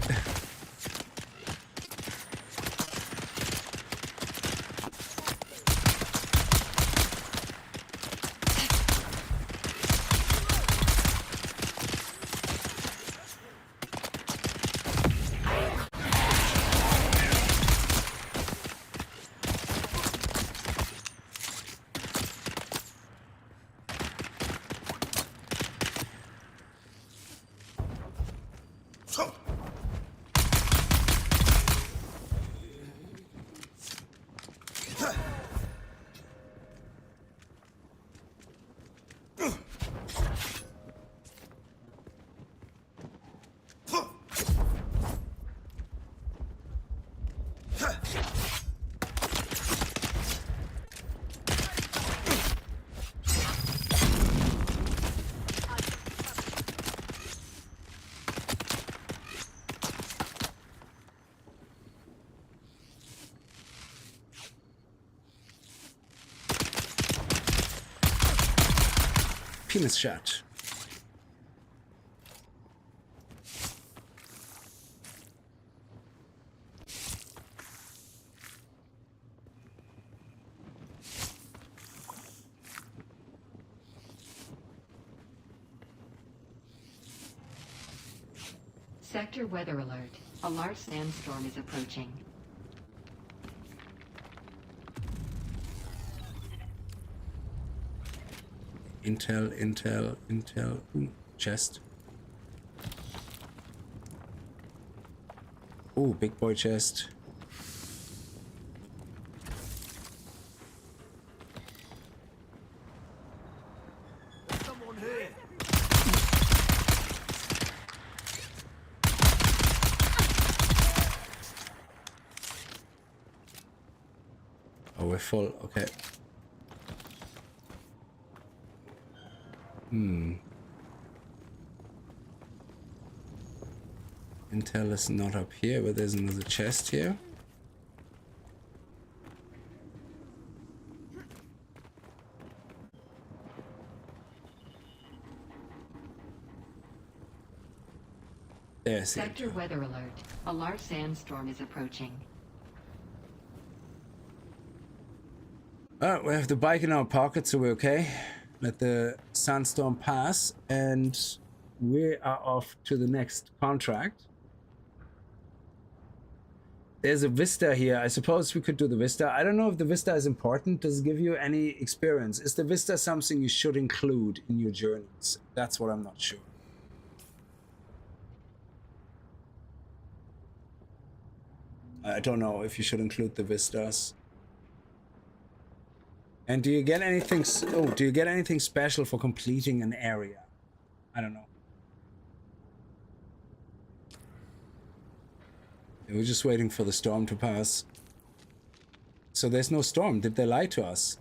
Penis shot. Sector weather alert. A large sandstorm is approaching. Intel. Ooh, chest. Ooh, big boy chest. Someone here. Oh, we're full. Okay. Intel is not up here, but there's another chest here. There's Sector weather alert. A large sandstorm is approaching. We have the bike in our pocket, so we're okay. Let the sandstorm pass, and we are off to the next contract. There's a vista here. I suppose we could do the vista. I don't know if the vista is important. Does it give you any experience? Is the vista something you should include in your journeys? That's what I'm not sure. I don't know if you should include the vistas. And do you get anything? Oh, do you get anything special for completing an area? I don't know. We're just waiting for the storm to pass. So there's no storm. Did they lie to us?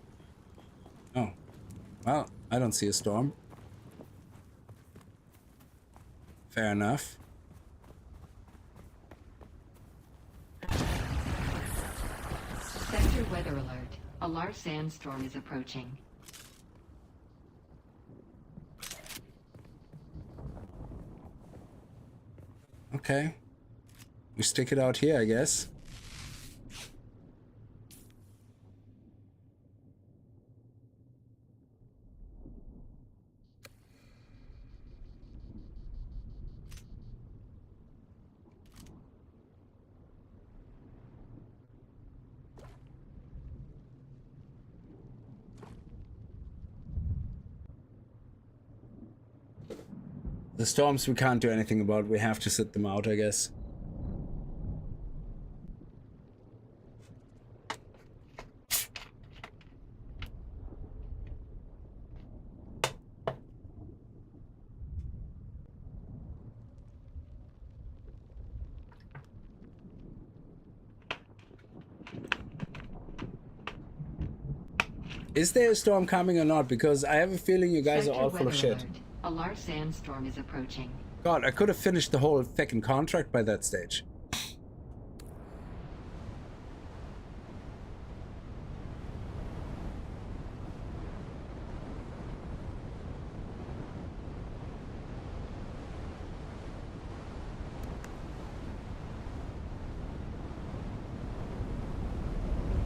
Oh, well, I don't see a storm. Fair enough. Sector weather alert. A large sandstorm is approaching. Okay. We stick it out here, I guess. The storms we can't do anything about. We have to sit them out, I guess. Is there a storm coming or not? Because I have a feeling you guys are all full of shit. A large sandstorm is approaching. God, I could have finished the whole fucking contract by that stage.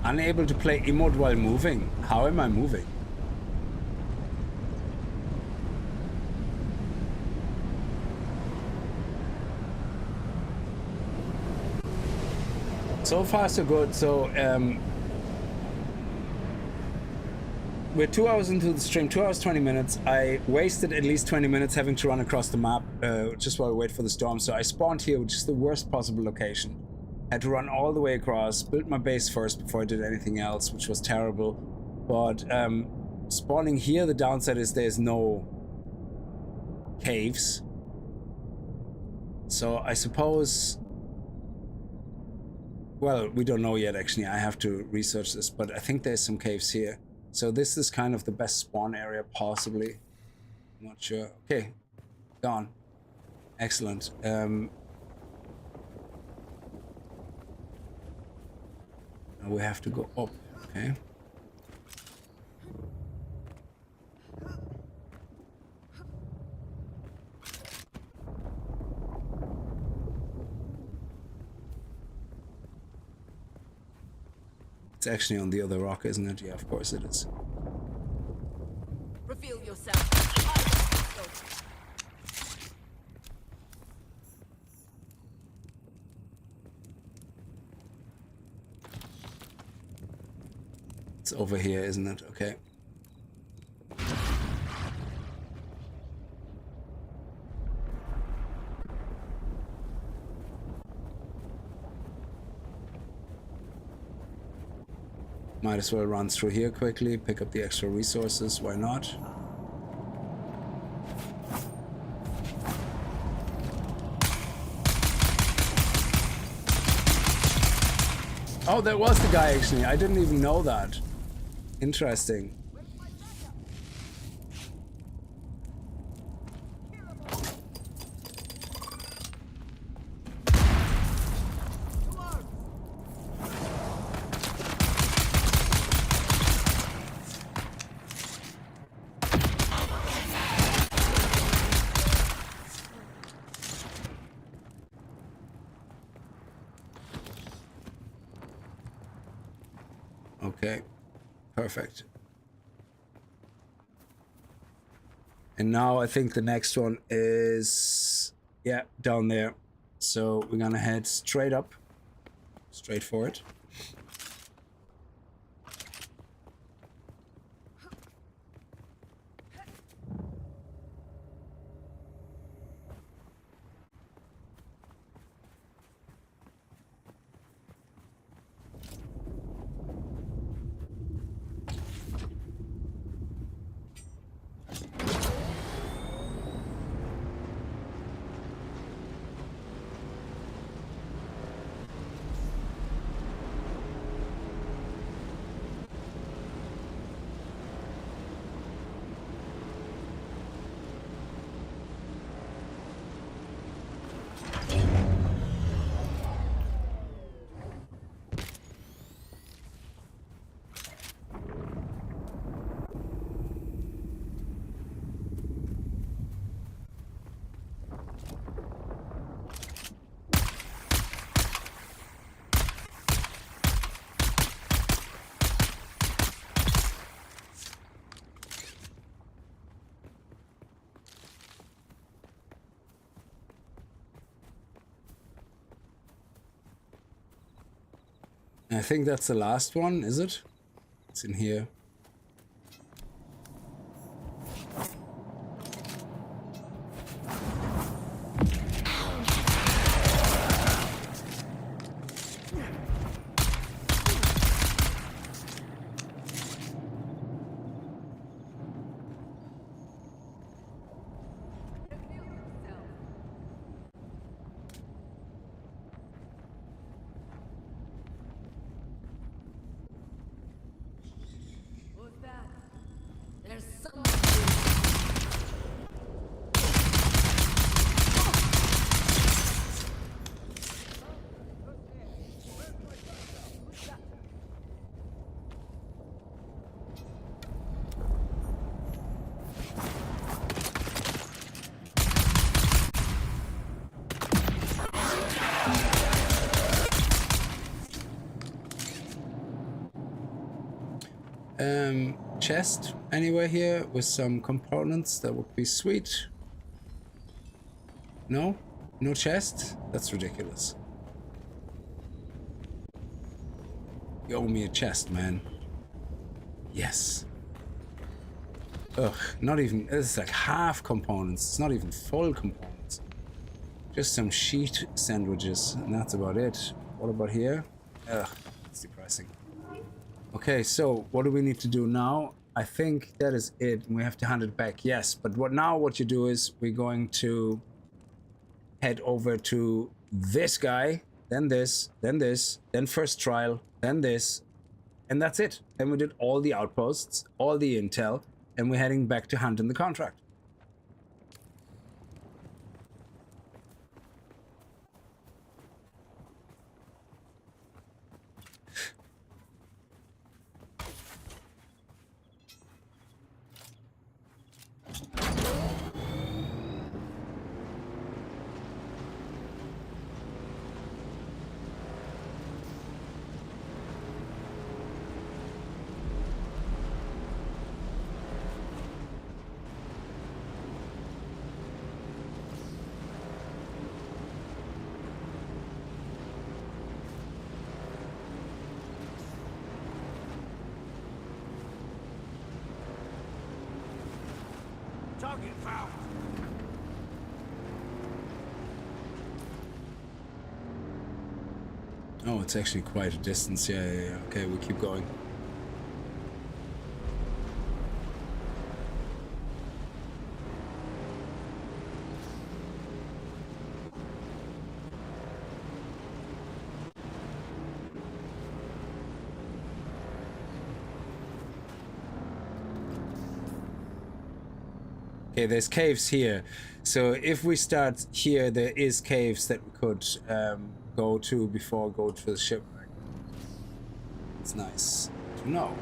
Unable to play emote while moving. How am I moving? So far so good. So we're 2 hours into the stream, 2 hours 20 minutes. I wasted at least 20 minutes having to run across the map just while we wait for the storm. So I spawned here, which is the worst possible location. Had to run all the way across, built my base first before I did anything else, which was terrible. But spawning here, the downside is there's no caves. So I suppose, well, we don't know yet actually. I have to research this, but I think there's some caves here. So this is kind of the best spawn area possibly. I'm not sure. Okay, gone. Excellent. We have to go up, okay? It's actually on the other rock, isn't it? Yeah, of course it is. Reveal yourself. It's over here, isn't it? Okay. Might as well run through here quickly, pick up the extra resources, why not? Oh, that was the guy actually, I didn't even know that. Interesting. Okay, perfect. And now I think the next one is, yeah, down there. So we're gonna head straight up, straight for it. I think that's the last one, is it? It's in here. There's someone. Chest anywhere here with some components, that would be sweet. No? No chest? That's ridiculous. You owe me a chest, man. Yes. Ugh, not even, it's like half components. It's not even full components. Just some sheet sandwiches, and that's about it. What about here? Ugh, it's depressing. Okay, so what do we need to do now? I think that is it. We have to hand it back, yes. But what you do is we're going to head over to this guy, then this, then first trial, then this, and that's it. Then we did all the outposts, all the intel, and we're heading back to hand in the contract. Target found. Oh, it's actually quite a distance. Yeah. Okay, we keep going. Okay, there's caves here. So if we start here, there is caves that we could go to before go to the shipwreck. It's nice to know.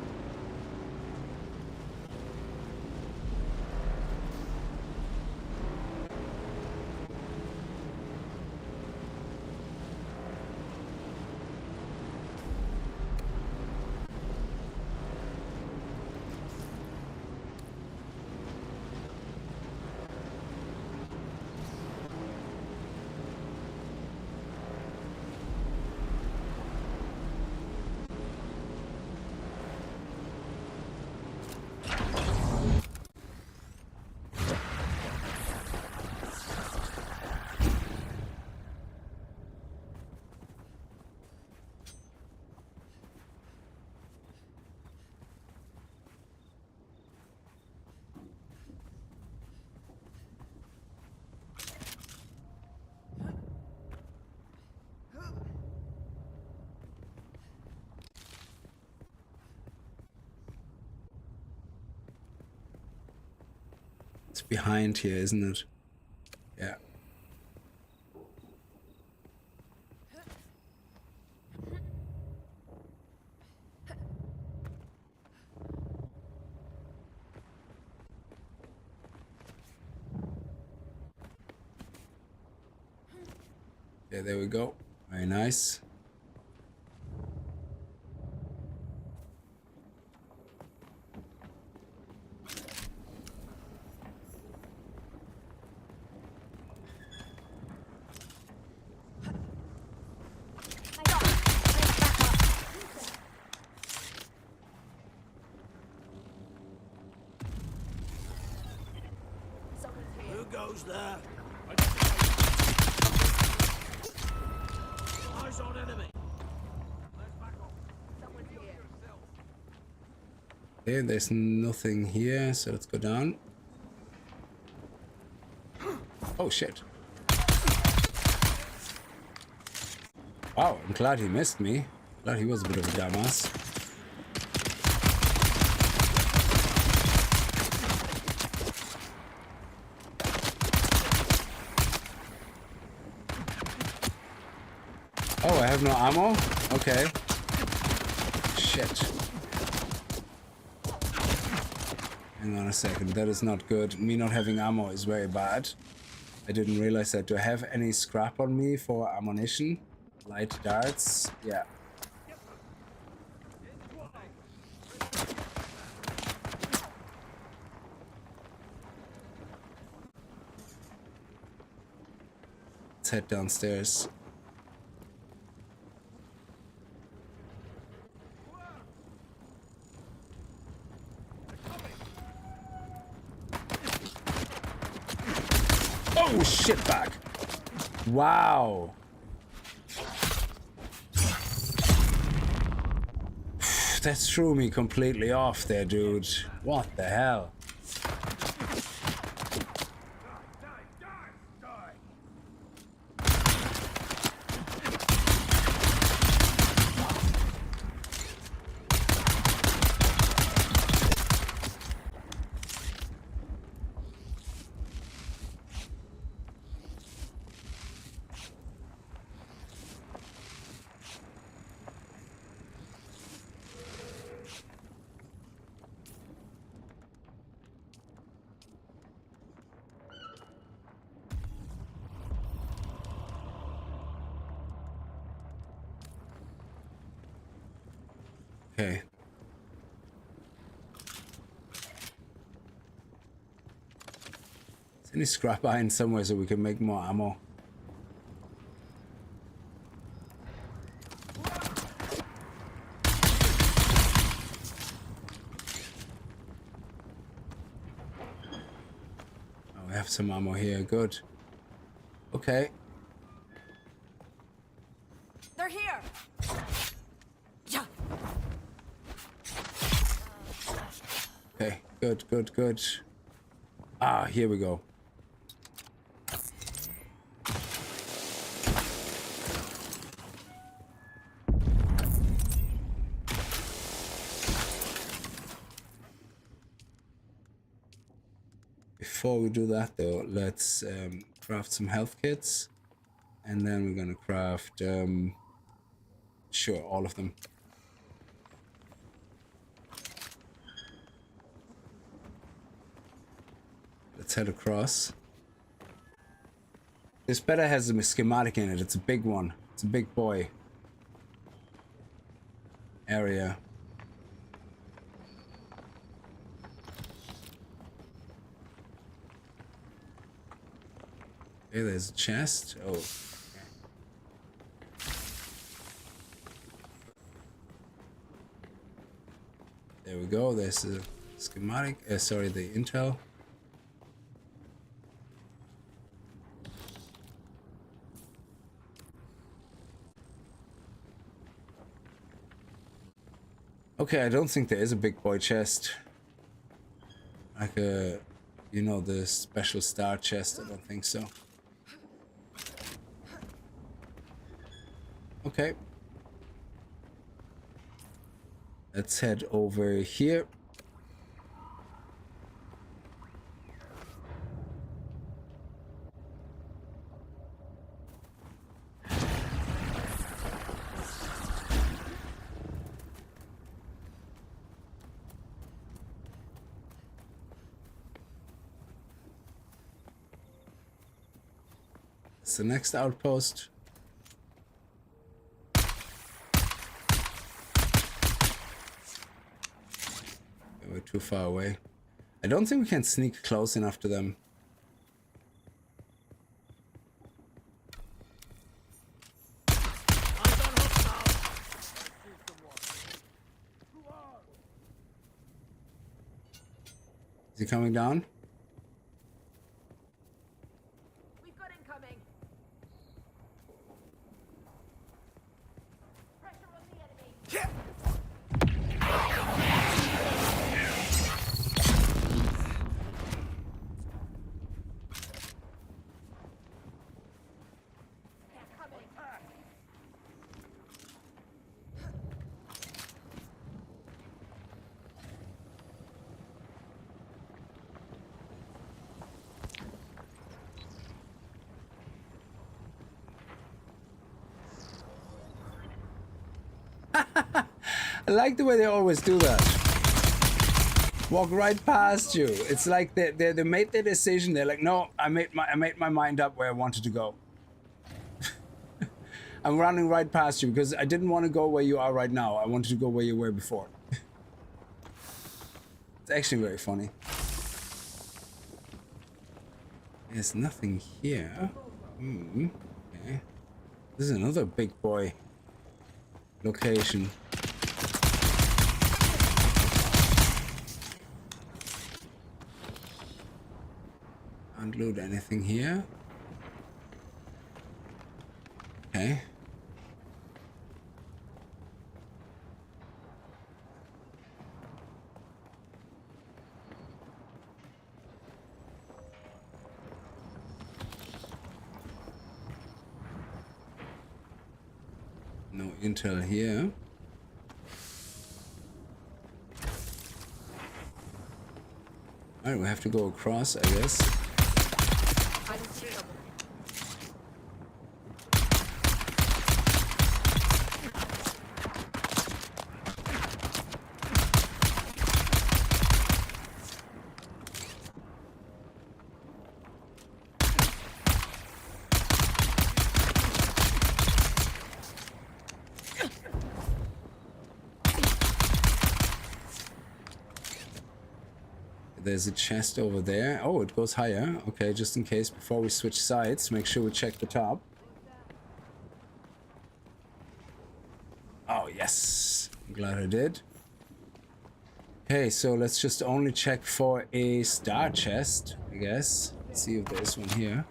It's behind here, isn't it? Yeah. Yeah, there we go. Very nice. goes there. Eyes on enemy. Okay, there's nothing here, so let's go down. Oh shit. Wow, I'm glad he missed me. Glad he was a bit of a dumbass. Oh, I have no ammo? Okay. Shit. Hang on a second, that is not good. Me not having ammo is very bad. I didn't realize that. Do I have any scrap on me for ammunition? Light darts? Yeah. Let's head downstairs. Oh shit, back. Wow. That threw me completely off there, dude. What the hell? Okay. Is there any scrap iron somewhere so we can make more ammo? Oh, we have some ammo here. Good. Okay. They're here. Okay, good, good, good. Ah, here we go. Before we do that though, let's craft some health kits. And then we're gonna craft, sure, all of them. Let's head across. This better has a schematic in it. It's a big one. It's a big boy area. Okay, there's a chest. Oh. Okay. There we go. There's a schematic. Sorry, the intel. Okay, I don't think there is a big boy chest. Like a, you know, the special star chest. I don't think so. Okay. Let's head over here. It's the next outpost. We're too far away. I don't think we can sneak close enough to them. Is he coming down? I like the way they always do that. Walk right past you. It's like they made their decision. They're like, no, I made my mind up where I wanted to go. I'm running right past you because I didn't want to go where you are right now. I wanted to go where you were before. It's actually very funny. There's nothing here. Okay. This is another big boy location. Can't loot anything here. Okay. No intel here. Alright, we have to go across, I guess. There's a chest over there. Oh, it goes higher. Okay, just in case, before we switch sides, make sure we check the top. Oh, yes. I'm glad I did. Okay, so let's just only check for a star chest, I guess. Let's see if there's one here.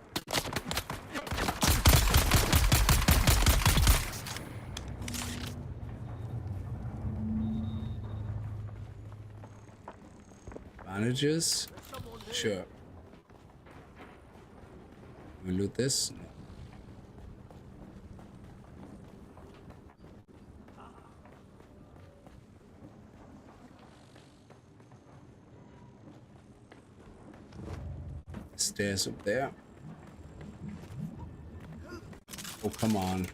Bandages? Sure. We loot this? No. Stairs up there. Oh, come on.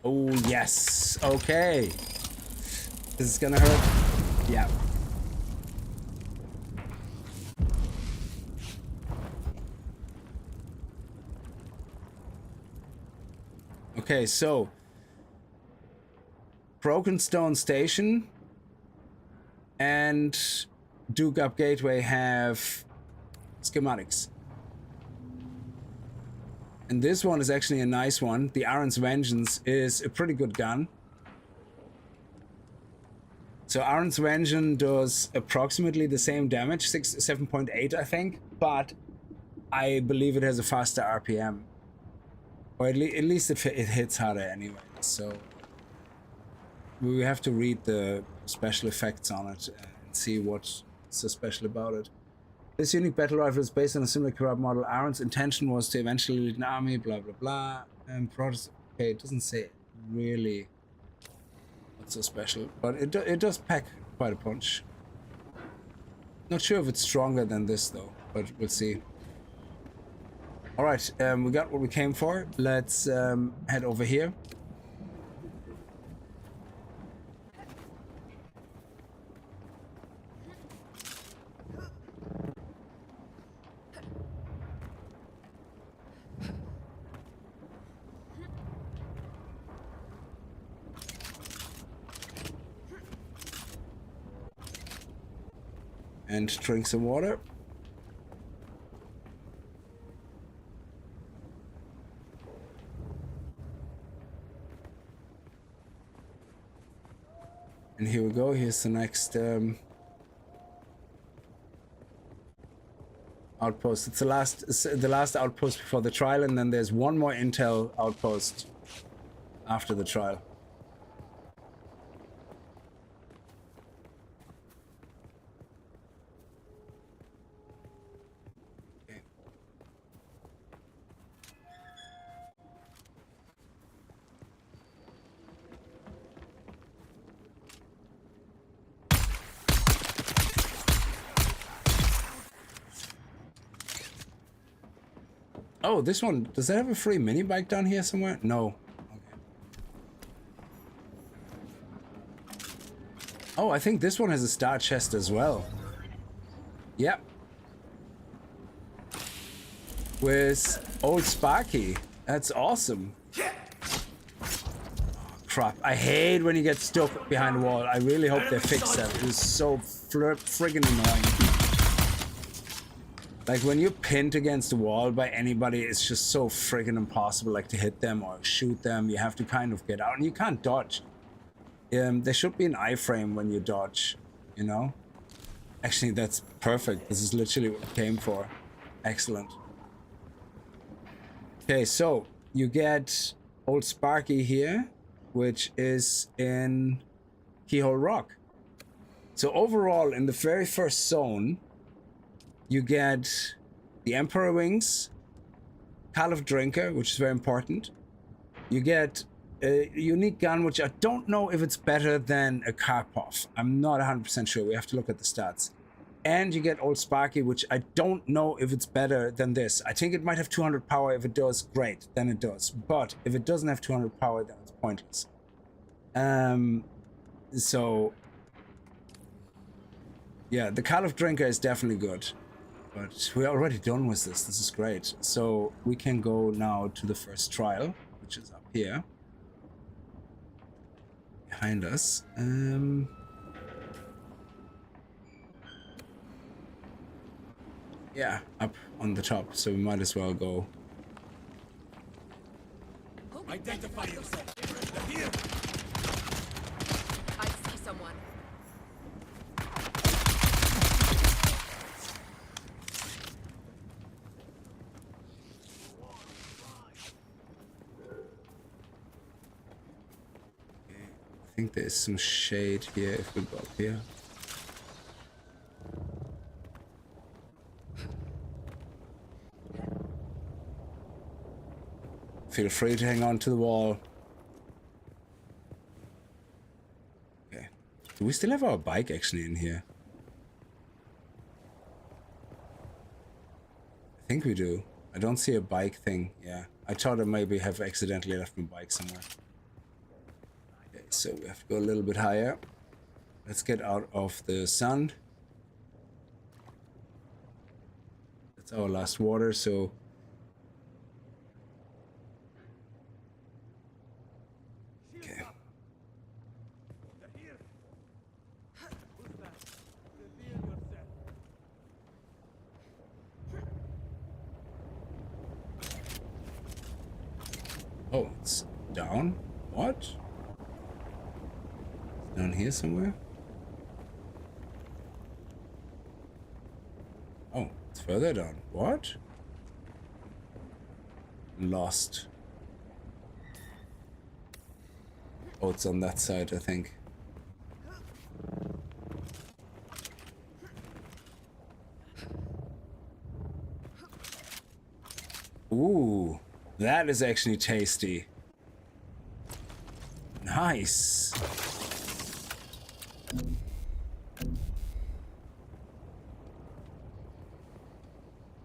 Oh, yes. Okay. This is gonna hurt. Yeah. Okay, so Broken Stone Station and Duke Up Gateway have schematics. And this one is actually a nice one. The Aaron's Vengeance is a pretty good gun. So Aaron's Vengeance does approximately the same damage, 7.8 I think, but I believe it has a faster RPM. Or at least it hits harder anyway, so we have to read the special effects on it and see what's so special about it. This unique battle rifle is based on a similar corrupt model. Aaron's intention was to eventually lead an army, blah blah blah. And okay, it doesn't say really what's so special, but it does pack quite a punch. Not sure if it's stronger than this though, but we'll see. All right, we got what we came for. Let's head over here. And drink some water. And here we go. Here's the next outpost. It's the last outpost before the trial, and then there's one more intel outpost after the trial. Oh, this one, does it have a free mini bike down here somewhere? No. Okay. Oh, I think this one has a star chest as well. Yep. With old Sparky. That's awesome. Crap. I hate when you get stuck behind a wall. I really hope they fix that. It is so friggin' annoying. Like when you're pinned against a wall by anybody, it's just so friggin' impossible, like to hit them or shoot them. You have to kind of get out and you can't dodge. There should be an iframe when you dodge, you know? Actually, that's perfect. This is literally what I came for. Excellent. Okay, so you get old Sparky here, which is in Keyhole Rock. So overall, in the very first zone, you get the Emperor Wings, Call of Drinker, which is very important. You get a unique gun, which I don't know if it's better than a Karpov. I'm not 100% sure. We have to look at the stats. And you get Old Sparky, which I don't know if it's better than this. I think it might have 200 power. If it does, great. Then it does. But if it doesn't have 200 power, then it's pointless. So... yeah, the Call of Drinker is definitely good. But we're already done with this. This is great. So we can go now to the first trial, which is up here. Behind us. Yeah, up on the top. So we might as well go. Identify yourself. Here. I see someone. I think there's some shade here if we go up here. Feel free to hang on to the wall. Okay. Do we still have our bike actually in here? I think we do. I don't see a bike thing. Yeah. I thought I maybe have accidentally left my bike somewhere. Okay, so we have to go a little bit higher. Let's get out of the sun. That's our last water, so... okay. Oh, it's down? What? It's down here somewhere? Oh, it's further down. What? Lost. Oh, it's on that side, I think. Ooh, that is actually tasty. Nice.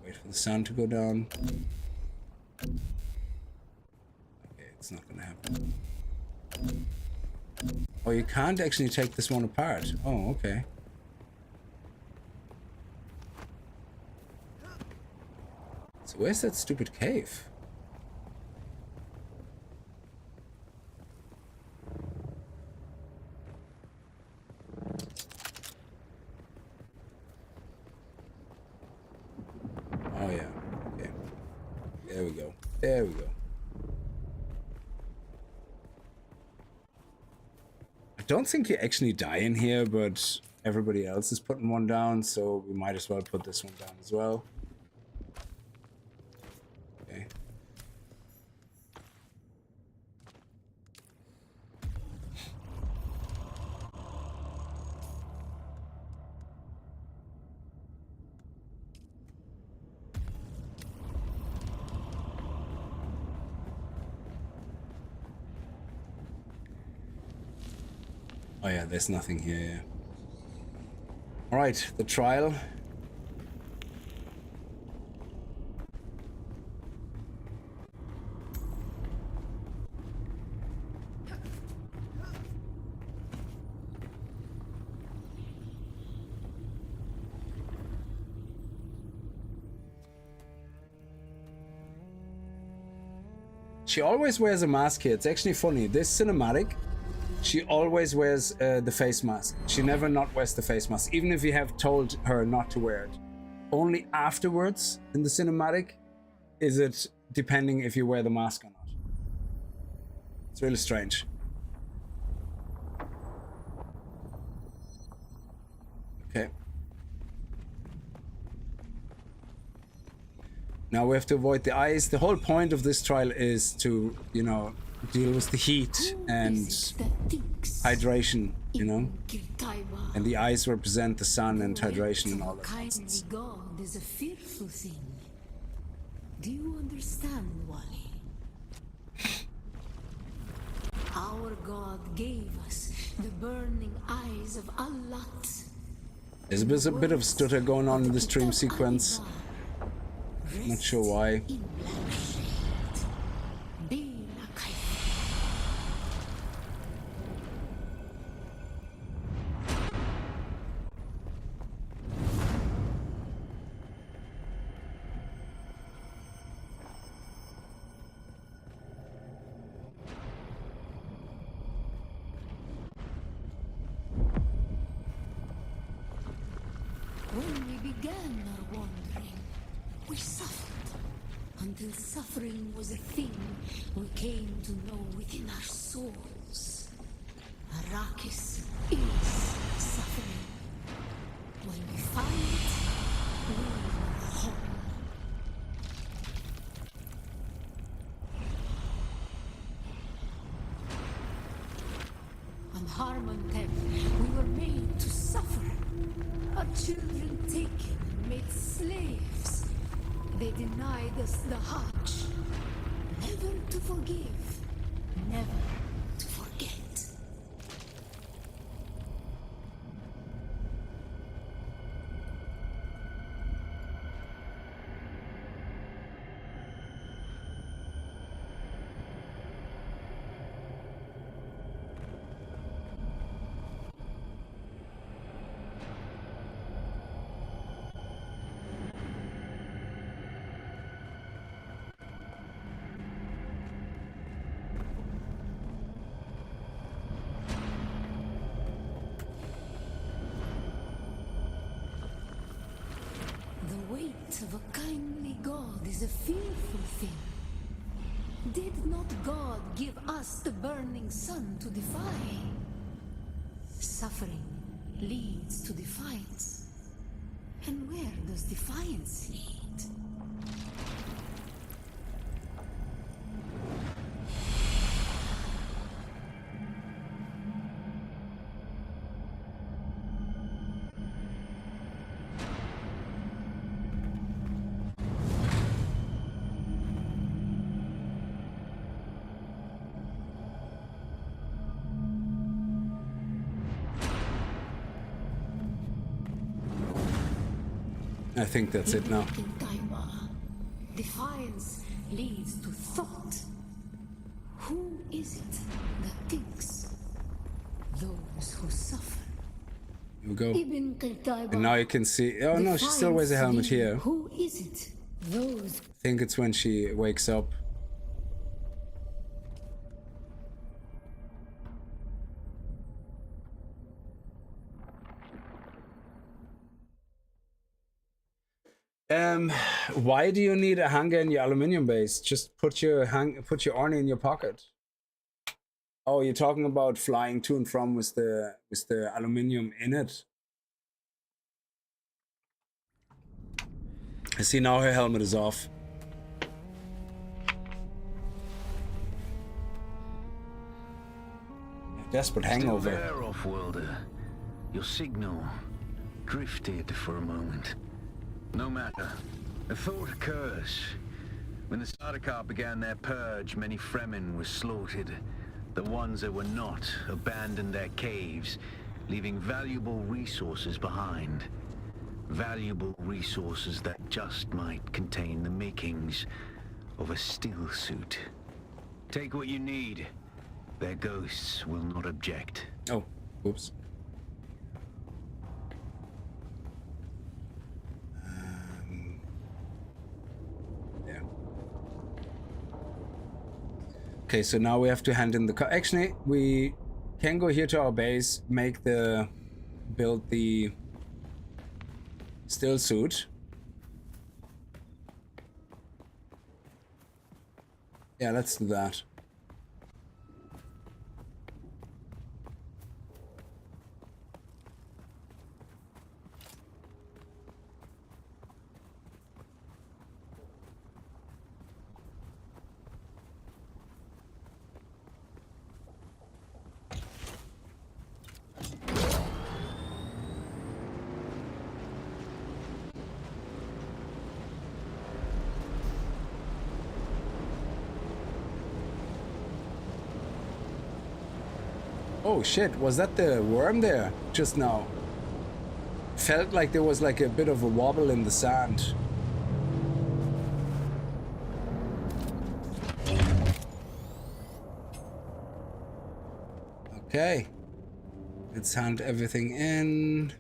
Wait for the sun to go down. Okay, it's not gonna happen. Oh, you can't actually take this one apart. Oh, okay. So where's that stupid cave? Oh yeah, okay. There we go. There we go. I don't think you actually die in here, but everybody else is putting one down, so we might as well put this one down as well. Okay. Oh yeah, there's nothing here, yeah. Alright, the trial. She always wears a mask here. It's actually funny. This cinematic, she always wears the face mask. She never not wears the face mask, even if you have told her not to wear it. Only afterwards in the cinematic is it depending if you wear the mask or not. It's really strange. Okay. Now we have to avoid the ice. The whole point of this trial is to, you know, deal with the heat and hydration, you know. And the ice represent the sun and hydration and all that nonsense. God is a fearful thing. Do you understand, Wally? Our God gave us the burning eyes of Allah. There's a bit of stutter going on in this dream sequence. Not sure why. When we began our wandering, we suffered. Until suffering was a thing we came to know within our souls. Arrakis is suffering. When we find it, we are home. On Harmontep, we were made to suffer. Our children taken and made slaves. They denied us the Hajj. Never to forgive, never to forget. Of a kindly God is a fearful thing. Did not God give us the burning sun to defy? Suffering leads to defiance. And where does defiance lead? I think that's it now. Defiance leads to thought. Who is it that thinks? Those who suffer. Here we go. And now you can see. Oh no, she still wears a helmet here. Who is it? Those. I think it's when she wakes up. Why do you need a hanger in your aluminium base? Just put your Orny in your pocket. Oh, you're talking about flying to and from with the aluminium in it. I see now her helmet is off. Desperate hangover. Still there, off-worlder. Your signal drifted for a moment. No matter. A thought occurs. When the Sardaukar began their purge, many Fremen were slaughtered. The ones that were not abandoned their caves, leaving valuable resources behind. Valuable resources that just might contain the makings of a still suit. Take what you need. Their ghosts will not object. Oh, oops. Okay, so now we have to hand in the car. Actually, we can go here to our base, build the still suit. Yeah, let's do that. Oh shit, was that the worm there just now? Felt like there was like a bit of a wobble in the sand. Okay. Let's hand everything in.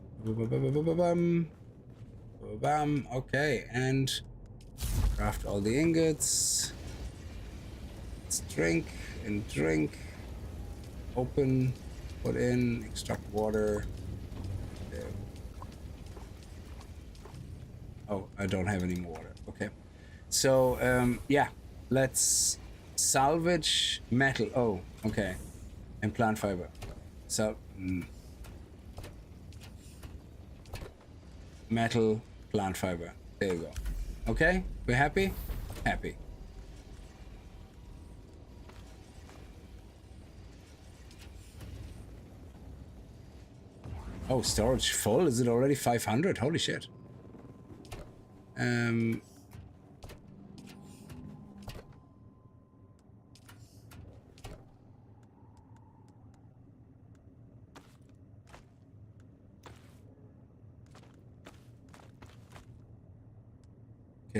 Bam. Okay, and craft all the ingots. Let's drink and drink. Open, put in, extract water. There. Oh, I don't have any more water. Okay. So, yeah, let's salvage metal. Oh, okay. And plant fiber. So, metal, plant fiber. There you go. Okay, we're happy? Happy. Oh, storage full? Is it already 500? Holy shit. Okay,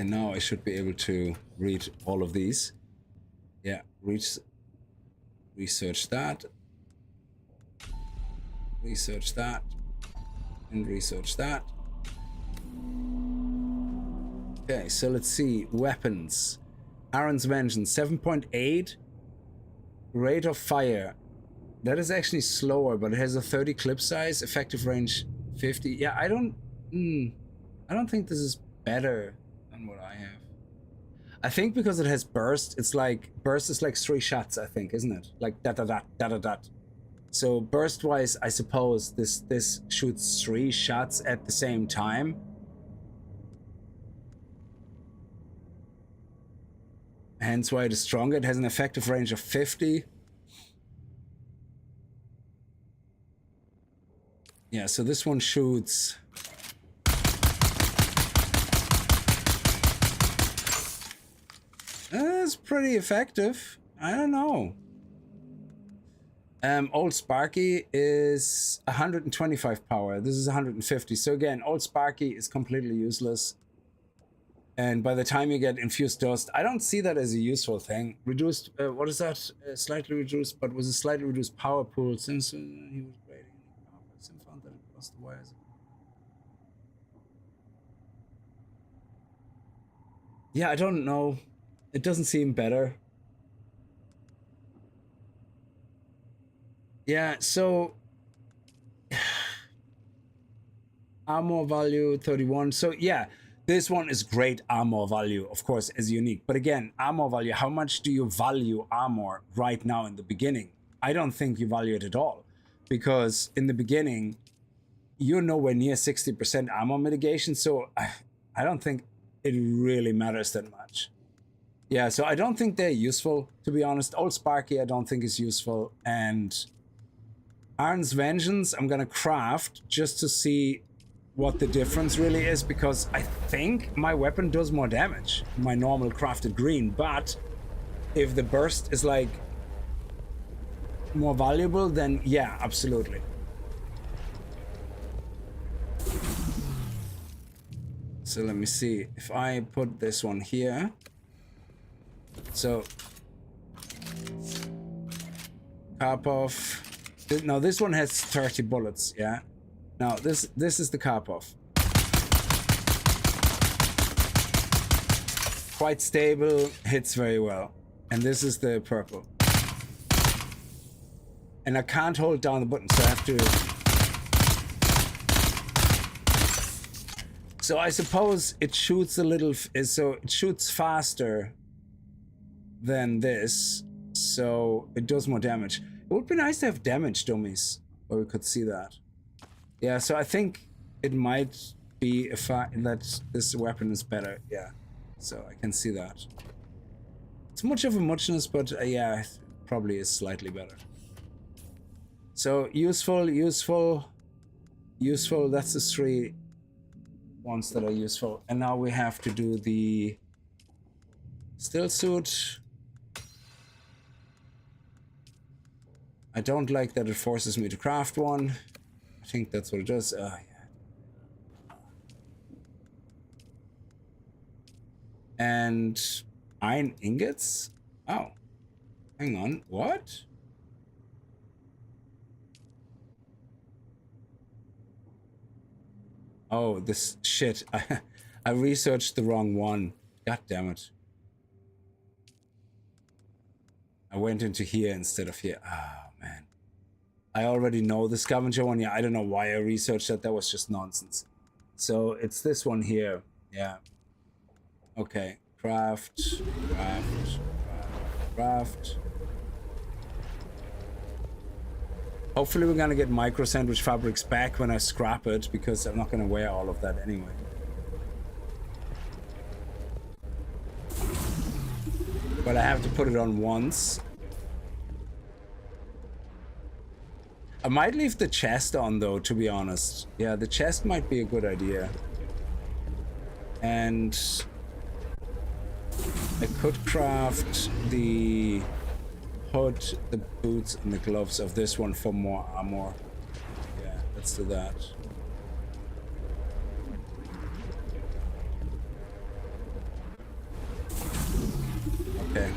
now I should be able to read all of these. Yeah, research that. Research that. And research that. Okay, so let's see. Weapons. Aaron's Vengeance, 7.8. Rate of fire. That is actually slower, but it has a 30 clip size. Effective range 50. Yeah, I don't think this is better than what I have. I think because it has burst, it's like burst is like 3 shots, I think, isn't it? Like da da da da da da. So burst wise, I suppose this shoots 3 shots at the same time. Hence why it is stronger. It has an effective range of 50. Yeah, so this one shoots. That's pretty effective. I don't know. Old Sparky is 125 power. This is 150. So again, Old Sparky is completely useless. And by the time you get infused dust, I don't see that as a useful thing. Reduced, what is that? Slightly reduced, but was a slightly reduced power pool since he was grading. Sim found that it lost the wires. Yeah, I don't know. It doesn't seem better. Yeah, so armor value 31. So yeah, this one is great armor value, of course, as unique. But again, armor value, how much do you value armor right now in the beginning? I don't think you value it at all. Because in the beginning, you're nowhere near 60% armor mitigation. So I don't think it really matters that much. Yeah, so I don't think they're useful, to be honest. Old Sparky I don't think is useful. And Aaron's Vengeance, I'm gonna craft just to see what the difference really is, because I think my weapon does more damage, my normal crafted green, but if the burst is like more valuable, then yeah, absolutely. So let me see, if I put this one here, so Karpov. Now this one has 30 bullets, yeah. Now this is the Karpov. Quite stable, hits very well. And this is the purple. and I can't hold down the button, so I have to. So I suppose it shoots a little, so it shoots faster than this, so it does more damage. It would be nice to have damage dummies where we could see that. Yeah, so I think it might be a fact that this weapon is better. Yeah, so I can see that. It's much of a muchness, but yeah, it probably is slightly better. So useful, useful, useful. That's the 3 ones that are useful. And now we have to do the still suit. I don't like that it forces me to craft one. I think that's what it does. Yeah. And iron ingots? Oh. Hang on. What? Oh, this shit. I researched the wrong one. God damn it. I went into here instead of here. Oh, man. I already know the scavenger one. Yeah, I don't know why I researched that. That was just nonsense. So it's this one here. Yeah. Okay. Craft. Craft. Craft. Hopefully we're gonna get micro sandwich fabrics back when I scrap it, because I'm not gonna wear all of that anyway. But I have to put it on once. I might leave the chest on though, to be honest. Yeah, the chest might be a good idea. And I could craft the hood, the boots, and the gloves of this one for more armor. Yeah, let's do that. Okay.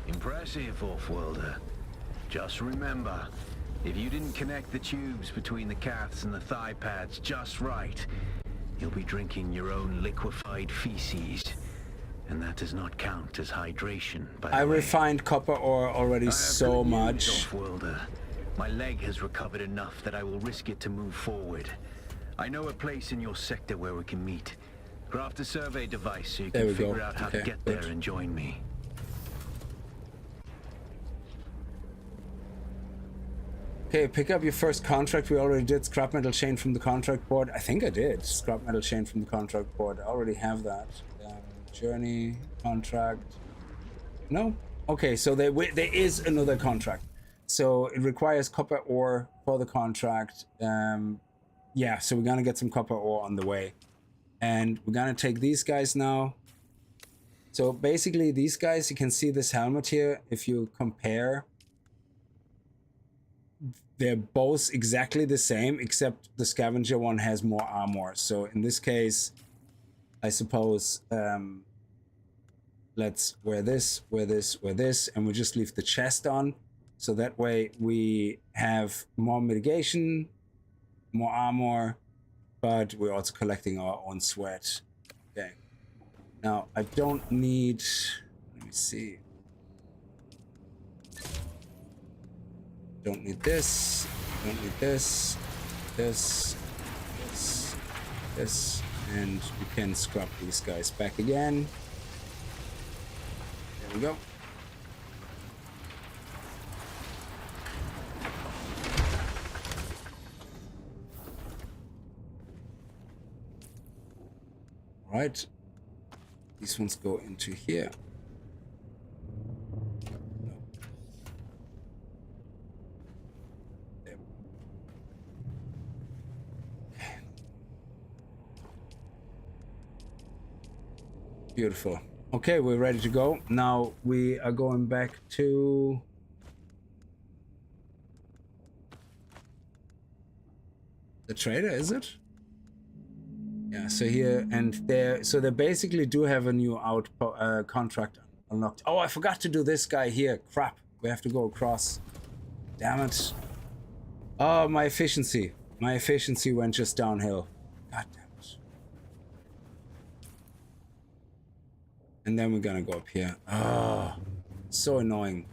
Impressive, off-worlder. Just remember, if you didn't connect the tubes between the calves and the thigh pads just right, you'll be drinking your own liquefied feces. And that does not count as hydration, by the way. I refined copper ore already so much. Off-worlder. My leg has recovered enough that I will risk it to move forward. I know a place in your sector where we can meet. Craft a survey device so you can figure out how to get there and join me. Okay, pick up your first contract. We already did scrap metal chain from the contract board. I think I did scrap metal chain from the contract board. I already have that. Journey contract. No? Okay, so there is another contract. So it requires copper ore for the contract. Yeah, so we're gonna get some copper ore on the way. And we're gonna take these guys now. So basically these guys, you can see this helmet here. If you compare, they're both exactly the same, except the scavenger one has more armor. So in this case, I suppose let's wear this, wear this, wear this, and we'll just leave the chest on. So that way we have more mitigation, more armor, but we're also collecting our own sweat. Okay. Now I don't need, let me see. Don't need this, don't need this, this, and we can scrap these guys back again. There we go. All right, these ones go into here. Beautiful. Okay, we're ready to go. Now we are going back to the trader, is it? Yeah, so here and there, so they basically do have a new contract unlocked. Oh, I forgot to do this guy here. Crap, we have to go across. Damn it. Oh, my efficiency. My efficiency went just downhill. God damn it. And then we're gonna go up here. Oh, so annoying.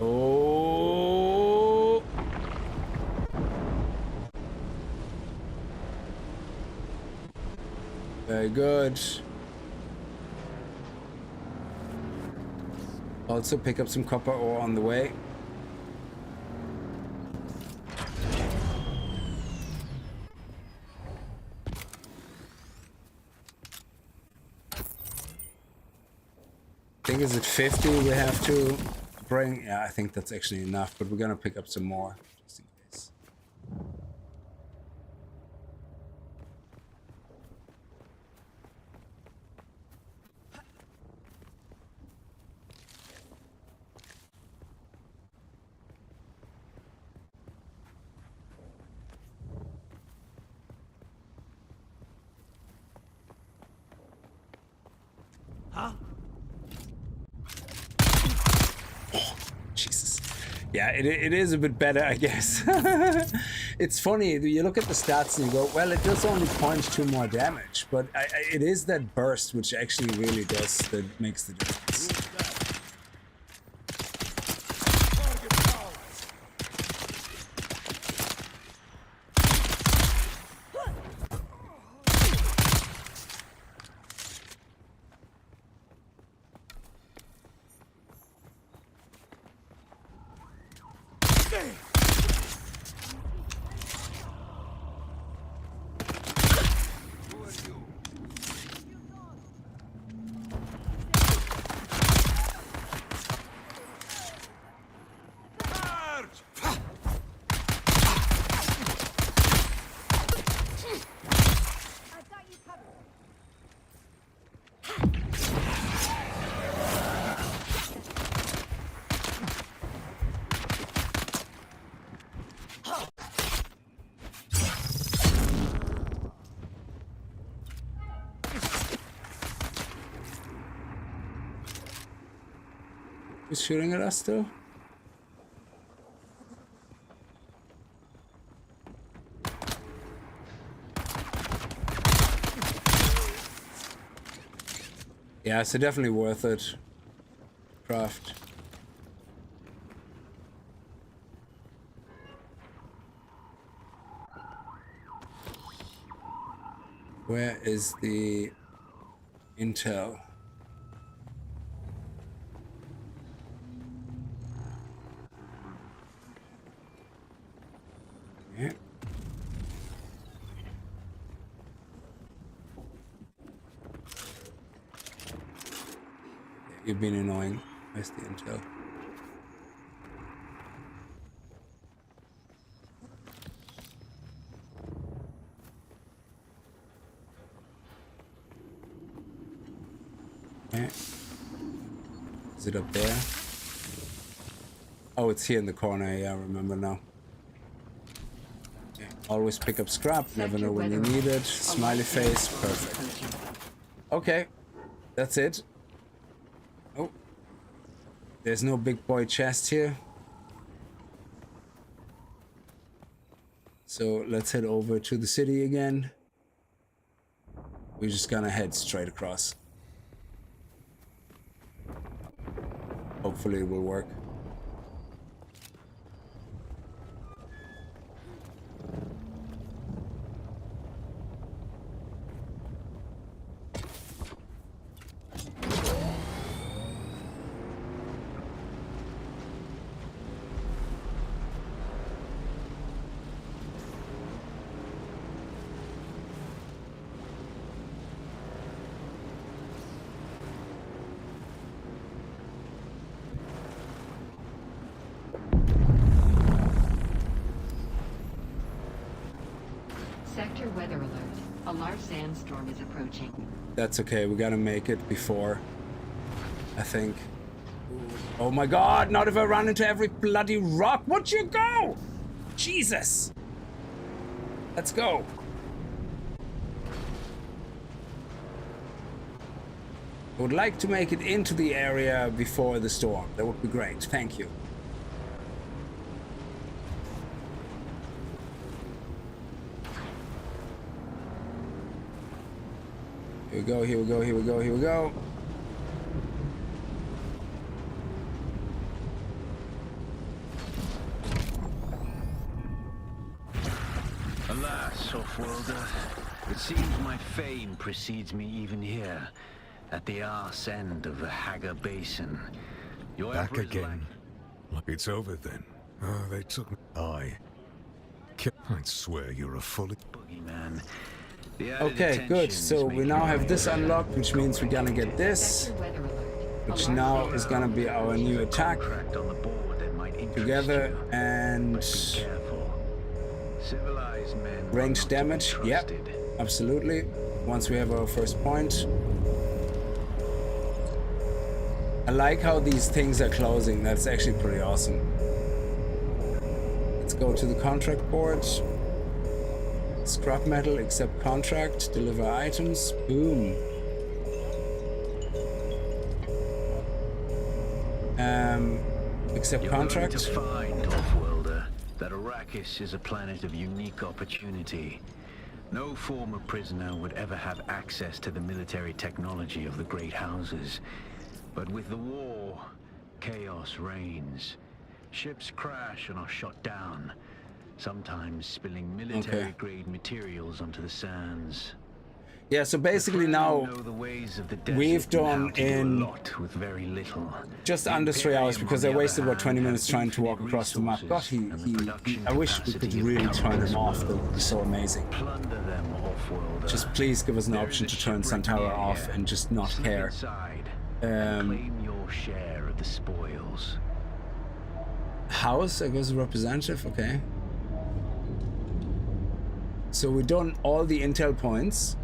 Oh. Very good. Also pick up some copper ore on the way. I think is it 50 we have to bring? Yeah, I think that's actually enough, but we're gonna pick up some more just in case. Huh? Jesus. Yeah, it is a bit better, I guess. It's funny, you look at the stats and you go, well, it does only punch 2 more damage, but it is that burst which actually really does, that makes the difference. He's shooting at us still? Yeah, so definitely worth it. Craft. Where is the intel? Yeah. You've been annoying. Where's the intel? Okay. Is it up there? Oh, it's here in the corner. Yeah, I remember now. Okay. Always pick up scrap. Never know when you need it. Smiley face. Perfect. Okay. That's it. Oh. There's no big boy chest here. So let's head over to the city again. We're just gonna head straight across. Hopefully it will work. A large sandstorm is approaching. That's okay, we gotta make it before, I think. Oh my god, not if I run into every bloody rock. Would you go? Jesus. Let's go. I would like to make it into the area before the storm. That would be great. Thank you. Here we go, here we go, here we go, here we go. Alas, off-worlder, it seems my fame precedes me even here, at the arse end of the Hagar Basin. Your Back Emperor's again. It's over then. Oh, they took me. I swear you're a fully... boogeyman. The added Okay, good. attentions So we make now your have this life unlocked, which means we're gonna get this, Sector weather alert. which A large now sandstorm is gonna be our new attack contract on the board that might interest together, you. and Be careful. Civilized men are range not to be damage. Yep, trusted. absolutely. Once we have our first point. I like how these things are closing. That's actually pretty awesome. Let's go to the contract board. Scrap metal, accept contract, deliver items. Boom. Accept You're contract. going to find, Off-worlder, that Arrakis is a planet of unique opportunity. No former prisoner would ever have access to the military technology of the great houses. But with the war, chaos reigns. Ships crash and are shot down, sometimes spilling military-grade materials onto the sands. Yeah, so basically The now know the ways of the desert we've and how done to do a in lot with very little. just The under 3 hours Imperium, because on I the wasted other about 20 hand, minutes has trying to walk infinite across the map. God, resources, and the production I wish we could capacity of really turn countless him off. That would be worlds. so amazing. Plunder them, Off-worlder. Just please give us an There option is a to turn shipwreck Santara near off here. and just not Slip care. inside Um, and claim your share of the spoils. House, I guess, representative. Okay. So we've done all the intel points,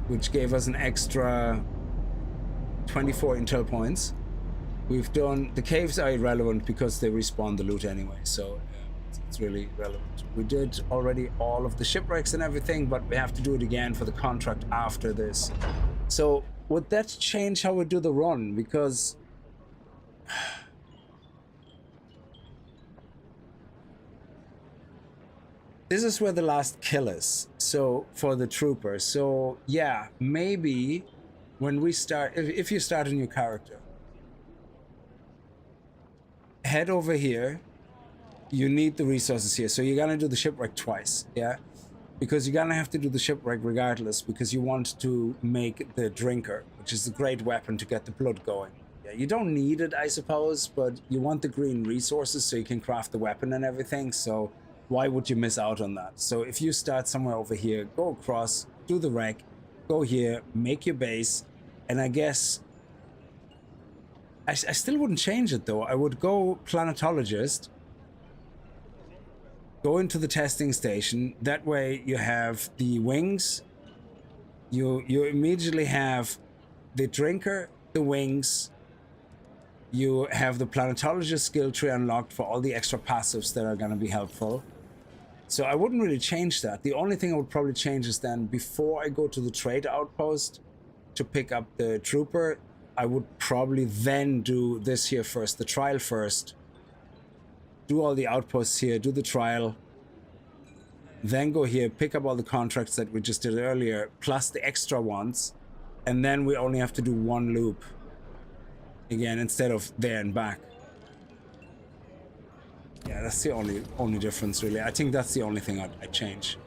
which gave us an extra 24 intel points. We've done the caves are irrelevant because they respawn the loot anyway, so it's really relevant. We did already all of the shipwrecks and everything, but we have to do it again for the contract after this. So would that change how we do the run? Because this is where the last kill is, so for the trooper. So yeah, maybe when we start, if you start a new character, head over here. You need the resources here, so you're gonna do the shipwreck twice, yeah, because you're gonna have to do the shipwreck regardless, because you want to make the drinker, which is a great weapon to get the blood going. Yeah, you don't need it, I suppose, but you want the green resources so you can craft the weapon and everything, so why would you miss out on that? So if you start somewhere over here, go across, do the wreck, go here, make your base, and I guess I still wouldn't change it though. I would go planetologist, go into the testing station. That way you have the wings. You immediately have the drinker, the wings. You have the planetologist skill tree unlocked for all the extra passives that are going to be helpful. So I wouldn't really change that. The only thing I would probably change is then before I go to the trade outpost to pick up the trooper, I would probably then do this here first, the trial first. Do all the outposts here, do the trial. Then go here, pick up all the contracts that we just did earlier, plus the extra ones. And then we only have to do one loop. Again, instead of there and back. Yeah, that's the only difference, really. I think that's the only thing I'd change.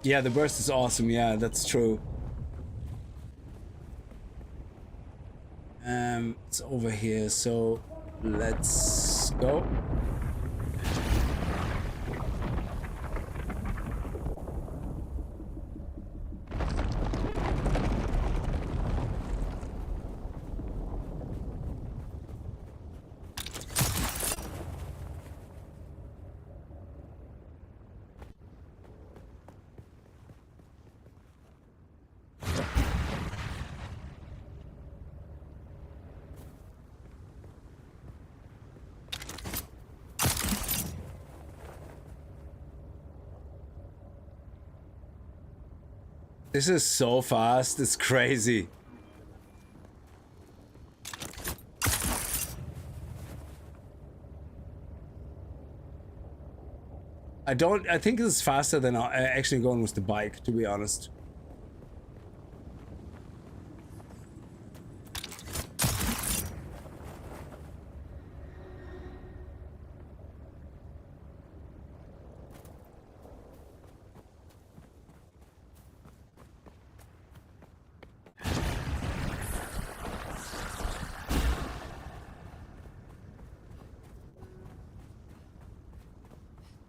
Yeah, the burst is awesome. Yeah, that's true. It's over here, so let's go. This is so fast, it's crazy. I think this is faster than actually going with the bike, to be honest.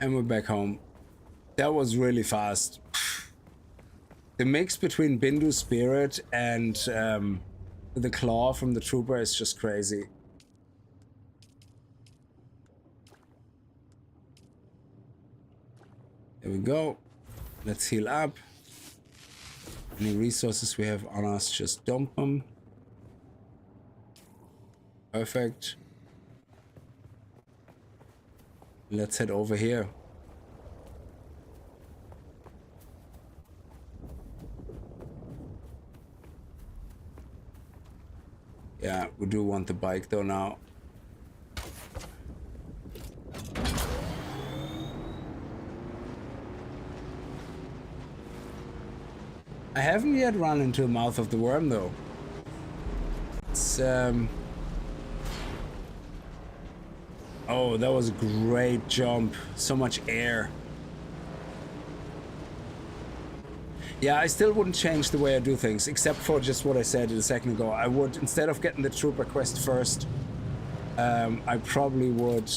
And we're back home. That was really fast. The mix between Bindu's spirit and the claw from the trooper is just crazy. There we go. Let's heal up. Any resources we have on us, just dump them. Perfect. Let's head over here. Yeah, we do want the bike though now. I haven't yet run into the mouth of the worm though. It's oh, that was a great jump. So much air. Yeah, I still wouldn't change the way I do things, except for just what I said a second ago. I would, instead of getting the trooper quest first, I probably would...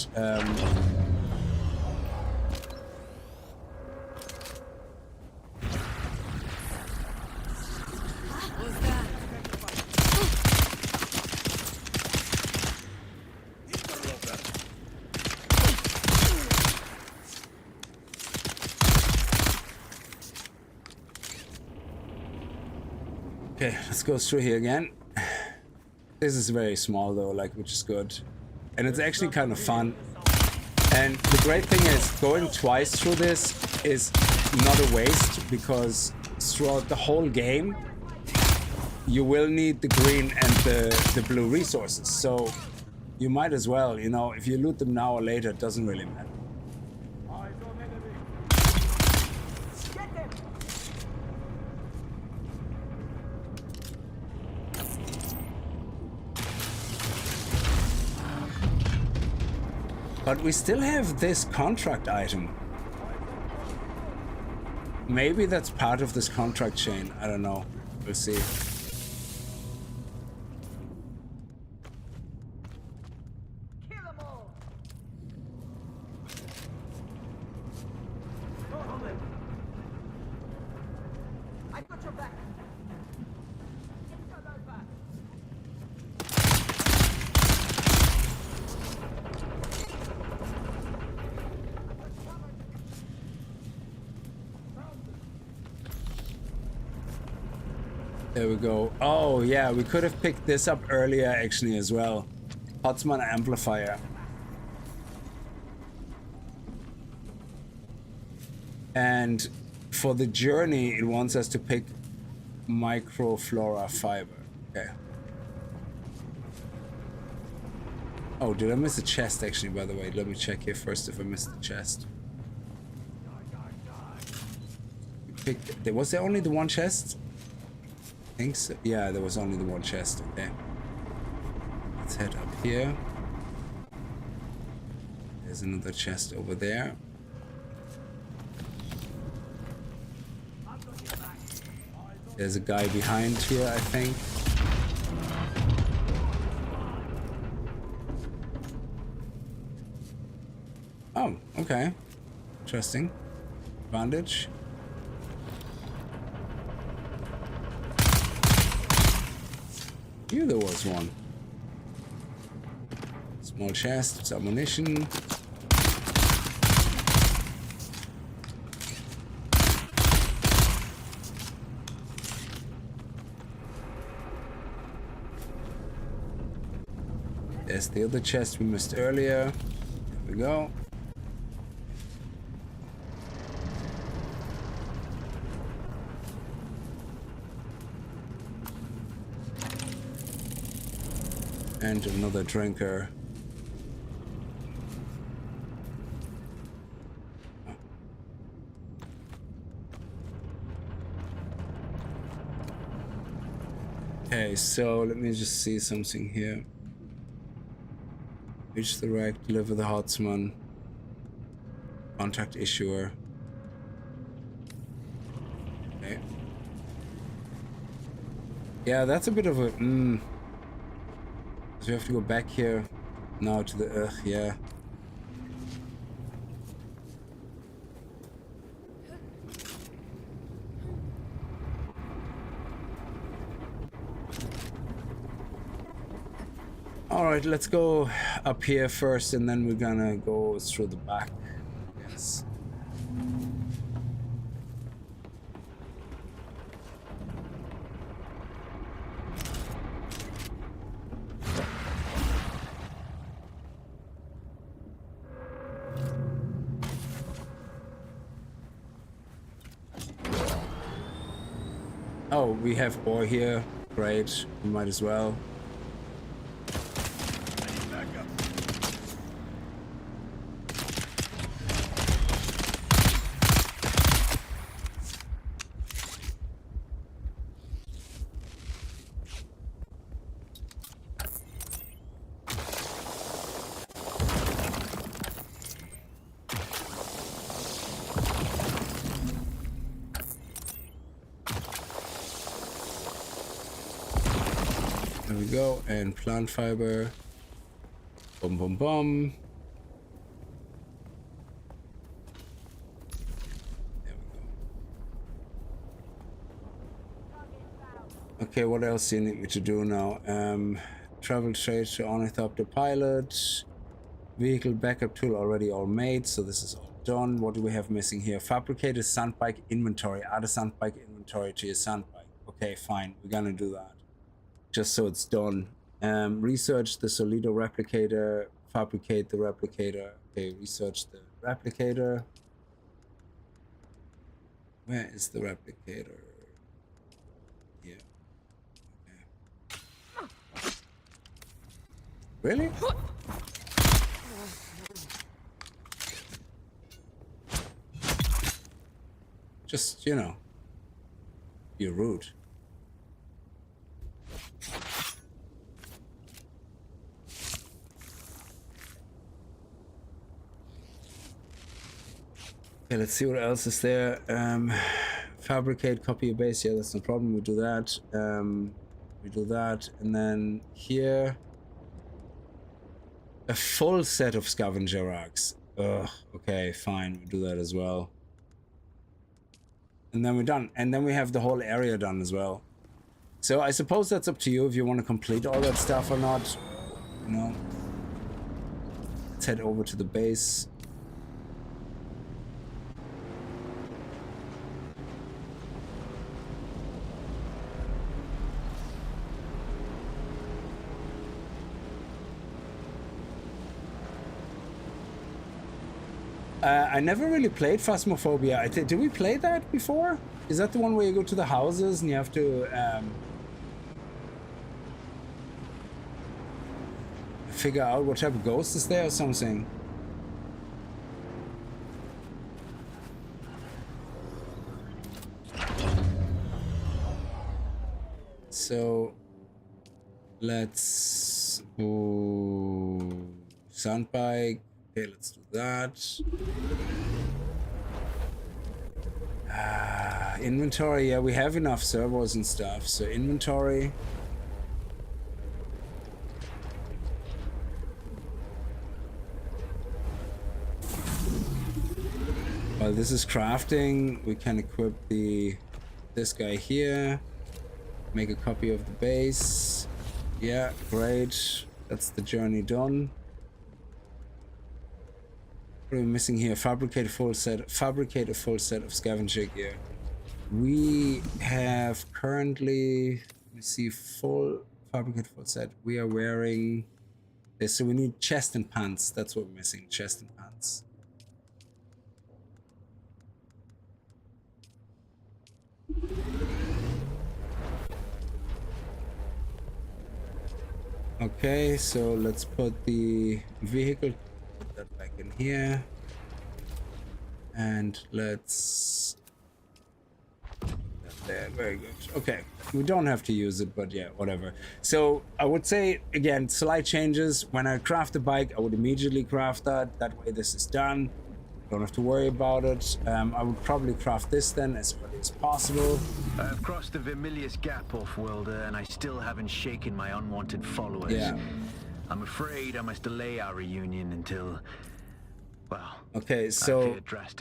Okay, let's go through here again. This is very small though, like, which is good. And it's actually kind of fun. And the great thing is, going twice through this is not a waste, because throughout the whole game, you will need the green and the blue resources. So you might as well, you know, if you loot them now or later, it doesn't really matter. But we still have this contract item. Maybe that's part of this contract chain. I don't know. We'll see. Kill them all. I've got your back. There we go. Oh yeah, we could have picked this up earlier actually as well. Hotsman amplifier. And for the journey, it wants us to pick microflora fiber. Okay. Oh, did I miss a chest actually, by the way? Let me check here first if I missed the chest. Was there only the one chest? I think so. Yeah, there was only the one chest. Okay. Let's head up here. There's another chest over there. There's a guy behind here, I think. Oh, okay. Interesting. Bandage. Here there was one. Small chest, it's ammunition. There's the other chest we missed earlier. There we go. And another drinker. Okay, so let me just see something here. Reach the rack, deliver the Hotsman. Contact issuer. Okay. Yeah, that's a bit of a so we have to go back here now to the yeah. Alright, let's go up here first and then we're gonna go through the back. Yes. Oh, we have ore here. Great. We might as well. There we go, and plant fiber. Boom, boom, boom. There we go. Okay, what else do you need me to do now? Travel straight to ornithopter pilot. Vehicle backup tool already all made, so this is all done. What do we have missing here? Fabricate a sandbike inventory. Add a sandbike inventory to your sandbike. Okay, fine. We're gonna do that. Just so it's done. Research the Solido replicator, fabricate the replicator. Okay, research the replicator. Where is the replicator? Here. Okay. Really? Just, you know, you're rude. Okay, let's see what else is there. Fabricate, copy your base. Yeah, that's no problem. We do that. We do that. And then here, a full set of scavenger racks. Ugh, okay, fine. We do that as well. And then we're done. And then we have the whole area done as well. So I suppose that's up to you if you want to complete all that stuff or not. You know. Let's head over to the base. I never really played Phasmophobia. Did we play that before? Is that the one where you go to the houses and you have to figure out what type of ghost is there or something? So let's do soundbike. Okay, let's do that. Inventory, yeah, we have enough servos and stuff. So inventory. While this is crafting, we can equip this guy here. Make a copy of the base. Yeah, great. That's the journey done. What are we missing here? Fabricate a full set of scavenger gear. We have currently, let me see, full fabricate full set. We are wearing this, so we need chest and pants. That's what we're missing, chest and pants. Okay, so let's put the vehicle, put that back in here. And let's... There, very good. Okay, we don't have to use it, but yeah, whatever. So I would say, again, slight changes. When I craft the bike, I would immediately craft that. That way this is done. Don't have to worry about it. I would probably craft this then as early as possible. I've crossed the Vermilius Gap, off-worlder, and I still haven't shaken my unwanted followers. Yeah. I'm afraid I must delay our reunion until... Well, okay, so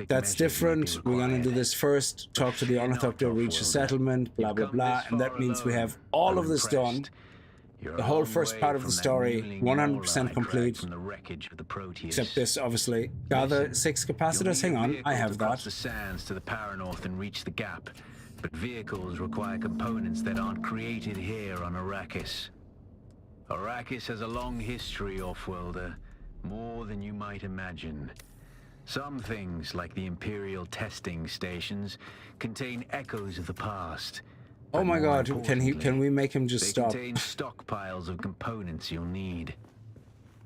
that's different. We're gonna do this first. Talk to the ornithopter, reach a settlement, blah blah blah, and that means we have all of this done. The whole first part of the story, 100% complete. Except this, obviously. Gather 6 capacitors. Hang on, I have that. The sands to the power north and reach the gap, but vehicles require components that aren't created here on Arrakis. Arrakis has a long history, off-worlder. More than you might imagine. Some things, like the Imperial testing stations, contain echoes of the past. Oh my god, can we make him just stop? They contain stockpiles of components you'll need.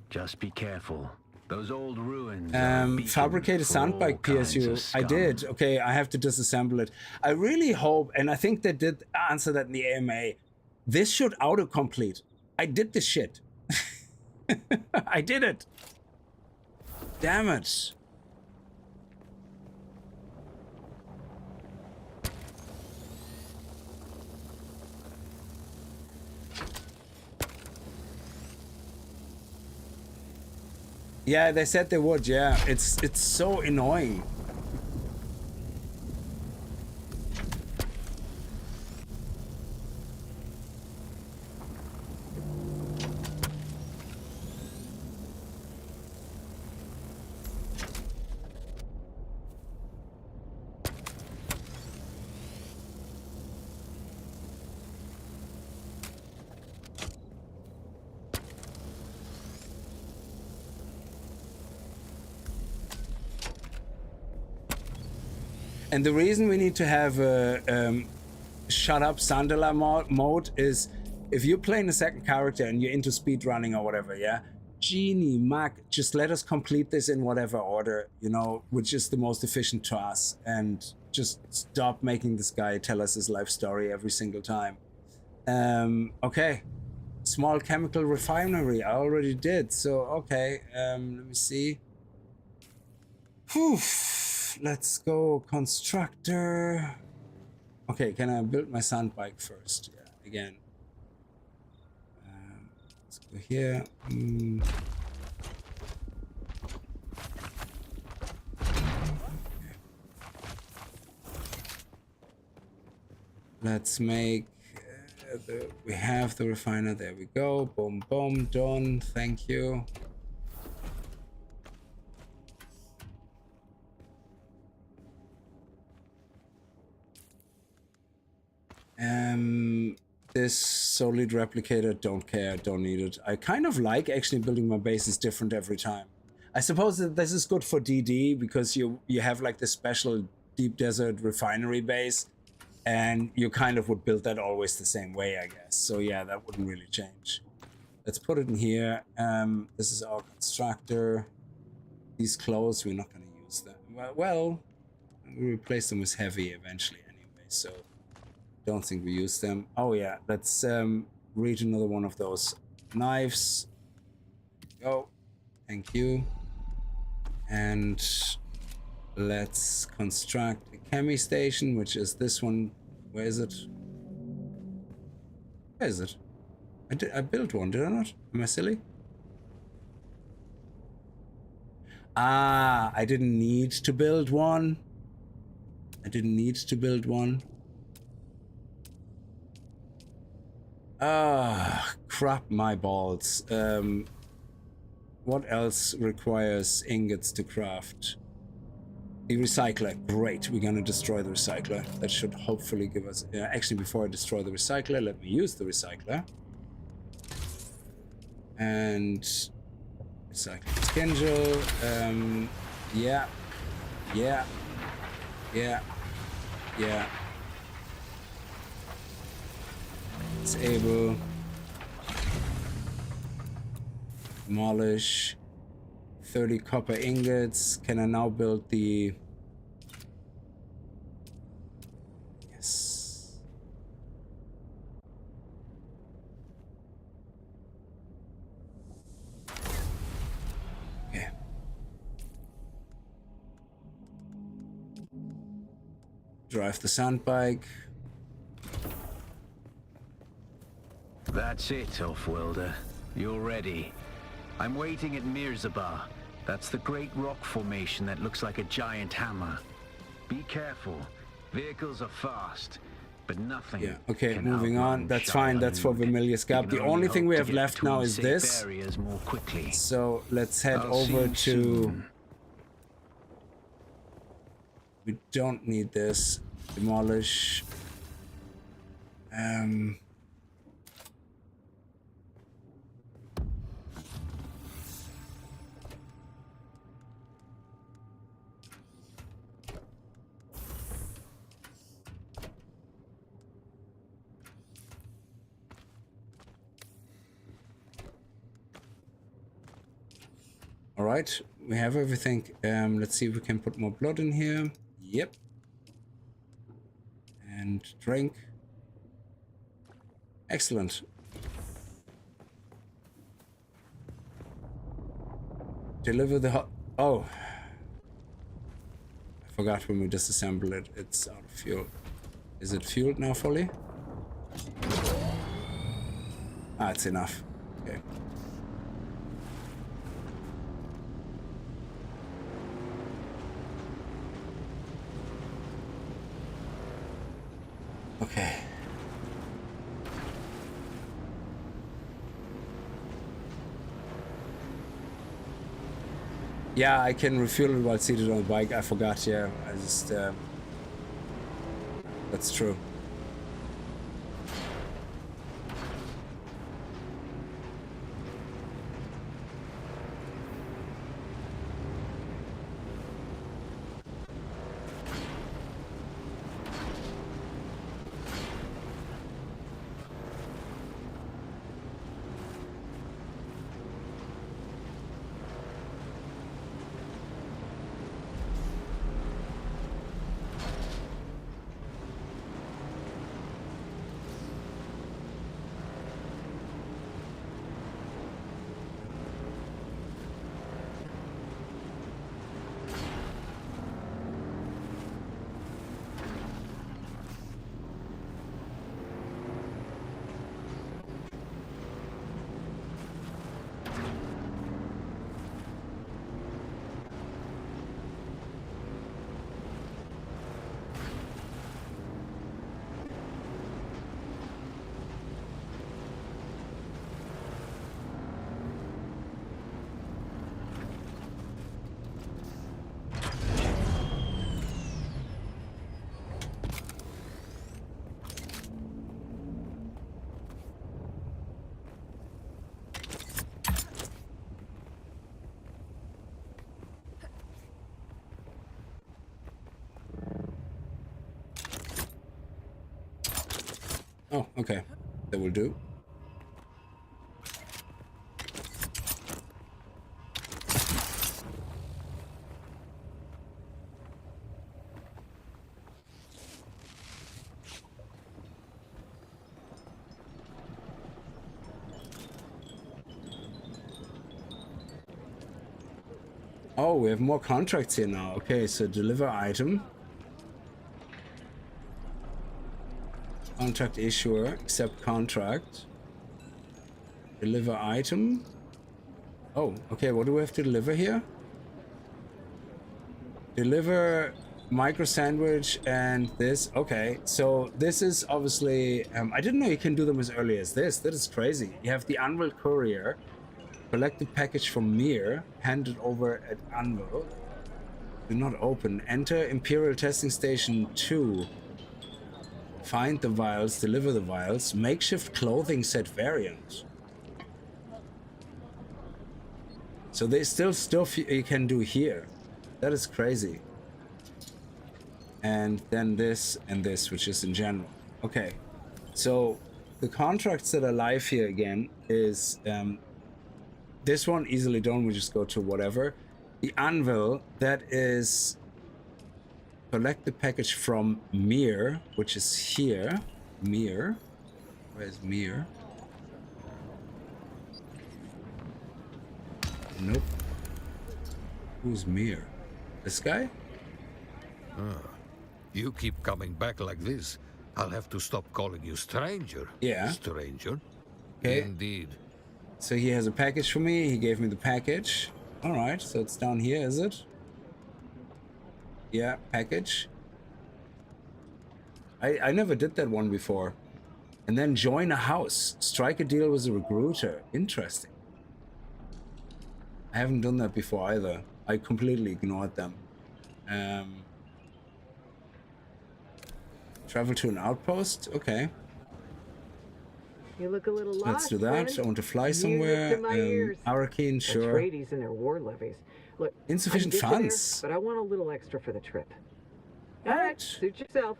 Just be careful. Those old ruins fabricate a sandbike PSU. I did. Okay, I have to disassemble it. I really hope, and I think they did answer that in the AMA, this should autocomplete. I did this shit. I did it. Damn it. Yeah, they said they would. Yeah, it's so annoying. And the reason we need to have a shut up Sandala mode is if you're playing a second character and you're into speed running or whatever, yeah, Genie, Mac, just let us complete this in whatever order, you know, which is the most efficient to us, and just stop making this guy tell us his life story every single time. Okay, small chemical refinery, I already did, so okay, let me see. Whew. Let's go constructor. Okay, can I build my sand bike first? Yeah, again. Let's go here. Let's make we have the refiner. There we go. Boom, boom, done. Thank you. This solid replicator, don't care, don't need it. I kind of like actually building my bases different every time. I suppose that this is good for DD because you have like this special deep desert refinery base, and you kind of would build that always the same way, I guess. So yeah, that wouldn't really change. Let's put it in here. This is our constructor. These clothes, we're not going to use them. Well, we replace them with heavy eventually anyway, so don't think we use them. Oh yeah, let's read another one of those knives. Go. Thank you. And let's construct a chemi station, which is this one. Where is it? Where is it? I built one, did I not? Am I silly? Ah, I didn't need to build one. I didn't need to build one. Ah, crap my balls. What else requires ingots to craft? The recycler. Great, we're gonna destroy the recycler. That should hopefully give us... actually, before I destroy the recycler, let me use the recycler. And... recycle Jingle. Yeah. Yeah. Yeah. Yeah. Disable. Demolish. 30 copper ingots. Can I now build the... Yes. Okay. Drive the sand bike. That's it, off-worlder. You're ready. I'm waiting at Mirzabah. That's the great rock formation that looks like a giant hammer. Be careful. Vehicles are fast, but nothing. Yeah, okay, can moving on. outrun That's fine. That's for Shire-Lud. Vermilius Gap. You The can only only thing hope we to have get left now between is safe this. areas more quickly. So let's head I'll see over you to... soon. We don't need this. Demolish. All right, we have everything. Let's see if we can put more blood in here. Yep. And drink. Excellent. Deliver the hot... Oh. I forgot when we disassemble it. It's out of fuel. Is it fueled now fully? Ah, it's enough. Okay. Okay. Yeah, I can refuel it while seated on the bike. I forgot, yeah. I just... That's true. Oh, okay. That will do. Oh, we have more contracts here now. Okay, so deliver item. Contract issuer, accept contract. Deliver item. Oh, okay, what do we have to deliver here? Deliver micro sandwich and this. Okay, so this is obviously... I didn't know you can do them as early as this. That is crazy. You have the Anvil courier. Collect the package from Mir. Hand it over at Anvil. Do not open. Enter Imperial Testing Station 2. Find the vials, deliver the vials, makeshift clothing set variant. So there's still stuff you can do here. That is crazy. And then this and this, which is in general. Okay, so the contracts that are live here again is this one easily done. We just go to whatever. The anvil, that is collect the package from Mir, which is here. Mir. Where's Mir? Nope. Who's Mir? This guy? You keep coming back like this, I'll have to stop calling you stranger. Yeah. Stranger. Okay. Indeed. So he has a package for me. He gave me the package. All right. So it's down here, is it? Yeah, package. I never did that one before. And then join a house. Strike a deal with a recruiter. Interesting. I haven't done that before either. I completely ignored them. Travel to an outpost? Okay. You look a little lost. Let's do that. I want to fly somewhere. Arrakis, sure. Atreides and their war levies. Look, Insufficient I can get you funds. there, but I want a little extra for the trip. What? All right, suit yourself.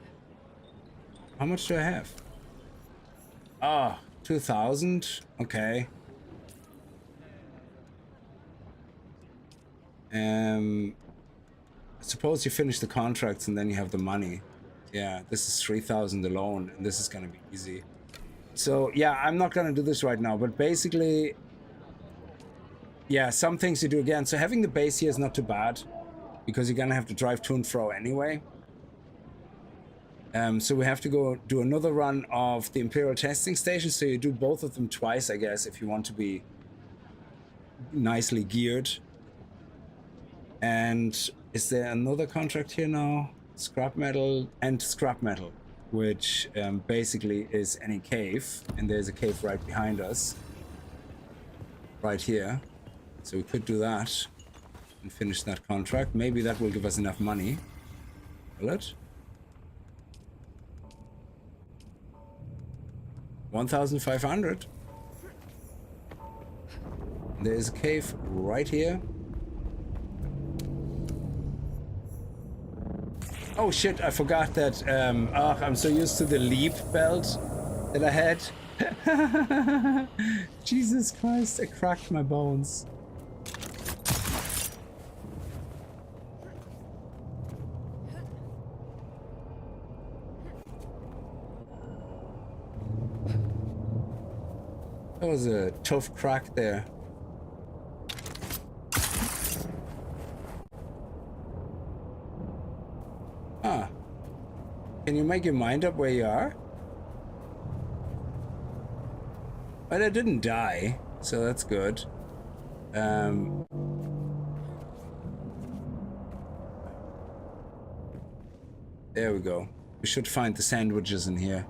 How much do I have? Ah, 2,000. Okay. Suppose you finish the contracts and then you have the money. Yeah, this is 3,000 alone, and this is gonna be easy. So yeah, I'm not gonna do this right now, but basically, yeah, some things you do again. So having the base here is not too bad, because you're gonna have to drive to and fro anyway. So we have to go do another run of the Imperial testing station. So you do both of them twice, I guess, if you want to be nicely geared. And is there another contract here now? Scrap metal and scrap metal, which basically is any cave. And there's a cave right behind us. Right here. So we could do that and finish that contract. Maybe that will give us enough money. Will it? 1,500. There is a cave right here. Oh shit, I forgot that. I'm so used to the leap belt that I had. Jesus Christ, I cracked my bones. That was a tough crack there. Ah. Can you make your mind up where you are? But I didn't die, so that's good. There we go. We should find the sandwiches in here.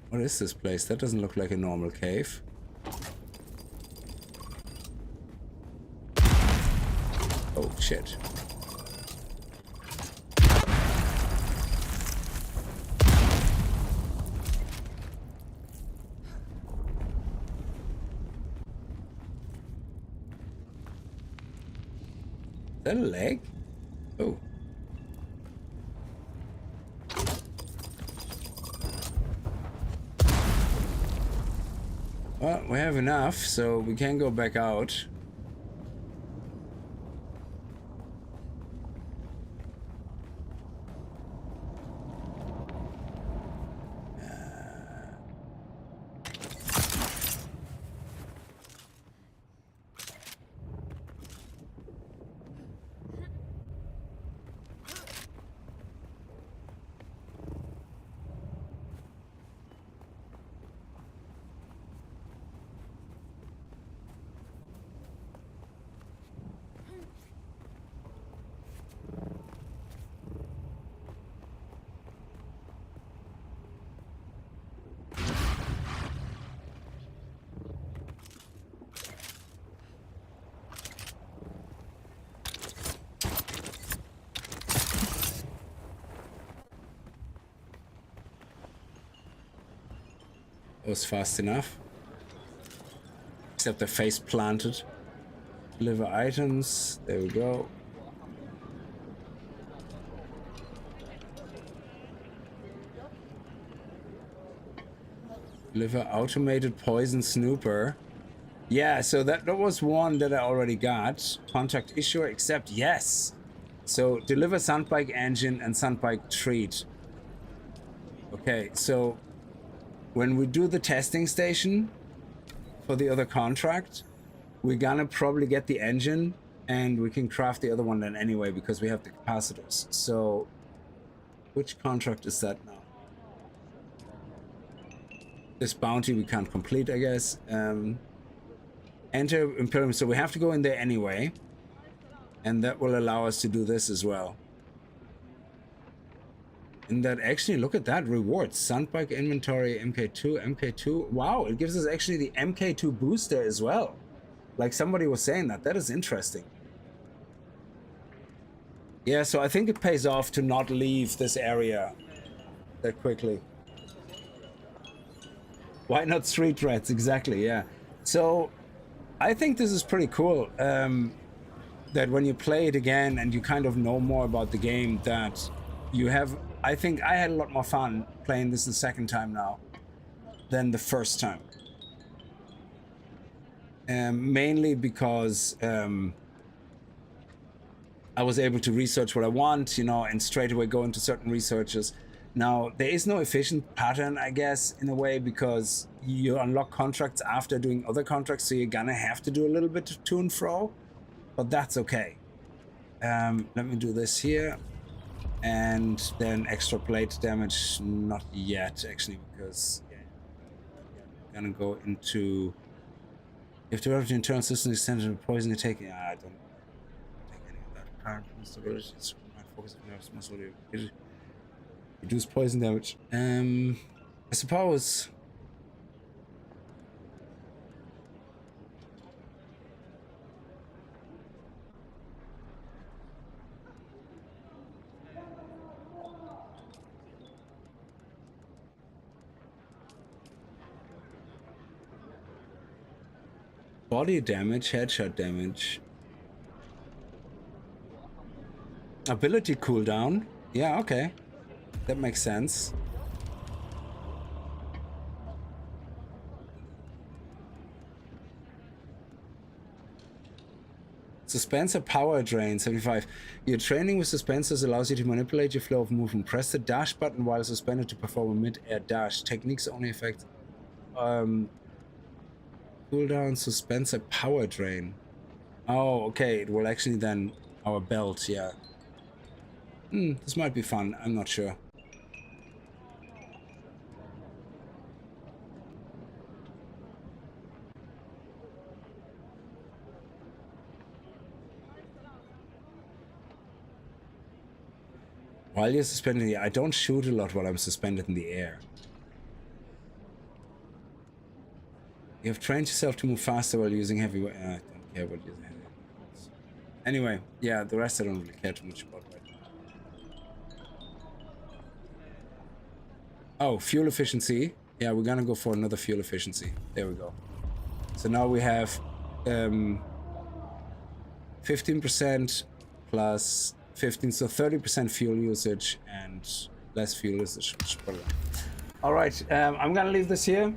What is this place? That doesn't look like a normal cave. Oh shit. Is that a leg? Oh. Well, we have enough, so we can go back out. Was fast enough. Except the face planted. Deliver items. There we go. Deliver automated poison snooper. Yeah, so that was one that I already got. Contact issuer, accept, yes. So deliver sandbike engine and sandbike treat. Okay, so when we do the testing station for the other contract, we're gonna probably get the engine and we can craft the other one then anyway because we have the capacitors. So which contract is that now? This bounty we can't complete, I guess. Enter Imperium, so we have to go in there anyway, and that will allow us to do this as well. And that actually, look at that, rewards, sandbike inventory, MK2. Wow, it gives us actually the MK2 booster as well. Like somebody was saying that is interesting. Yeah, so I think it pays off to not leave this area that quickly. Why not street rats? Exactly, yeah. So I think this is pretty cool, that when you play it again and you kind of know more about the game, that you have, I think I had a lot more fun playing this the second time now than the first time. Mainly because I was able to research what I want, you know, and straight away go into certain researches. Now, there is no efficient pattern, I guess, in a way, because you unlock contracts after doing other contracts, so you're gonna have to do a little bit of to and fro, but that's okay. Let me do this here, and then extra plate damage, not yet, actually, because I'm gonna go into... If the relative internal system is centered on poison, you take... Yeah, I don't take any of that. Current instability, it's my focus of nerves, muscle... Reduce poison damage. I suppose. Body damage, headshot damage. Ability cooldown. Yeah, okay. That makes sense. Suspensor power drain, 75. Your training with suspensors allows you to manipulate your flow of movement. Press the dash button while suspended to perform a mid-air dash. Techniques only affect cooldown suspensor power drain. Oh, okay. It will actually then our belt, yeah. This might be fun. I'm not sure. While you're suspended in the air, I don't shoot a lot while I'm suspended in the air. You have trained yourself to move faster while using heavy weapons. I don't care about using heavy weapons. Anyway, yeah, the rest I don't really care too much about right now. Oh, fuel efficiency. Yeah, we're gonna go for another fuel efficiency. There we go. So now we have 15% plus 15, so 30% fuel usage and less fuel usage. All right, I'm gonna leave this here.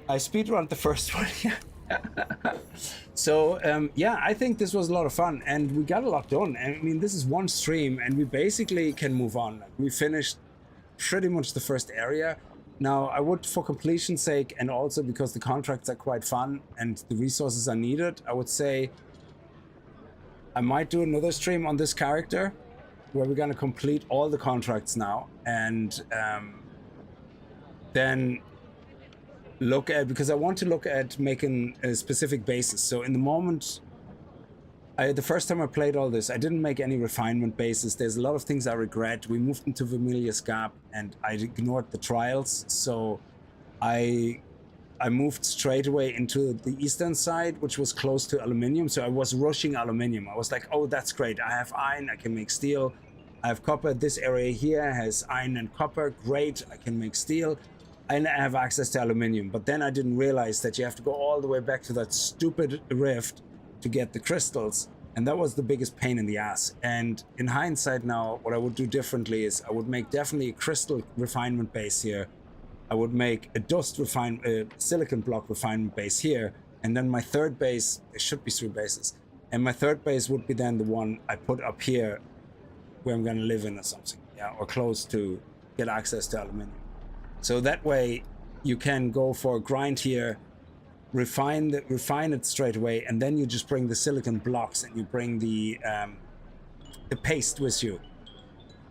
I speedrun the first one. So yeah, I think this was a lot of fun and we got a lot done. I mean, this is one stream and we basically can move on. We finished pretty much the first area. Now, I would, for completion's sake, and also because the contracts are quite fun and the resources are needed, I would say I might do another stream on this character where we're gonna complete all the contracts now and then look at, because I want to look at making a specific bases. So in the moment, the first time I played all this, I didn't make any refinement bases. There's a lot of things I regret. We moved into Vermilius Gap and I ignored the trials. So I moved straight away into the eastern side, which was close to aluminium. So I was rushing aluminium. I was like, oh, that's great. I have iron, I can make steel. I have copper. This area here has iron and copper. Great, I can make steel. And I have access to aluminium. But then I didn't realize that you have to go all the way back to that stupid rift to get the crystals. And that was the biggest pain in the ass. And in hindsight now, what I would do differently is I would make definitely a crystal refinement base here I would make a silicon block refinement base here, and then my third base, there should be 3 bases, and my third base would be then the one I put up here where I'm going to live in or something, yeah, or close to get access to aluminium. So that way you can go for a grind here, refine it straight away, and then you just bring the silicon blocks and you bring the paste with you.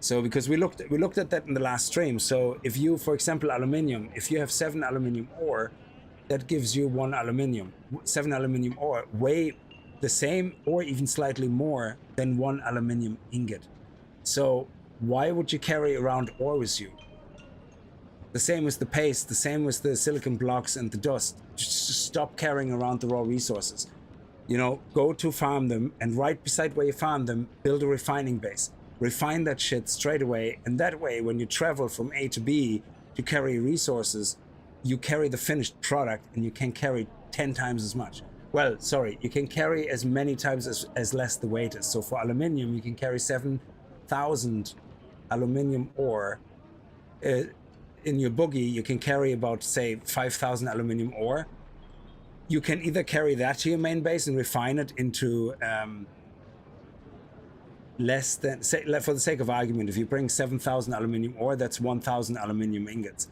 So because we looked at that in the last stream. So if you, for example, aluminium, if you have 7 aluminium ore, that gives you 1 aluminium. 7 aluminium ore, weigh the same or even slightly more than 1 aluminium ingot. So why would you carry around ore with you? The same with the paste, the same with the silicon blocks and the dust. Just stop carrying around the raw resources. You know, go to farm them, and right beside where you farm them, build a refining base. Refine that shit straight away, and that way when you travel from A to B to carry resources, you carry the finished product and you can carry 10 times as much. Well, sorry, you can carry as many times as less the weight is. So for aluminium, you can carry 7,000 aluminium ore. In your buggy, you can carry about, say, 5,000 aluminium ore. You can either carry that to your main base and refine it into less than, say, for the sake of argument, if you bring 7,000 aluminium ore, that's 1,000 aluminium ingots.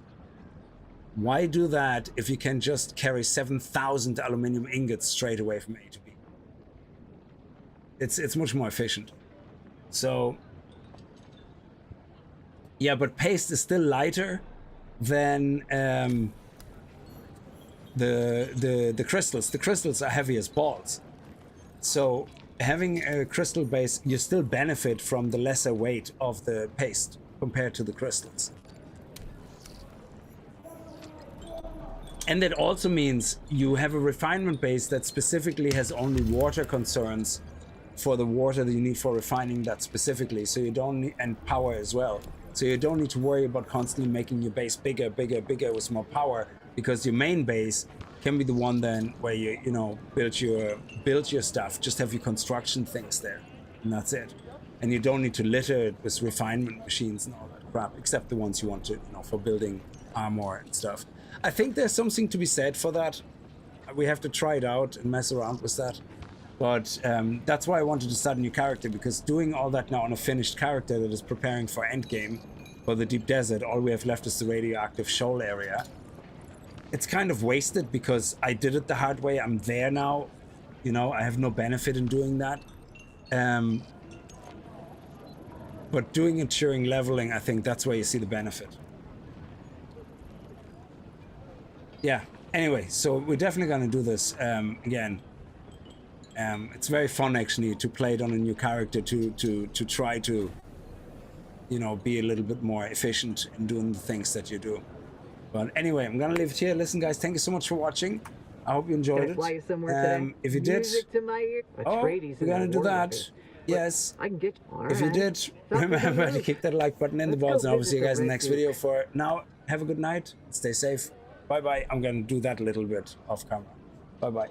Why do that if you can just carry 7,000 aluminium ingots straight away from A to B? It's much more efficient. So yeah, but paste is still lighter than the crystals. The crystals are heavy as balls. So having a crystal base, you still benefit from the lesser weight of the paste compared to the crystals. And that also means you have a refinement base that specifically has only water concerns for the water that you need for refining that specifically. So you don't need, and power as well. So you don't need to worry about constantly making your base bigger with more power, because your main base can be the one then where you build your stuff, just have your construction things there, and that's it. And you don't need to litter it with refinement machines and all that crap, except the ones you want to, for building armor and stuff. I think there's something to be said for that. We have to try it out and mess around with that. But that's why I wanted to start a new character, because doing all that now on a finished character that is preparing for endgame, for the deep desert, all we have left is the radioactive shoal area. It's kind of wasted because I did it the hard way. I'm there now. I have no benefit in doing that. But doing it during leveling, I think that's where you see the benefit. Yeah, anyway, so we're definitely going to do this again. It's very fun actually to play it on a new character, to try to be a little bit more efficient in doing the things that you do. But anyway, I'm gonna leave it here. Listen guys, thank you so much for watching. I hope you enjoyed it. Fly you somewhere today? If you did, Music to my ear. we're gonna do that. Yes, I can get if you did, remember to kick that like button in the balls, and I will see you guys in the next video. For now, have a good night, stay safe, bye bye. I'm gonna do that a little bit off camera. Bye bye.